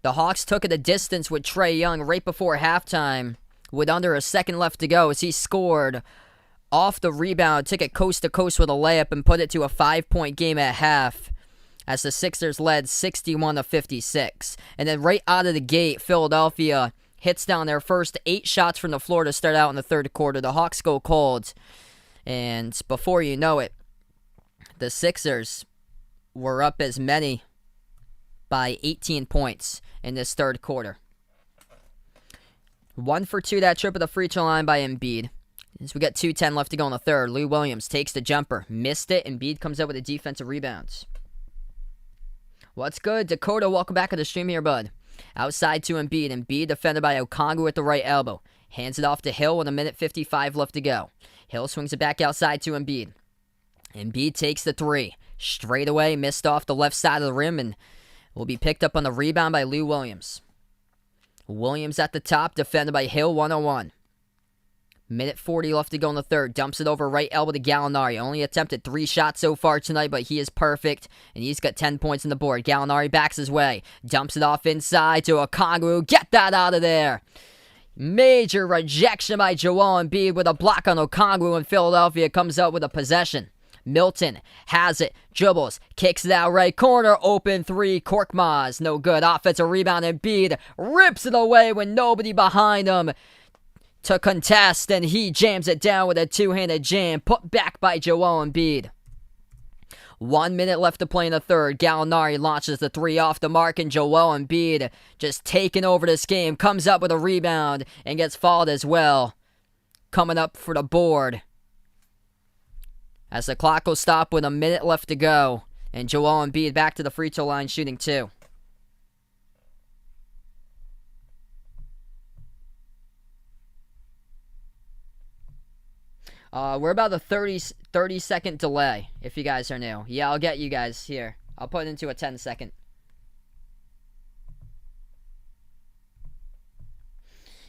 The Hawks took it a distance with Trae Young right before halftime with under a second left to go as he scored off the rebound, took it coast to coast with a layup and put it to a 5-point game at half as the Sixers led 61-56. And then right out of the gate, Philadelphia hits down their first 8 shots from the floor to start out in the third quarter. The Hawks go cold, and before you know it, the Sixers were up as many by 18 points in this third quarter. 1 for 2 that trip at the free throw line by Embiid. As we got 2:10 left to go in the third, Lou Williams takes the jumper, missed it. Embiid comes up with a defensive rebound. What's good, Dakota? Welcome back to the stream here, bud. Outside to Embiid. Embiid defended by Okongwu at the right elbow. Hands it off to Hill with 1:55 left to go. Hill swings it back outside to Embiid. Embiid takes the three. Straight away, missed off the left side of the rim and will be picked up on the rebound by Lou Williams. Williams at the top, defended by Hill, 101. 1:40 left to go in the third. Dumps it over right elbow to Gallinari. Only attempted 3 shots so far tonight, but he is perfect, and he's got 10 points on the board. Gallinari backs his way. Dumps it off inside to Okongwu. Get that out of there! Major rejection by Joel Embiid with a block on Okongwu, and Philadelphia comes out with a possession. Milton has it, dribbles, kicks it out right corner, open 3, Korkmaz, no good. Offensive rebound, Embiid rips it away with nobody behind him to contest, and he jams it down with a two-handed jam, put back by Joel Embiid. 1 minute left to play in the third. Gallinari launches the 3 off the mark, and Joel Embiid just taking over this game, comes up with a rebound and gets fouled as well. Coming up for the board as the clock will stop with 1 minute left to go, and Joel Embiid back to the free throw line shooting 2. We're about a 30 second delay, if you guys are new. Yeah, I'll get you guys here. I'll put it into a 10 second.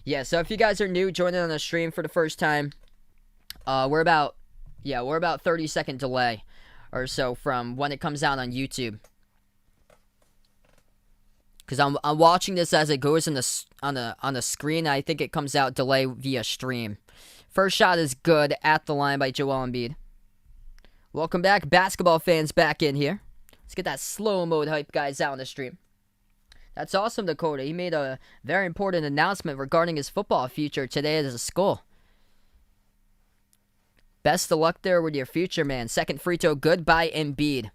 Yeah, so if you guys are new, joining on the stream for the first time, we're about 30 second delay or so from when it comes out on YouTube. Because I'm watching this as it goes on the screen. I think it comes out delay via stream. First shot is good at the line by Joel Embiid. Welcome back, basketball fans, back in here. Let's get that slow mode hype guys out on the stream. That's awesome, Dakota. He made a very important announcement regarding his football future today at his school. Best of luck there with your future, man. Second free throw, good by Embiid.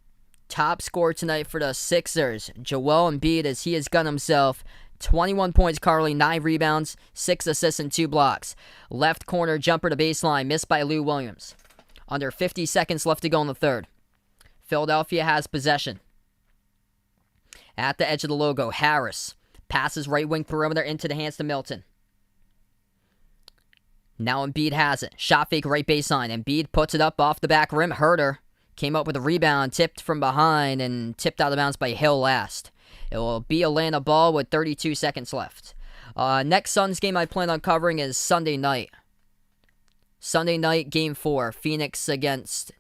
Top scorer tonight for the Sixers, Joel Embiid, as he has gunned himself 21 points, Carly, 9 rebounds, 6 assists, and 2 blocks. Left corner jumper to baseline, missed by Lou Williams. Under 50 seconds left to go in the third. Philadelphia has possession. At the edge of the logo, Harris passes right wing perimeter into the hands to Milton. Now Embiid has it. Shot fake right baseline. Embiid puts it up off the back rim. Herter came up with a rebound, tipped from behind, and tipped out of bounds by Hill last. It will be Atlanta ball with 32 seconds left. Next Suns game I plan on covering is Sunday night. Sunday night, Game 4. Phoenix against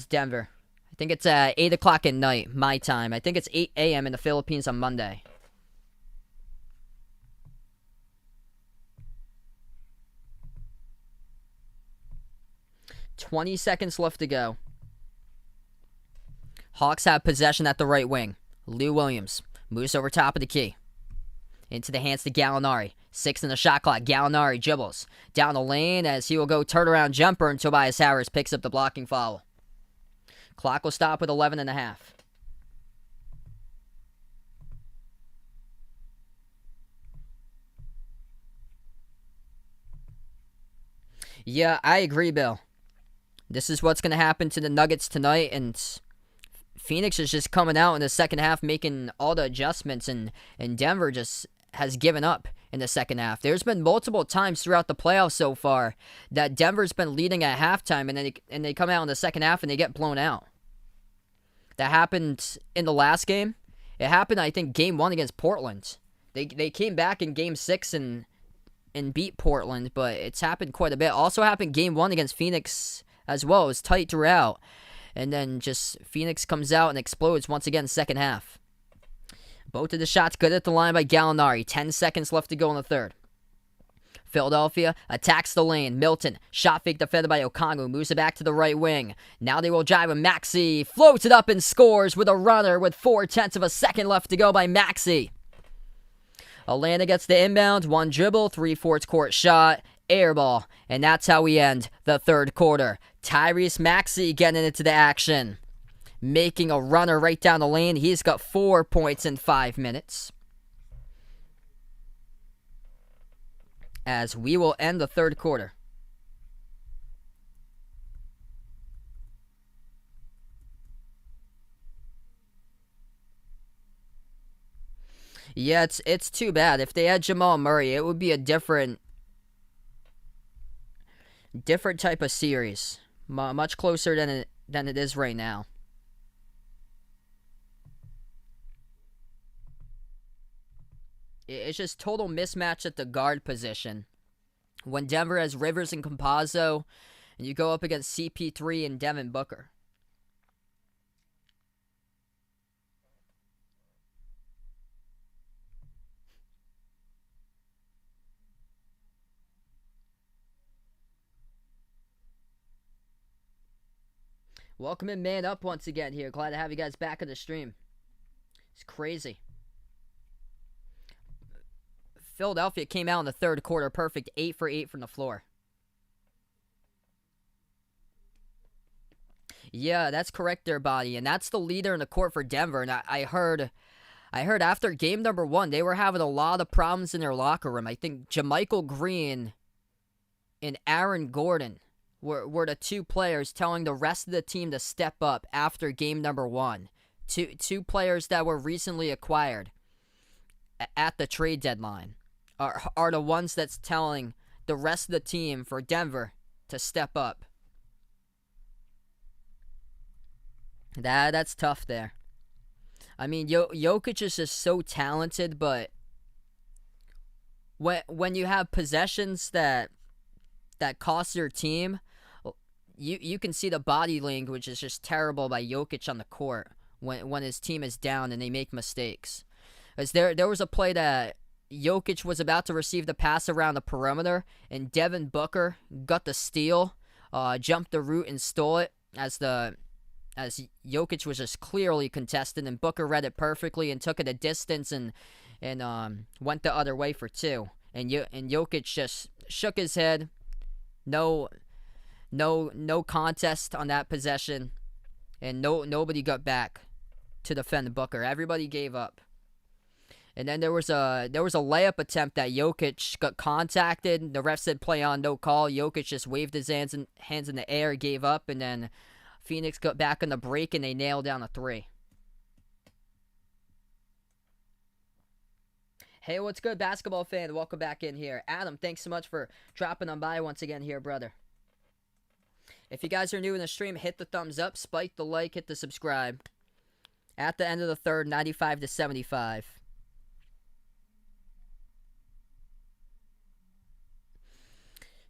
Denver. I think it's 8 o'clock at night, my time. I think it's 8 a.m. in the Philippines on Monday. $20 seconds left to go. Hawks have possession at the right wing. Lou Williams moves over top of the key. Into the hands to Gallinari. 6 in the shot clock. Gallinari dribbles down the lane as he will go turnaround jumper, and Tobias Harris picks up the blocking foul. Clock will stop with 11.5. Yeah, I agree, Bill. This is what's going to happen to the Nuggets tonight, and Phoenix is just coming out in the second half making all the adjustments, and Denver just has given up in the second half. There's been multiple times throughout the playoffs so far that Denver's been leading at halftime, and they come out in the second half and they get blown out. That happened in the last game. It happened, I think, Game 1 against Portland. They came back in Game 6 and beat Portland, but it's happened quite a bit. Also happened Game 1 against Phoenix as well. It was tight throughout. And then just Phoenix comes out and explodes once again second half. Both of the shots good at the line by Gallinari. 10 seconds left to go in the third. Philadelphia attacks the lane. Milton, shot fake defended by Okongwu, moves it back to the right wing. Now they will drive with Maxey. Floats it up and scores with a runner with 0.4 of a second left to go by Maxey. Atlanta gets the inbound. 1 dribble, 3/4 court shot. Air ball. And that's how we end the third quarter. Tyrese Maxey getting into the action. making a runner right down the lane. He's got 4 points in 5 minutes. As we will end the third quarter. Yeah, it's too bad. If they had Jamal Murray, it would be a different type of series. Much closer than it is right now. It's just total mismatch at the guard position. When Denver has Rivers and Campazzo, and you go up against CP3 and Devin Booker. Welcome in, Man Up, once again here. Glad to have you guys back on the stream. It's crazy. Philadelphia came out in the third quarter perfect, 8 for 8 from the floor. Yeah, that's correct there, Bonnie. And that's the leader in the court for Denver. And I heard after game number 1, they were having a lot of problems in their locker room. I think JaMychal Green and Aaron Gordon were the 2 players telling the rest of the team to step up after game number 1. Two players that were recently acquired at the trade deadline are the ones that's telling the rest of the team for Denver to step up. That's tough there. I mean, Jokic is just so talented, but when you have possessions that cost your team, you can see the body language is just terrible by Jokic on the court when his team is down and they make mistakes. As there was a play that Jokic was about to receive the pass around the perimeter, and Devin Booker got the steal, jumped the route and stole it as Jokic was just clearly contested, and Booker read it perfectly and took it a distance and went the other way for 2. And Jokic just shook his head. No contest on that possession, and nobody got back to defend Booker. Everybody gave up. And then there was a layup attempt that Jokic got contacted. The ref said play on, no call. Jokic just waved his hands in the air, gave up, and then Phoenix got back on the break and they nailed down a 3. Hey, what's good, basketball fan? Welcome back in here. Adam, thanks so much for dropping on by once again here, brother. If you guys are new in the stream, hit the thumbs up, spike the like, hit the subscribe. At the end of the third, 95-75.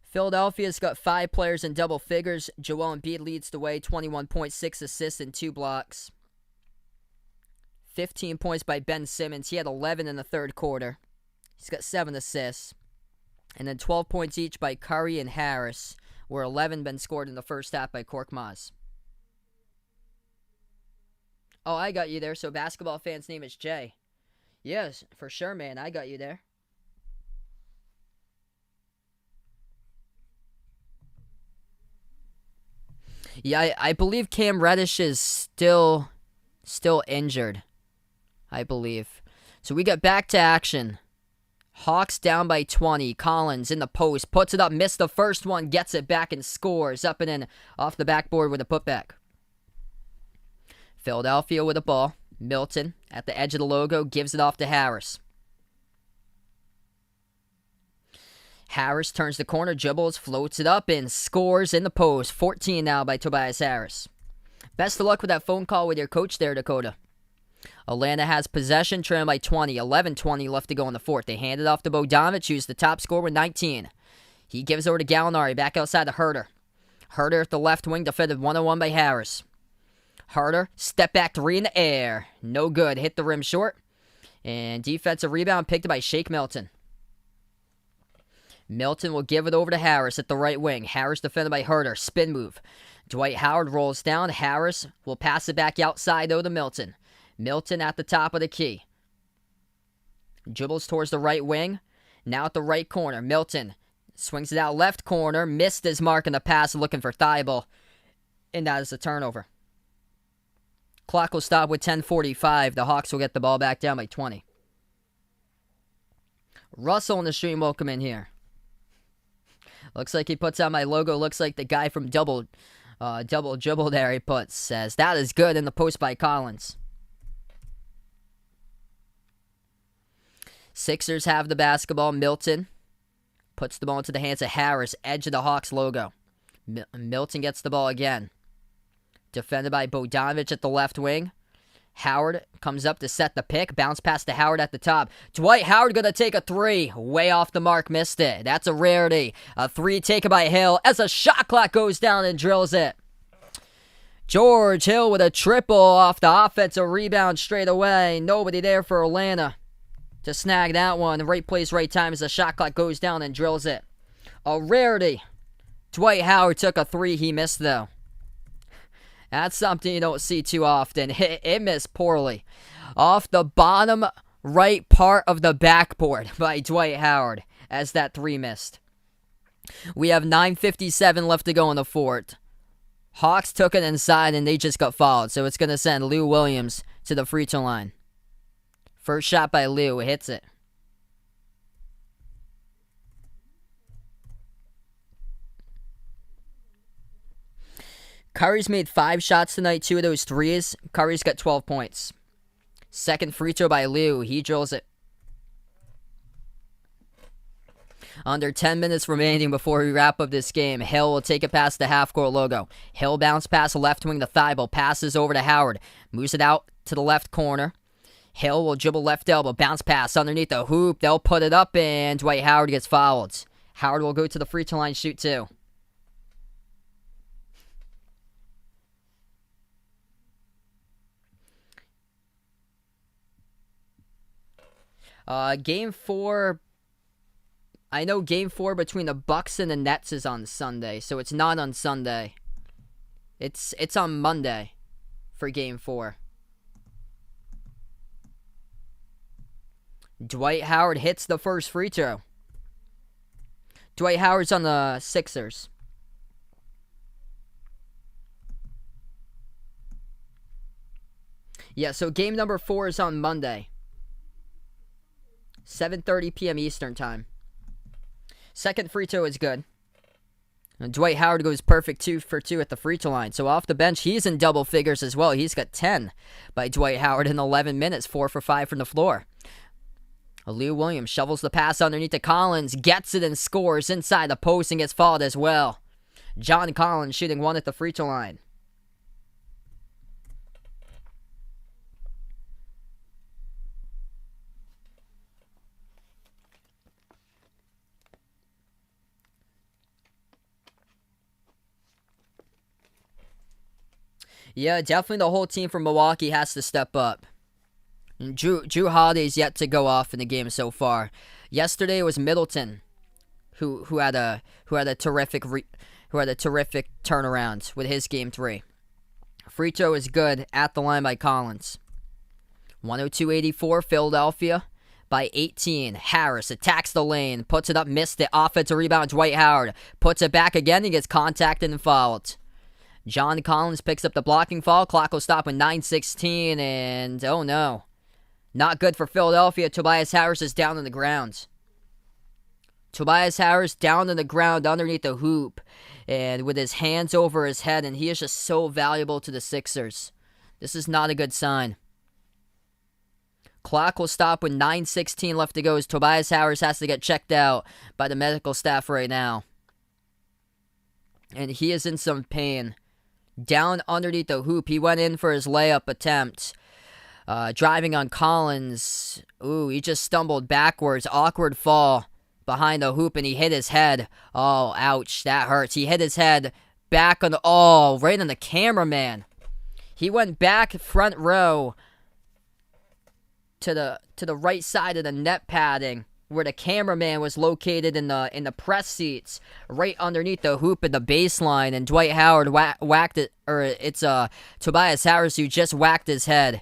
Philadelphia's got 5 players in double figures. Joel Embiid leads the way, 21.6 assists and 2 blocks. 15 points by Ben Simmons. He had 11 in the third quarter. He's got 7 assists. And then 12 points each by Curry and Harris, where 11 been scored in the first half by Korkmaz. Oh, I got you there. So basketball fan's name is Jay. Yes, for sure, man. I got you there. Yeah, I believe Cam Reddish is still injured. I believe. So we get back to action. Hawks down by 20. Collins in the post. Puts it up. Missed the first one. Gets it back and scores. Up and in off the backboard with a putback. Philadelphia with the ball. Milton at the edge of the logo. Gives it off to Harris. Harris turns the corner. Dribbles. Floats it up and scores in the post. 14 now by Tobias Harris. Best of luck with that phone call with your coach there, Dakota. Atlanta has possession, trailing by 20. 11:20 left to go in the fourth. They hand it off to Bogdanovic, who's the top scorer with 19. He gives over to Gallinari, back outside to Herter. Herter at the left wing, defended 1-on-1 by Harris. Herter, step back 3 in the air. No good, hit the rim short. And defensive rebound picked up by Shake Milton. Milton will give it over to Harris at the right wing. Harris defended by Herter, spin move. Dwight Howard rolls down. Harris will pass it back outside, though, to Milton. Milton at the top of the key. Dribbles towards the right wing. Now at the right corner. Milton swings it out left corner. Missed his mark in the pass, looking for Thibault. And that is a turnover. Clock will stop with 10:45. The Hawks will get the ball back down by 20. Russell in the stream, welcome in here. Looks like he puts out my logo. Looks like the guy from Double Dribble there, he puts. Says, that is good in the post by Collins. Sixers have the basketball. Milton puts the ball into the hands of Harris. Edge of the Hawks logo. Milton gets the ball again. Defended by Bogdanovic at the left wing. Howard comes up to set the pick. Bounce pass to Howard at the top. Dwight Howard going to take a three. Way off the mark. Missed it. That's a rarity. A three taken by Hill as a shot clock goes down and drills it. George Hill with a triple off the offensive rebound straight away. Nobody there for Atlanta to snag that one. Right place, right time as the shot clock goes down and drills it. A rarity. Dwight Howard took a three. He missed, though. That's something you don't see too often. It missed poorly. Off the bottom right part of the backboard by Dwight Howard as that three missed. We have 9:57 left to go in the fourth. Hawks took it inside and they just got fouled. So it's going to send Lou Williams to the free throw line. First shot by Lou. Hits it. Curry's made 5 shots tonight, 2 of those threes. Curry's got 12 points. Second free throw by Lou. He drills it. Under 10 minutes remaining before we wrap up this game. Hill will take it past the half-court logo. Hill bounce pass left wing to Thibault. Passes over to Howard. Moves it out to the left corner. Hill will dribble left elbow. Bounce pass underneath the hoop. They'll put it up and Dwight Howard gets fouled. Howard will go to the free throw line, shoot 2. Game 4, I know Game 4 between the Bucks and the Nets is on Sunday, so it's not on Sunday. It's on Monday for Game 4. Dwight Howard hits the first free throw. Dwight Howard's on the Sixers. Yeah, so game number 4 is on Monday. 7:30 p.m. Eastern time. Second free throw is good. And Dwight Howard goes perfect 2 for 2 at the free throw line. So off the bench, he's in double figures as well. He's got 10 by Dwight Howard in 11 minutes, 4 for 5 from the floor. Lou Williams shovels the pass underneath to Collins, gets it and scores inside the post and gets fouled as well. John Collins shooting 1 at the free throw line. Yeah, definitely the whole team from Milwaukee has to step up. And Drew Holiday's yet to go off in the game so far. Yesterday it was Middleton who had a terrific turnaround with his game 3. Free throw is good at the line by Collins. 102-84 Philadelphia by 18. Harris attacks the lane, puts it up, missed it. Offensive rebound, Dwight Howard puts it back again. He gets contacted and fouled. John Collins picks up the blocking foul. Clock will stop with 9:16, and oh no. Not good for Philadelphia. Tobias Harris is down on the ground. Tobias Harris down on the ground underneath the hoop, and with his hands over his head, and he is just so valuable to the Sixers. This is not a good sign. Clock will stop with 9:16 left to go as Tobias Harris has to get checked out by the medical staff right now. And he is in some pain. Down underneath the hoop. He went in for his layup attempt. Driving on Collins. Ooh, he just stumbled backwards. Awkward fall behind the hoop and he hit his head. Oh, ouch. That hurts. He hit his head back on the... Oh, right on the cameraman. He went back front row to the right side of the net padding where the cameraman was located in the press seats, right underneath the hoop in the baseline, and Dwight Howard whacked it, or it's Tobias Harris who just whacked his head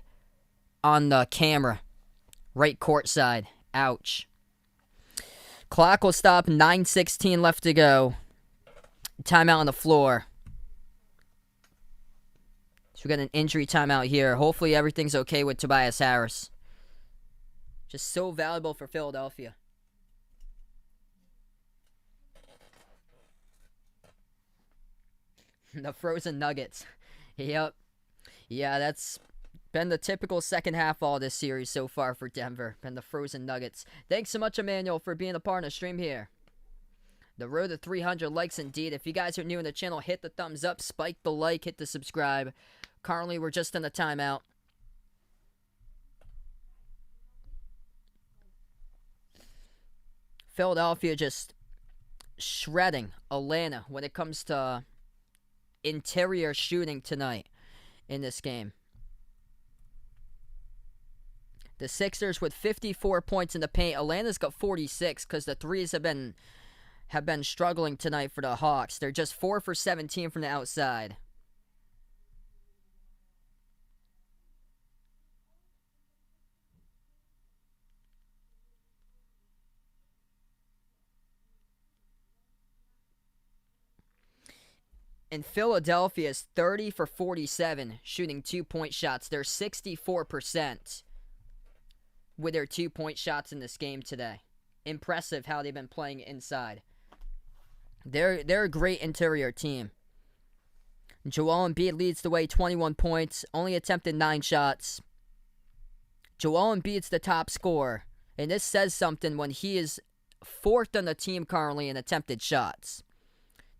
on the camera, right court side. Ouch. Clock will stop, 9:16 left to go. Timeout on the floor. So we got an injury timeout here. Hopefully everything's okay with Tobias Harris. Just so valuable for Philadelphia. The frozen nuggets. Yep. Yeah, that's been the typical second half all this series so far for Denver. Been the frozen nuggets. Thanks so much, Emmanuel, for being a part of the stream here. The road to 300 likes indeed. If you guys are new in the channel, hit the thumbs up, spike the like, hit the subscribe. Currently, we're just in the timeout. Philadelphia just shredding Atlanta when it comes to interior shooting tonight in this game. The Sixers with 54 points in the paint. Atlanta's got 46 because the threes have been struggling tonight for the Hawks. They're just 4 for 17 from the outside. And Philadelphia is 30 for 47 shooting 2-point shots. They're 64% with their 2-point shots in this game today. Impressive how they've been playing inside. They're a great interior team. Joel Embiid leads the way, 21 points, only attempted 9 shots. Joel Embiid's the top scorer, and this says something when he is 4th on the team currently in attempted shots.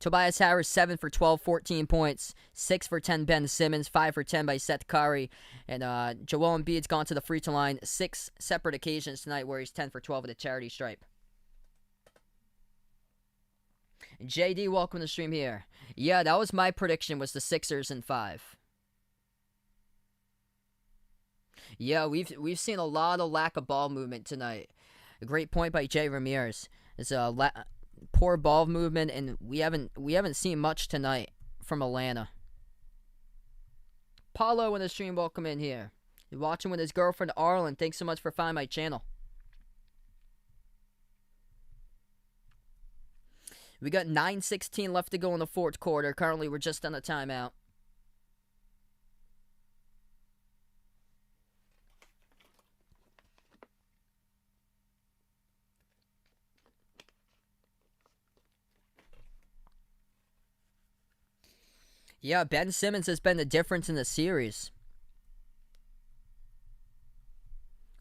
Tobias Harris, 7 for 12, 14 points. 6 for 10, Ben Simmons. 5 for 10 by Seth Curry. And Joel Embiid's gone to the free throw line 6 separate occasions tonight where he's 10 for 12 with a charity stripe. JD, welcome to the stream here. Yeah, that was my prediction, was the Sixers in 5. Yeah, we've seen a lot of lack of ball movement tonight. A great point by Jay Ramirez. It's a poor ball movement, and we haven't seen much tonight from Atlanta. Paulo in the stream, welcome in here. You're watching with his girlfriend Arlen. Thanks so much for finding my channel. We got 9:16 left to go in the fourth quarter. Currently, we're just on a timeout. Yeah, Ben Simmons has been the difference in the series.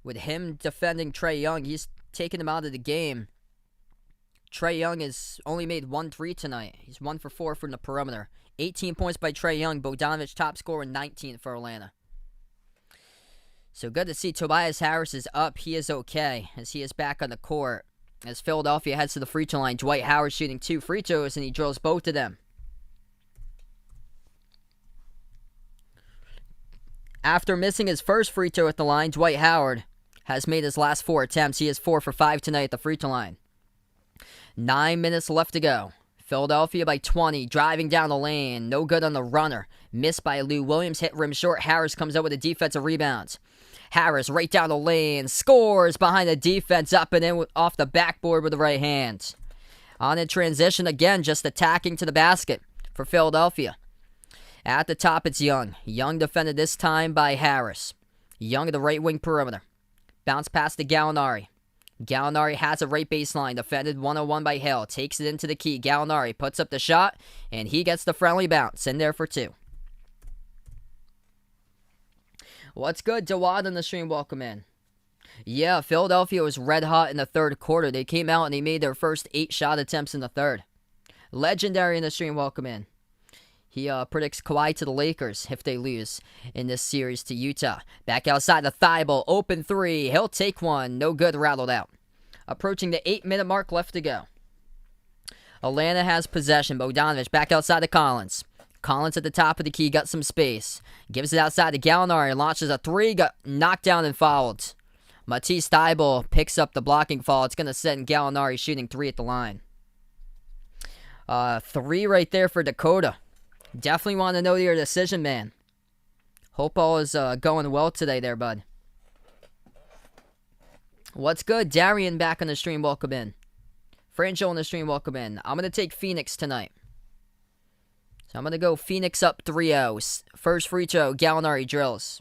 With him defending Trae Young, he's taken him out of the game. Trae Young has only made 1 3 tonight. He's 1 for 4 from the perimeter. 18 points by Trae Young. Bogdanovich top scorer, 19 for Atlanta. So good to see Tobias Harris is up. He is okay as he is back on the court. As Philadelphia heads to the free throw line, Dwight Howard shooting 2 free throws, and he drills both of them. After missing his first free throw at the line, Dwight Howard has made his last 4 attempts. He is 4 for 5 tonight at the free throw line. 9 minutes left to go. Philadelphia by 20, driving down the lane. No good on the runner. Missed by Lou Williams, hit rim short. Harris comes out with a defensive rebound. Harris right down the lane, scores behind the defense, up and in off the backboard with the right hand. On in transition again, just attacking to the basket for Philadelphia. At the top, it's Young. Young defended this time by Harris. Young at the right wing perimeter. Bounce pass to Gallinari. Gallinari has a right baseline. Defended 101 by Hill. Takes it into the key. Gallinari puts up the shot, and he gets the friendly bounce. In there for 2. What's good? Dawad on the stream. Welcome in. Yeah, Philadelphia was red hot in the third quarter. They came out and they made their first 8 shot attempts in the third. Legendary in the stream. Welcome in. He predicts Kawhi to the Lakers if they lose in this series to Utah. Back outside the Thibault. Open 3. He'll take one. No good. Rattled out. Approaching the 8-minute mark left to go. Atlanta has possession. Bogdanovich back outside to Collins. Collins at the top of the key. Got some space. Gives it outside to Gallinari. Launches a 3. Got knocked down and fouled. Matisse Thybulle picks up the blocking foul. It's going to send Gallinari shooting 3 at the line. 3 right there for Dakota. Definitely want to know your decision, man. Hope all is going well today there, bud. What's good? Darian back on the stream. Welcome in. Franjo on the stream. Welcome in. I'm going to take Phoenix tonight. So I'm going to go Phoenix up 3-0. First free throw, Gallinari drills.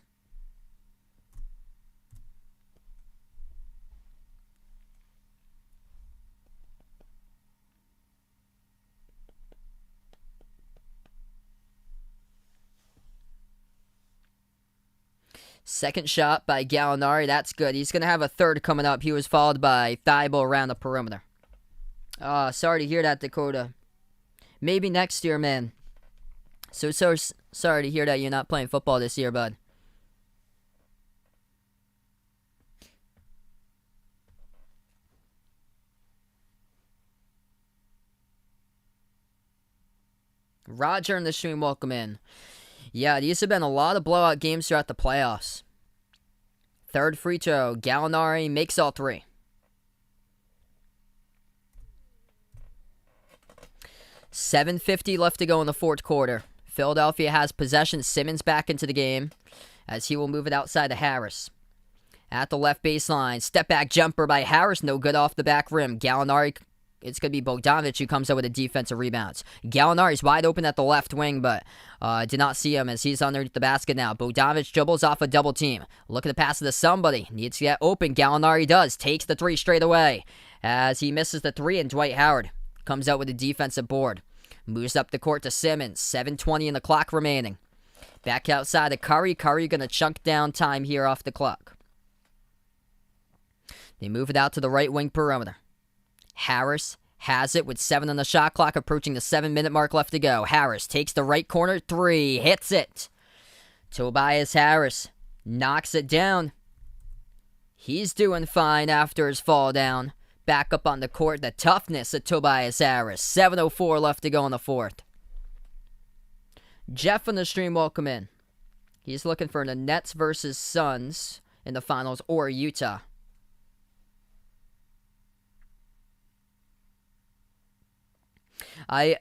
Second shot by Gallinari. That's good. He's going to have a third coming up. He was followed by Thibault around the perimeter. Sorry to hear that, Dakota. Maybe next year, man. So sorry to hear that you're not playing football this year, bud. Roger in the stream, welcome in. Yeah, these have been a lot of blowout games throughout the playoffs. Third free throw, Gallinari makes all three. $7:50 left to go in the fourth quarter. Philadelphia has possession. Simmons back into the game as he will move it outside to Harris. At the left baseline, step back jumper by Harris, no good off the back rim. Gallinari, it's going to be Bogdanovic who comes out with a defensive rebounds. Gallinari's wide open at the left wing, but did not see him as he's underneath the basket now. Bogdanovic dribbles off a double team. Looking to pass it to somebody. Needs to get open. Gallinari does. Takes the three straight away as he misses the three, and Dwight Howard comes out with a defensive board. Moves up the court to Simmons. 7:20 in the clock remaining. Back outside to Curry. Curry going to chunk down time here off the clock. They move it out to the right wing perimeter. Harris has it with 7 on the shot clock, approaching the 7-minute mark left to go. Harris takes the right corner three. Hits it. Tobias Harris knocks it down. He's doing fine after his fall down. Back up on the court, the toughness of Tobias Harris. 7:04 left to go in the fourth. Jeff on the stream, welcome in. He's looking for the Nets versus Suns in the finals or Utah. I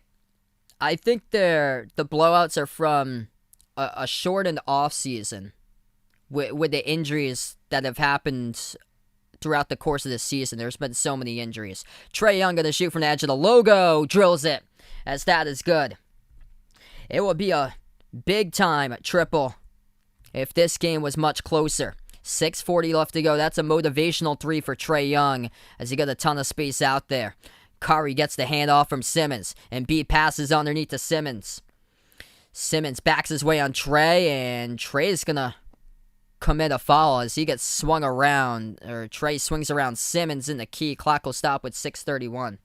think the blowouts are from a shortened off season with the injuries that have happened throughout the course of this season. There's been so many injuries. Trae Young going to shoot from the edge of the logo. Drills it, as that is good. It would be a big-time triple if this game was much closer. 6:40 left to go. That's a motivational three for Trae Young as he got a ton of space out there. Curry gets the handoff from Simmons. Embiid passes underneath to Simmons. Simmons backs his way on Trae, and Trae's going to commit a foul as he gets swung around, or Trae swings around Simmons in the key. Clock will stop with 6:31.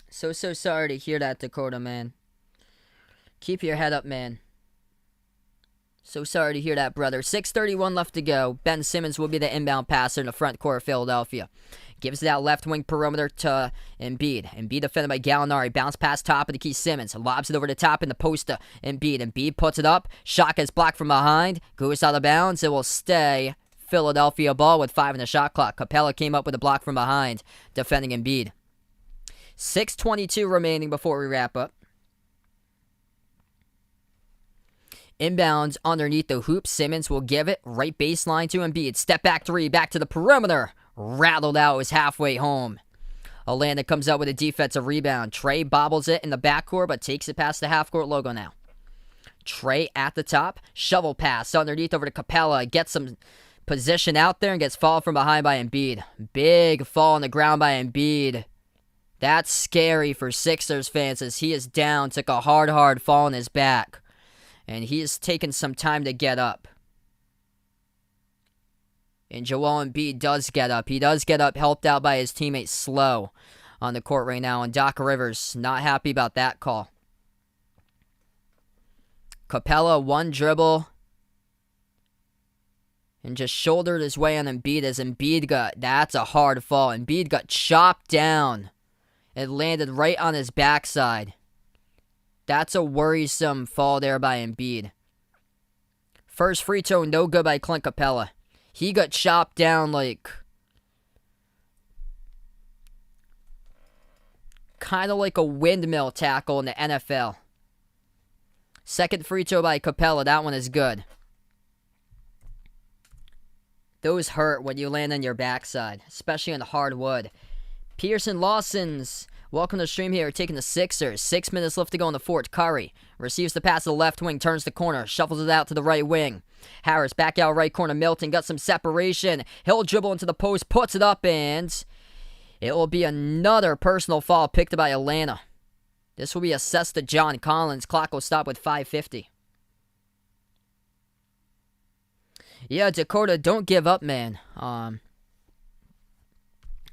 So sorry to hear that, Dakota, man. Keep your head up, man. So sorry to hear that, brother. 6:31 left to go. Ben Simmons will be the inbound passer in the front court of Philadelphia. Gives it out left wing perimeter to Embiid. Embiid defended by Gallinari. Bounce pass top of the key Simmons. Lobs it over the top in the post to Embiid. Embiid puts it up. Shot gets blocked from behind. Goes out of bounds. It will stay Philadelphia ball with 5 in the shot clock. Capella came up with a block from behind, defending Embiid. 6:22 remaining before we wrap up. Inbounds underneath the hoop. Simmons will give it right baseline to Embiid. Step back three. Back to the perimeter. Rattled out. Was halfway home. Atlanta comes out with a defensive rebound. Trae bobbles it in the backcourt, but takes it past the half-court logo now. Trae at the top. Shovel pass underneath over to Capella. Gets some position out there and gets fouled from behind by Embiid. Big fall on the ground by Embiid. That's scary for Sixers fans as he is down. Took a hard fall on his back. And he has taken some time to get up. And Joel Embiid does get up. He does get up, helped out by his teammate Slow on the court right now. And Doc Rivers not happy about that call. Capella, one dribble. And just shouldered his way on Embiid as Embiid that's a hard fall. Embiid got chopped down. It landed right on his backside. That's a worrisome fall there by Embiid. First free throw, no good by Clint Capella. He got chopped down kind of like a windmill tackle in the NFL. Second free throw by Capella, that one is good. Those hurt when you land on your backside, especially on hardwood. Pearson Lawson's welcome to the stream here, taking the Sixers. 6 minutes left to go in the fourth. Curry receives the pass to the left wing, turns the corner, shuffles it out to the right wing. Harris back out right corner. Milton got some separation. He'll dribble into the post, puts it up, and it will be another personal foul picked up by Atlanta. This will be assessed to John Collins. Clock will stop with 5:50. Yeah, Dakota, don't give up, man.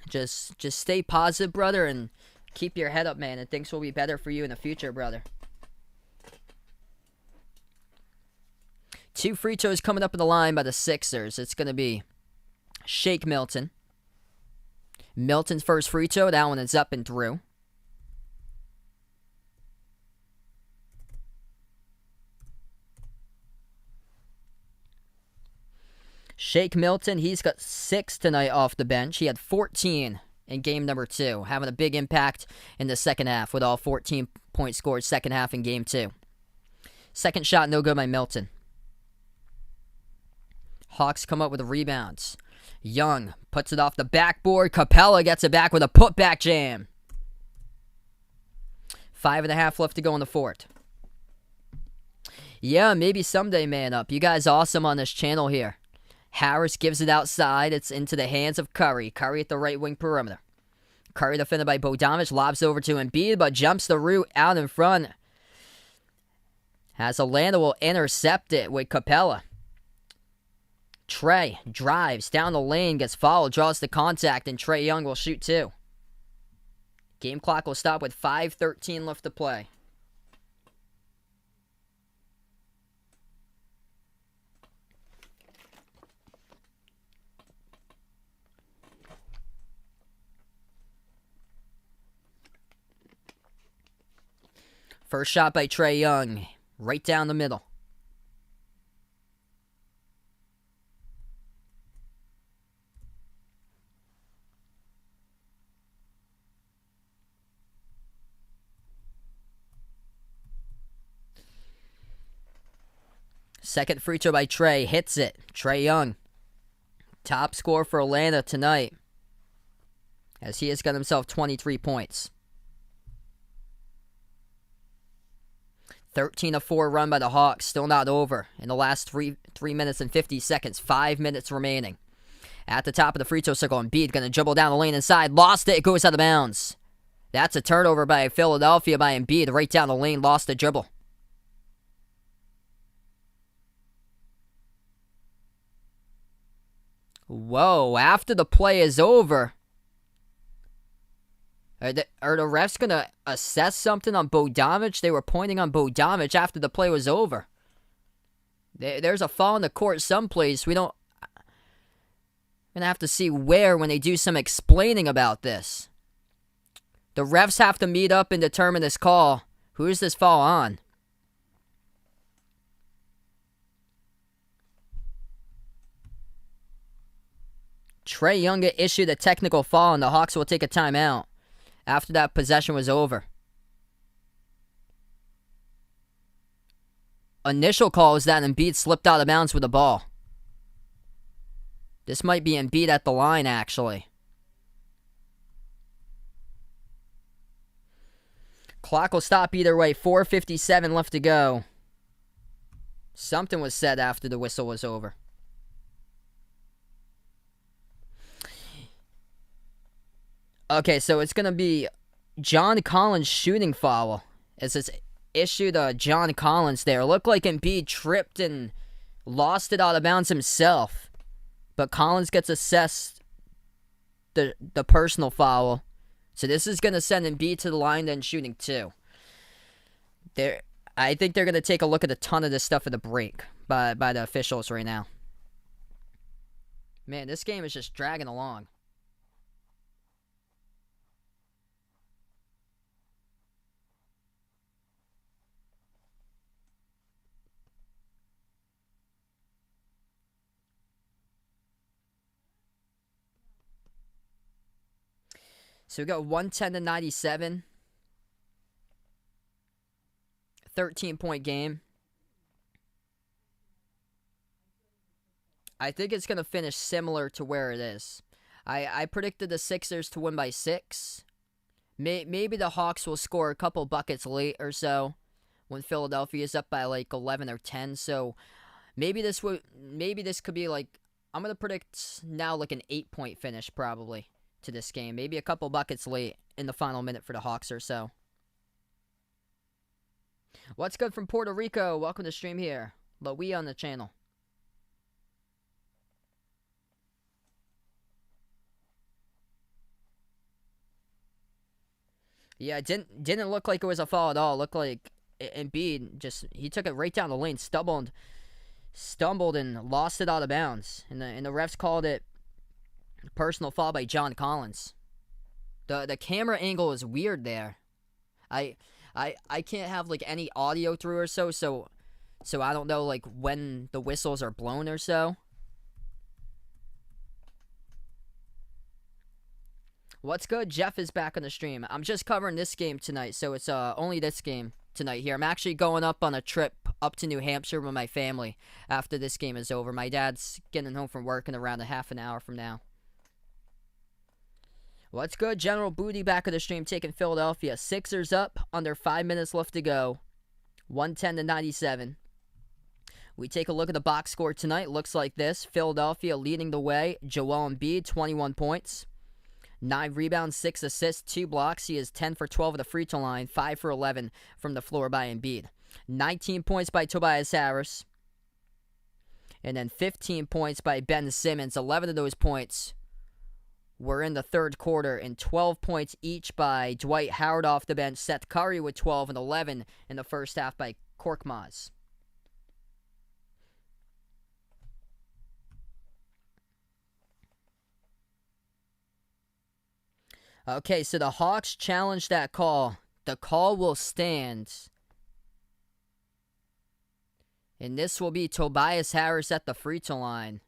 Just stay positive, brother, and keep your head up, man, and things will be better for you in the future, brother. 2 free throws coming up in the line by the Sixers. It's going to be Shake Milton. Milton's first free throw. That one is up and through. Shake Milton, he's got 6 tonight off the bench. He had 14 in game number 2, having a big impact in the second half with all 14 points scored second half in game 2. Second shot, no good by Milton. Hawks come up with the rebounds. Young puts it off the backboard. Capella gets it back with a putback jam. 5.5 left to go in the fourth. Yeah, maybe someday, man up. You guys awesome on this channel here. Harris gives it outside. It's into the hands of Curry. Curry at the right wing perimeter. Curry defended by Bogdanovich. Lobs over to Embiid, but jumps the route out in front. As Atlanta will intercept it with Capella. Trey drives down the lane, gets fouled, draws the contact, and Trae Young will shoot 2. Game clock will stop with 5:13 left to play. First shot by Trae Young, right down the middle. Second free throw by Trae, hits it. Trae Young, top scorer for Atlanta tonight, as he has got himself 23 points. 13-4 run by the Hawks, still not over in the last 3 minutes and 50 seconds. 5 minutes remaining. At the top of the free throw circle, Embiid going to dribble down the lane inside. Lost it. It goes out of bounds. That's a turnover by Philadelphia by Embiid. Right down the lane. Lost the dribble. Whoa. After the play is over, are the refs going to assess something on Bogdanovich? They were pointing on Bogdanovich after the play was over. There's a foul in the court someplace. We don't... We're going to have to see where when they do some explaining about this. The refs have to meet up and determine this call. Who is this foul on? Trae Young issued a technical foul, and the Hawks will take a timeout after that possession was over. Initial call was that Embiid slipped out of bounds with the ball. This might be Embiid at the line, actually. Clock will stop either way. 4:57 left to go. Something was said after the whistle was over. Okay, so it's going to be John Collins shooting foul. As it's issued John Collins there. Looked like Embiid tripped and lost it out of bounds himself. But Collins gets assessed the personal foul. So this is going to send Embiid to the line, then shooting 2. I think they're going to take a look at a ton of this stuff at the break by the officials right now. Man, this game is just dragging along. So we got 110-97. 13-point game. I think it's going to finish similar to where it is. I predicted the Sixers to win by 6. Maybe the Hawks will score a couple buckets late or so when Philadelphia is up by like 11 or 10. So maybe this could be like, I'm gonna predict now like an 8-point finish probably to this game. Maybe a couple buckets late in the final minute for the Hawks or so. What's good from Puerto Rico? Welcome to stream here. Louis on the channel. Yeah, it didn't look like it was a foul at all. It looked like Embiid he took it right down the lane, stumbled and lost it out of bounds. And the refs called it personal foul by John Collins. The camera angle is weird there. I can't have like any audio through or so I don't know like when the whistles are blown or so. What's good? Jeff is back on the stream. I'm just covering this game tonight, so it's only this game tonight here. I'm actually going up on a trip up to New Hampshire with my family after this game is over. My dad's getting home from work in around a half an hour from now. What's good? General Booty back on the stream taking Philadelphia. Sixers up, under 5 minutes left to go. 110-97. We take a look at the box score tonight. Looks like this. Philadelphia leading the way. Joel Embiid, 21 points. 9 rebounds, 6 assists, 2 blocks. He is 10 for 12 at the free throw line, 5 for 11 from the floor by Embiid. 19 points by Tobias Harris. And then 15 points by Ben Simmons. 11 of those points were in the third quarter, and 12 points each by Dwight Howard off the bench. Seth Curry with 12 and 11 in the first half by Korkmaz. Okay, so the Hawks challenged that call. The call will stand. And this will be Tobias Harris at the free throw line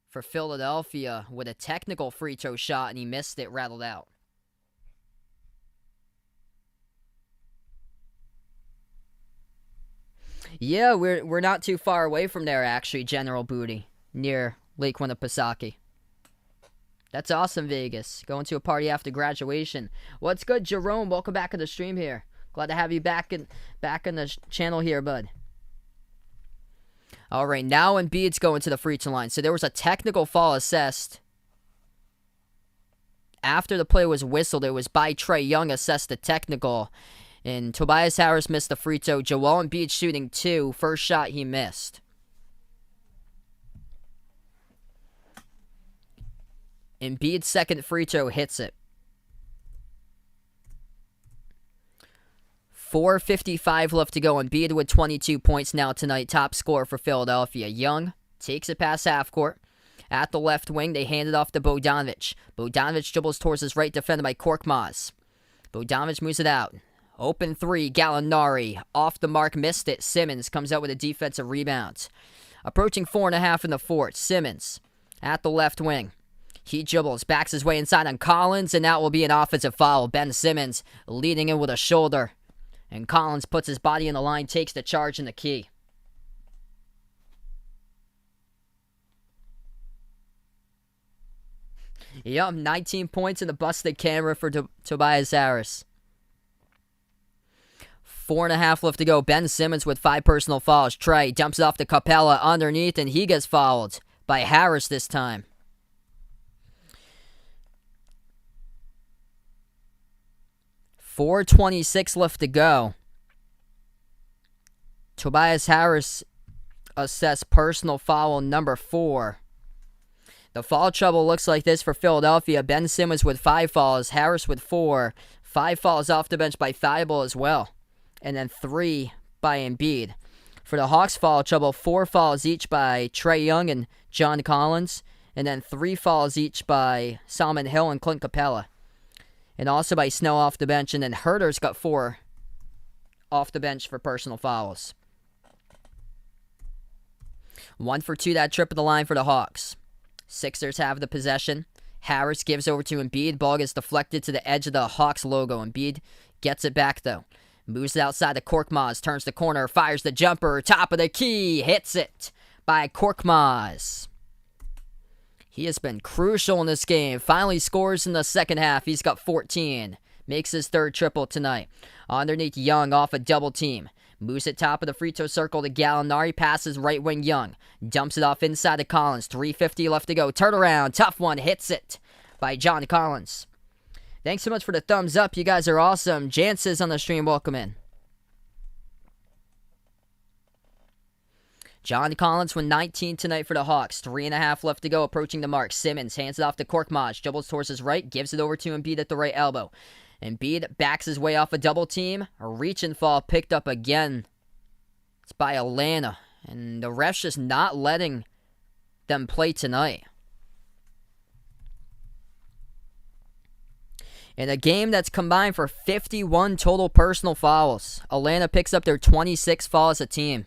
for Philadelphia with a technical free throw shot, and he missed it, rattled out. Yeah, we're not too far away from there, actually, General Booty, near Lake Winnipesaukee. That's awesome, Vegas. Going to a party after graduation. What's good, Jerome? Welcome back to the stream here. Glad to have you back in the channel here, bud. All right, now Embiid's going to the free throw line. So there was a technical foul assessed. After the play was whistled, it was by Trae Young assessed the technical. And Tobias Harris missed the free throw. Joel Embiid shooting 2. First shot he missed. Embiid's second free throw hits it. 4:55 left to go. Embiid with 22 points now tonight. Top scorer for Philadelphia. Young takes it past half court. At the left wing, they hand it off to Bogdanovic. Bogdanovic dribbles towards his right, defended by Korkmaz. Bogdanovic moves it out. Open 3, Gallinari. Off the mark, missed it. Simmons comes out with a defensive rebound. Approaching 4.5 in the fourth. Simmons at the left wing. He dribbles, backs his way inside on Collins, and that will be an offensive foul. Ben Simmons leading in with a shoulder. And Collins puts his body in the line, takes the charge in the key. Yup, 19 points in the busted camera for Tobias Harris. 4.5 left to go. Ben Simmons with 5 personal fouls. Trae dumps it off to Capella underneath, and he gets fouled by Harris this time. .426 left to go. Tobias Harris assessed personal foul number 4. The foul trouble looks like this for Philadelphia. Ben Simmons with 5 fouls. Harris with 4. 5 fouls off the bench by Thibault as well. And then 3 by Embiid. For the Hawks foul trouble, 4 fouls each by Trae Young and John Collins. And then 3 fouls each by Solomon Hill and Clint Capella. And also by Snow off the bench. And then Herter's got 4 off the bench for personal fouls. 1 for 2 that trip of the line for the Hawks. Sixers have the possession. Harris gives over to Embiid. Ball gets deflected to the edge of the Hawks logo. Embiid gets it back though. Moves it outside to Korkmaz. Turns the corner. Fires the jumper. Top of the key. Hits it by Korkmaz. He has been crucial in this game. Finally scores in the second half. He's got 14. Makes his third triple tonight. Underneath Young off a double team. Moves it top of the free throw circle to Gallinari. Passes right wing Young. Dumps it off inside to Collins. 3:50 left to go. Turnaround. Tough one. Hits it by John Collins. Thanks so much for the thumbs up. You guys are awesome. Jancis on the stream. Welcome in. John Collins with 19 tonight for the Hawks. 3.5 left to go, approaching the mark. Simmons hands it off to Korkmaz. Dribbles towards his right, gives it over to Embiid at the right elbow. Embiid backs his way off a double team. A reach and fall picked up again. It's by Atlanta. And the refs just not letting them play tonight. In a game that's combined for 51 total personal fouls, Atlanta picks up their 26th foul as a team.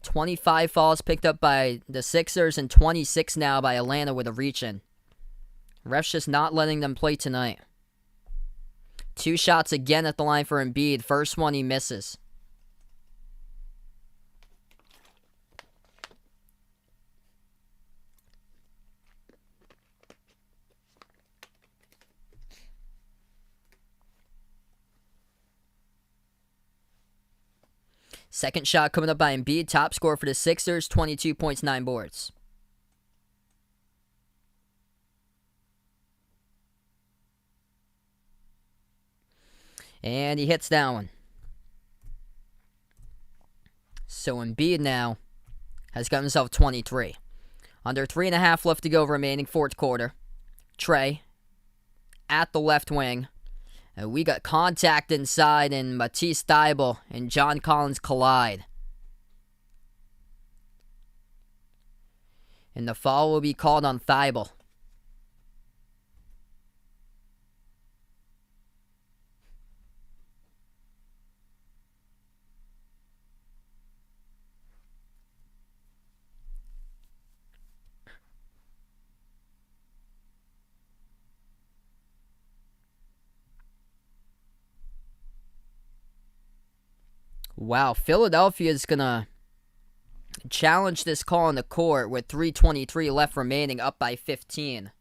25 fouls picked up by the Sixers and 26 now by Atlanta with a reach-in. Refs just not letting them play tonight. 2 shots again at the line for Embiid. First one he misses. Second shot coming up by Embiid. Top scorer for the Sixers. 22 points, 9 boards. And he hits that one. So Embiid now has got himself 23. Under 3.5 left to go remaining fourth quarter. Trey at the left wing. We got contact inside, and Matisse Thybulle and John Collins collide. And the foul will be called on Thybulle. Wow, Philadelphia is going to challenge this call on the court with 3:23 left remaining, up by 15.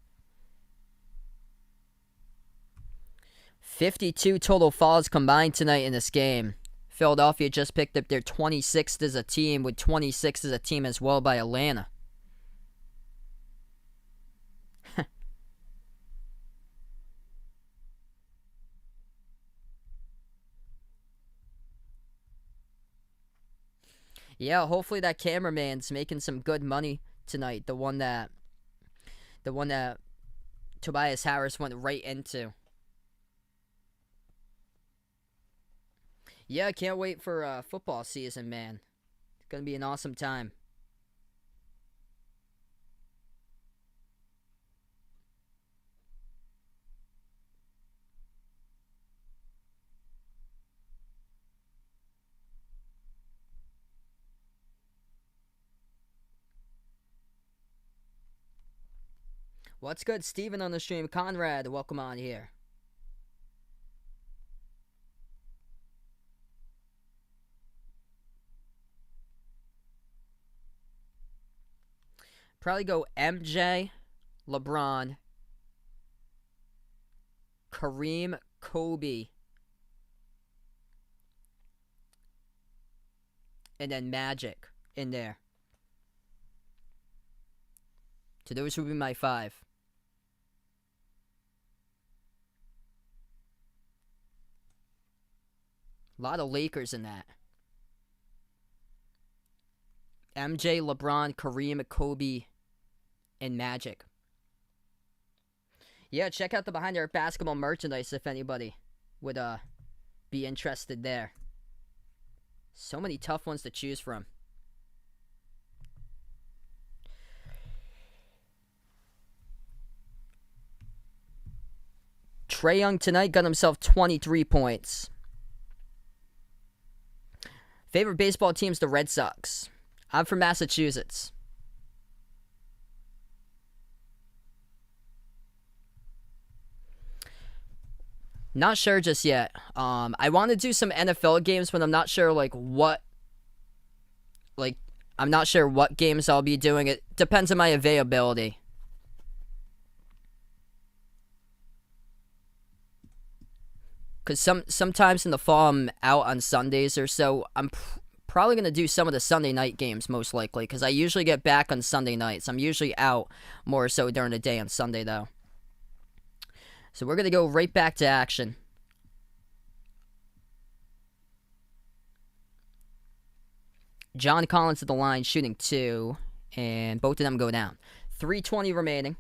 52 total fouls combined tonight in this game. Philadelphia just picked up their 26th as a team, with 26 as a team as well by Atlanta. Yeah, hopefully that cameraman's making some good money tonight. The one that Tobias Harris went right into. Yeah, can't wait for football season, man. It's gonna be an awesome time. What's good, Steven on the stream? Conrad, welcome on here. Probably go MJ, LeBron, Kareem, Kobe, and then Magic in there. So those would be my 5. A lot of Lakers in that. MJ, LeBron, Kareem, Kobe, and Magic. Yeah, check out the Behind the Arc basketball merchandise if anybody would be interested there. So many tough ones to choose from. Trae Young tonight got himself 23 points. Favorite baseball team's the Red Sox. I'm from Massachusetts. Not sure just yet. I want to do some NFL games, but I'm not sure what I'm not sure what games I'll be doing. It depends on my availability. Because sometimes in the fall I'm out on Sundays or so. I'm probably going to do some of the Sunday night games most likely. Because I usually get back on Sunday nights. I'm usually out more so during the day on Sunday though. So we're going to go right back to action. John Collins at the line shooting 2. And both of them go down. 3:20 remaining.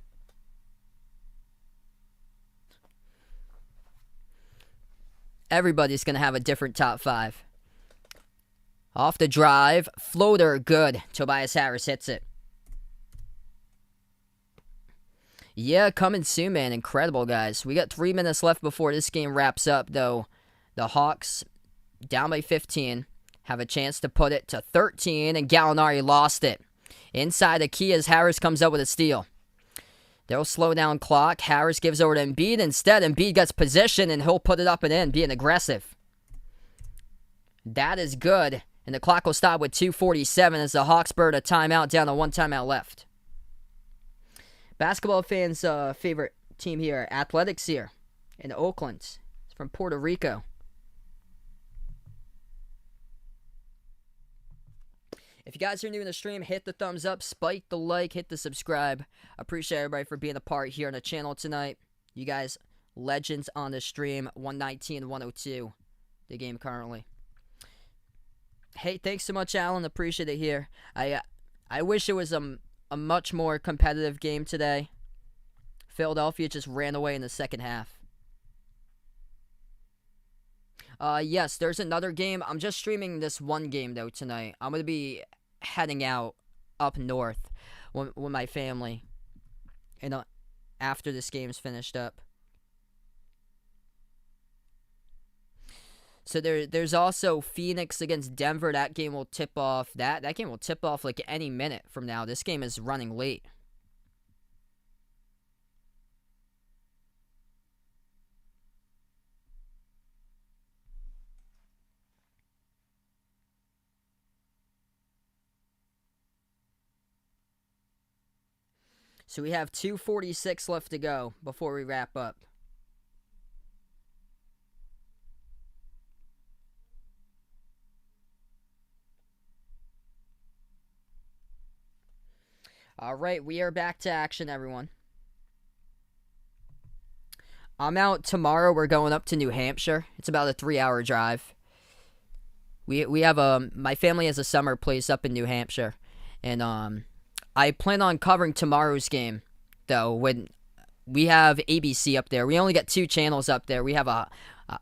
Everybody's going to have a different top 5. Off the drive. Floater, good. Tobias Harris hits it. Yeah, coming soon, man. Incredible, guys. We got 3 minutes left before this game wraps up, though. The Hawks, down by 15, have a chance to put it to 13, and Gallinari lost it. Inside the key as Harris comes up with a steal. They'll slow down clock. Harris gives over to Embiid. Instead, Embiid gets position, and he'll put it up and in, being aggressive. That is good. And the clock will stop with 2:47 as the Hawks burn a timeout, down to 1 timeout left. Basketball fans' favorite team here, Athletics here in Oakland. It's from Puerto Rico. If you guys are new in the stream, hit the thumbs up, spike the like, hit the subscribe. Appreciate everybody for being a part here on the channel tonight. You guys, legends on the stream, 119-102, the game currently. Hey, thanks so much, Alan. Appreciate it here. I wish it was a much more competitive game today. Philadelphia just ran away in the second half. Yes, there's another game. I'm just streaming this one game, though, tonight. I'm going to be heading out up north with my family and after this game's finished up. So there's also Phoenix against Denver. That game will tip off. That game will tip off like any minute from now. This game is running late. So we have 2:46 left to go before we wrap up. Alright, we are back to action, everyone. I'm out tomorrow. We're going up to New Hampshire. It's about a 3-hour drive. We have my family has a summer place up in New Hampshire. And I plan on covering tomorrow's game, though, when we have ABC up there. We only get 2 channels up there. We have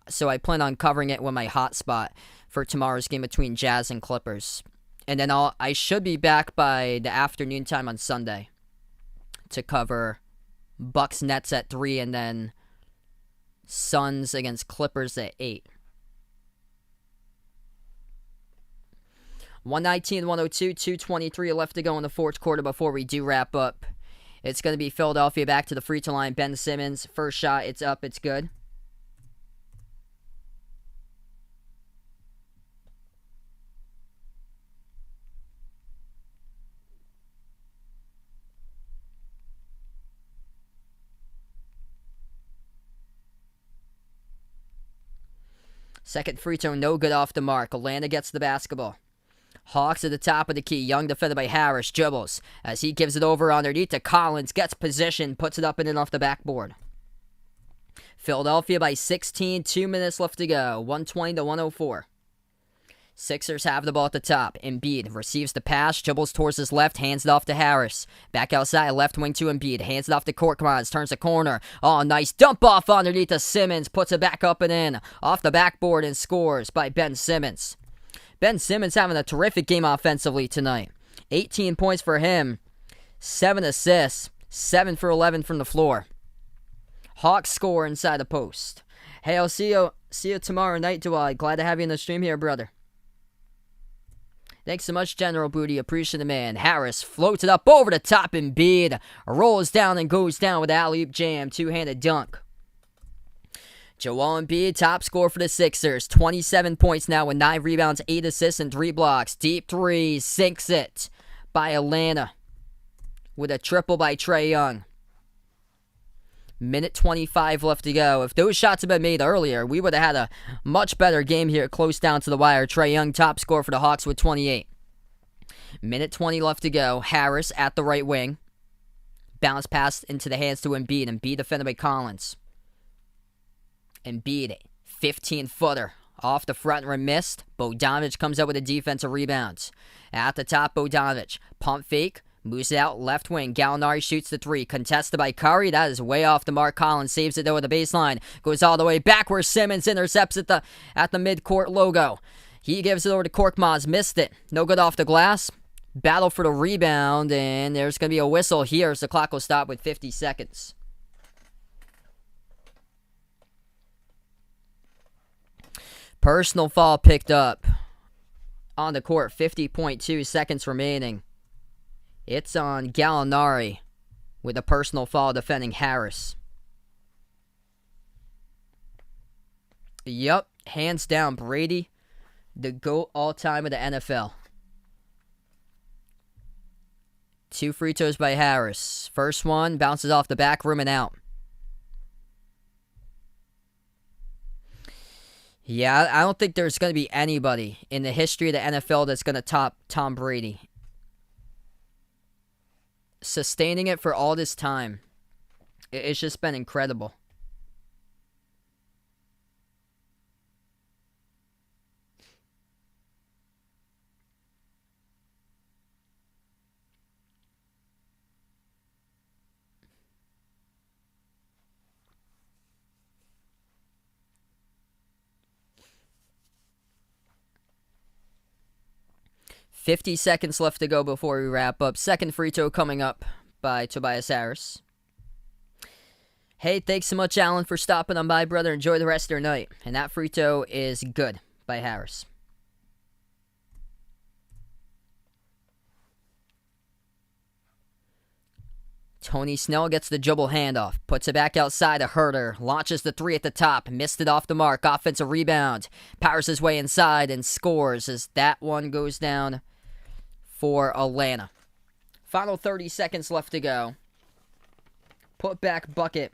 so I plan on covering it with my hotspot for tomorrow's game between Jazz and Clippers. And then I should be back by the afternoon time on Sunday to cover Bucks Nets at 3 and then Suns against Clippers at 8. 119-102, 2:23 left to go in the fourth quarter before we do wrap up. It's going to be Philadelphia back to the free throw line. Ben Simmons, first shot, it's up, it's good. Second free throw, no good off the mark. Atlanta gets the basketball. Hawks at the top of the key. Young defended by Harris. Dribbles as he gives it over underneath to Collins. Gets position. Puts it up and in off the backboard. Philadelphia by 16. 2 minutes left to go. 120-104. Sixers have the ball at the top. Embiid receives the pass. Dribbles towards his left. Hands it off to Harris. Back outside. Left wing to Embiid. Hands it off to Korkmaz. Turns the corner. Oh, nice dump off underneath to Simmons. Puts it back up and in. Off the backboard and scores by Ben Simmons. Ben Simmons having a terrific game offensively tonight. 18 points for him. 7 assists. 7 for 11 from the floor. Hawks score inside the post. Hey, I'll see you tomorrow night, Dwight. Glad to have you in the stream here, brother. Thanks so much, General Booty. Appreciate the man. Harris floats it up over the top. Embiid rolls down and goes down with alley-oop jam. Two-handed dunk. Joel Embiid, top scorer for the Sixers. 27 points now with 9 rebounds, 8 assists, and 3 blocks. Deep three, sinks it by Atlanta with a triple by Trae Young. Minute 25 left to go. If those shots had been made earlier, we would have had a much better game here close down to the wire. Trae Young, top scorer for the Hawks with 28. Minute 20 left to go. Harris at the right wing. Bounce pass into the hands to Embiid. Embiid defended by Collins. Embiid, 15-footer. Off the front rim missed. Bogdanovic comes up with a defensive rebound. At the top, Bogdanovic. Pump fake. Moves out, left wing. Gallinari shoots the 3. Contested by Curry. That is way off the mark. Collins saves it though at the baseline. Goes all the way back where Simmons intercepts at the midcourt logo. He gives it over to Korkmaz. Missed it. No good off the glass. Battle for the rebound. And there's going to be a whistle here as the clock will stop with 50 seconds. Personal foul picked up on the court. 50.2 seconds remaining. It's on Gallinari with a personal foul defending Harris. Yup, hands down, Brady, the GOAT all-time of the NFL. 2 free throws by Harris. First one bounces off the back rim and out. Yeah, I don't think there's going to be anybody in the history of the NFL that's going to top Tom Brady. Sustaining it for all this time, it's just been incredible. $50 seconds left to go before we wrap up. Second free throw coming up by Tobias Harris. Hey, thanks so much, Alan, for stopping on by, brother. Enjoy the rest of your night. And that free throw is good by Harris. Tony Snell gets the dribble handoff. Puts it back outside to Herter. Launches the 3 at the top. Missed it off the mark. Offensive rebound. Powers his way inside and scores as that one goes down for Atlanta. Final 30 seconds left to go. Put back bucket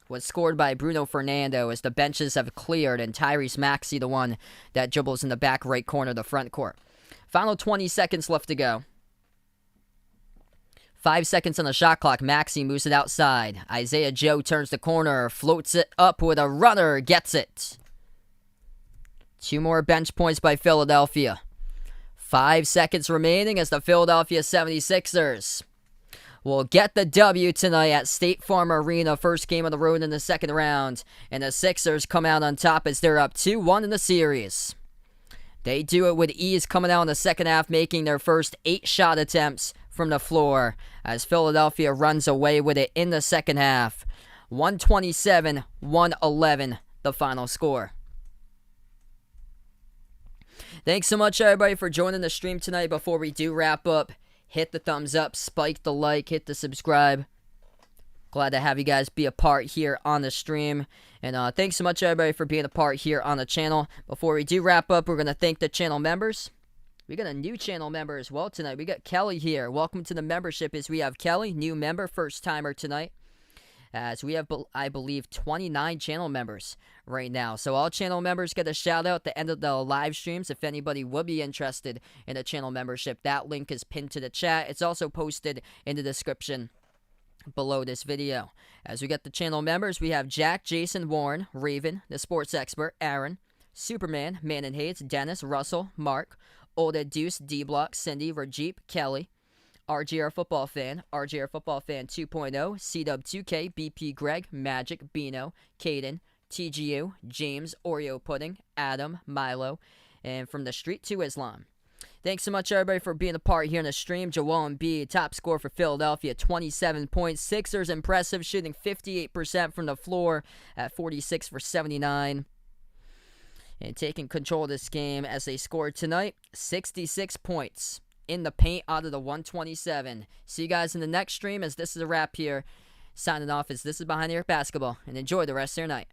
was scored by Bruno Fernando as the benches have cleared and Tyrese Maxey the one that dribbles in the back right corner of the front court. Final 20 seconds left to go. 5 seconds on the shot clock. Maxey moves it outside. Isaiah Joe turns the corner, floats it up with a runner, gets it. 2 more bench points by Philadelphia. 5 seconds remaining as the Philadelphia 76ers will get the W tonight at State Farm Arena. First game of the road in the second round. And the Sixers come out on top as they're up 2-1 in the series. They do it with ease coming out in the second half, making their first 8 shot attempts from the floor as Philadelphia runs away with it in the second half. 127-111, the final score. Thanks so much, everybody, for joining the stream tonight. Before we do wrap up, hit the thumbs up, spike the like, hit the subscribe. Glad to have you guys be a part here on the stream. And thanks so much, everybody, for being a part here on the channel. Before we do wrap up, we're going to thank the channel members. We got a new channel member as well tonight. We got Kelly here. Welcome to the membership as we have Kelly, new member, first timer tonight. As we have, I believe, 29 channel members right now. So all channel members get a shout out at the end of the live streams. If anybody would be interested in a channel membership, that link is pinned to the chat. It's also posted in the description below this video. As we get the channel members, we have Jack, Jason, Warren, Raven, the sports expert, Aaron, Superman, Man and Hates, Dennis, Russell, Mark, Oda Deuce, D-Block, Cindy, Rajeep, Kelly, RGR Football Fan 2.0, CW2K, BP Greg, Magic, Bino, Caden, TGU, James, Oreo Pudding, Adam, Milo, and from the street to Islam. Thanks so much, everybody, for being a part here in the stream. Joel Embiid, top score for Philadelphia, 27 points. Sixers impressive, shooting 58% from the floor at 46 for 79. And taking control of this game as they scored tonight, 66 points in the paint out of the 127. See you guys in the next stream as this is a wrap here. Signing off as this is Behind the Arc Basketball, and enjoy the rest of your night.